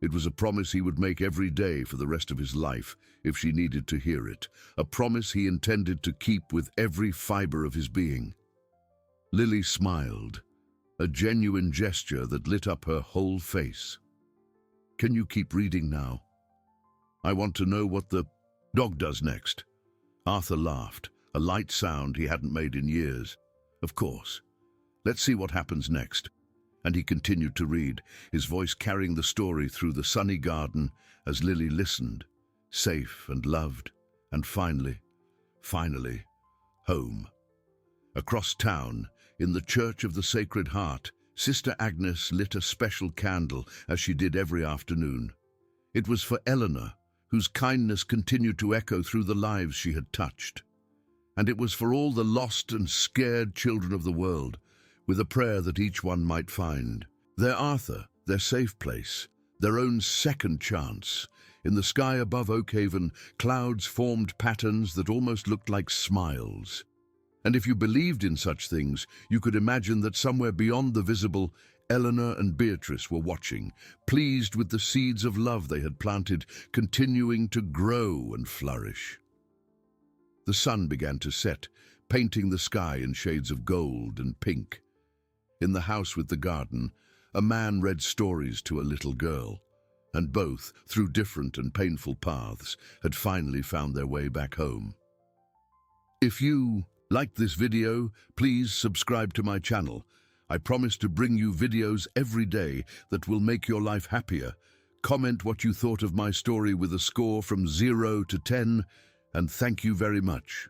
It was a promise he would make every day for the rest of his life, if she needed to hear it, a promise he intended to keep with every fiber of his being. Lily smiled, a genuine gesture that lit up her whole face. "Can you keep reading now? I want to know what the dog does next." Arthur laughed, a light sound he hadn't made in years. "Of course. Let's see what happens next." And he continued to read, his voice carrying the story through the sunny garden as Lily listened, safe and loved, and finally, home. Across town, in the Church of the Sacred Heart, Sister Agnes lit a special candle as she did every afternoon. It was for Eleanor, whose kindness continued to echo through the lives she had touched. And it was for all the lost and scared children of the world, with a prayer that each one might find their Arthur, their safe place, their own second chance. In the sky above Oakhaven, clouds formed patterns that almost looked like smiles. And if you believed in such things, you could imagine that somewhere beyond the visible, Eleanor and Beatrice were watching, pleased with the seeds of love they had planted, continuing to grow and flourish. The sun began to set, painting the sky in shades of gold and pink. In the house with the garden, a man read stories to a little girl. and both, through different and painful paths, had finally found their way back home. If you liked this video, please subscribe to my channel. I promise to bring you videos every day that will make your life happier. Comment what you thought of my story with a score from 0 to 10, and thank you very much.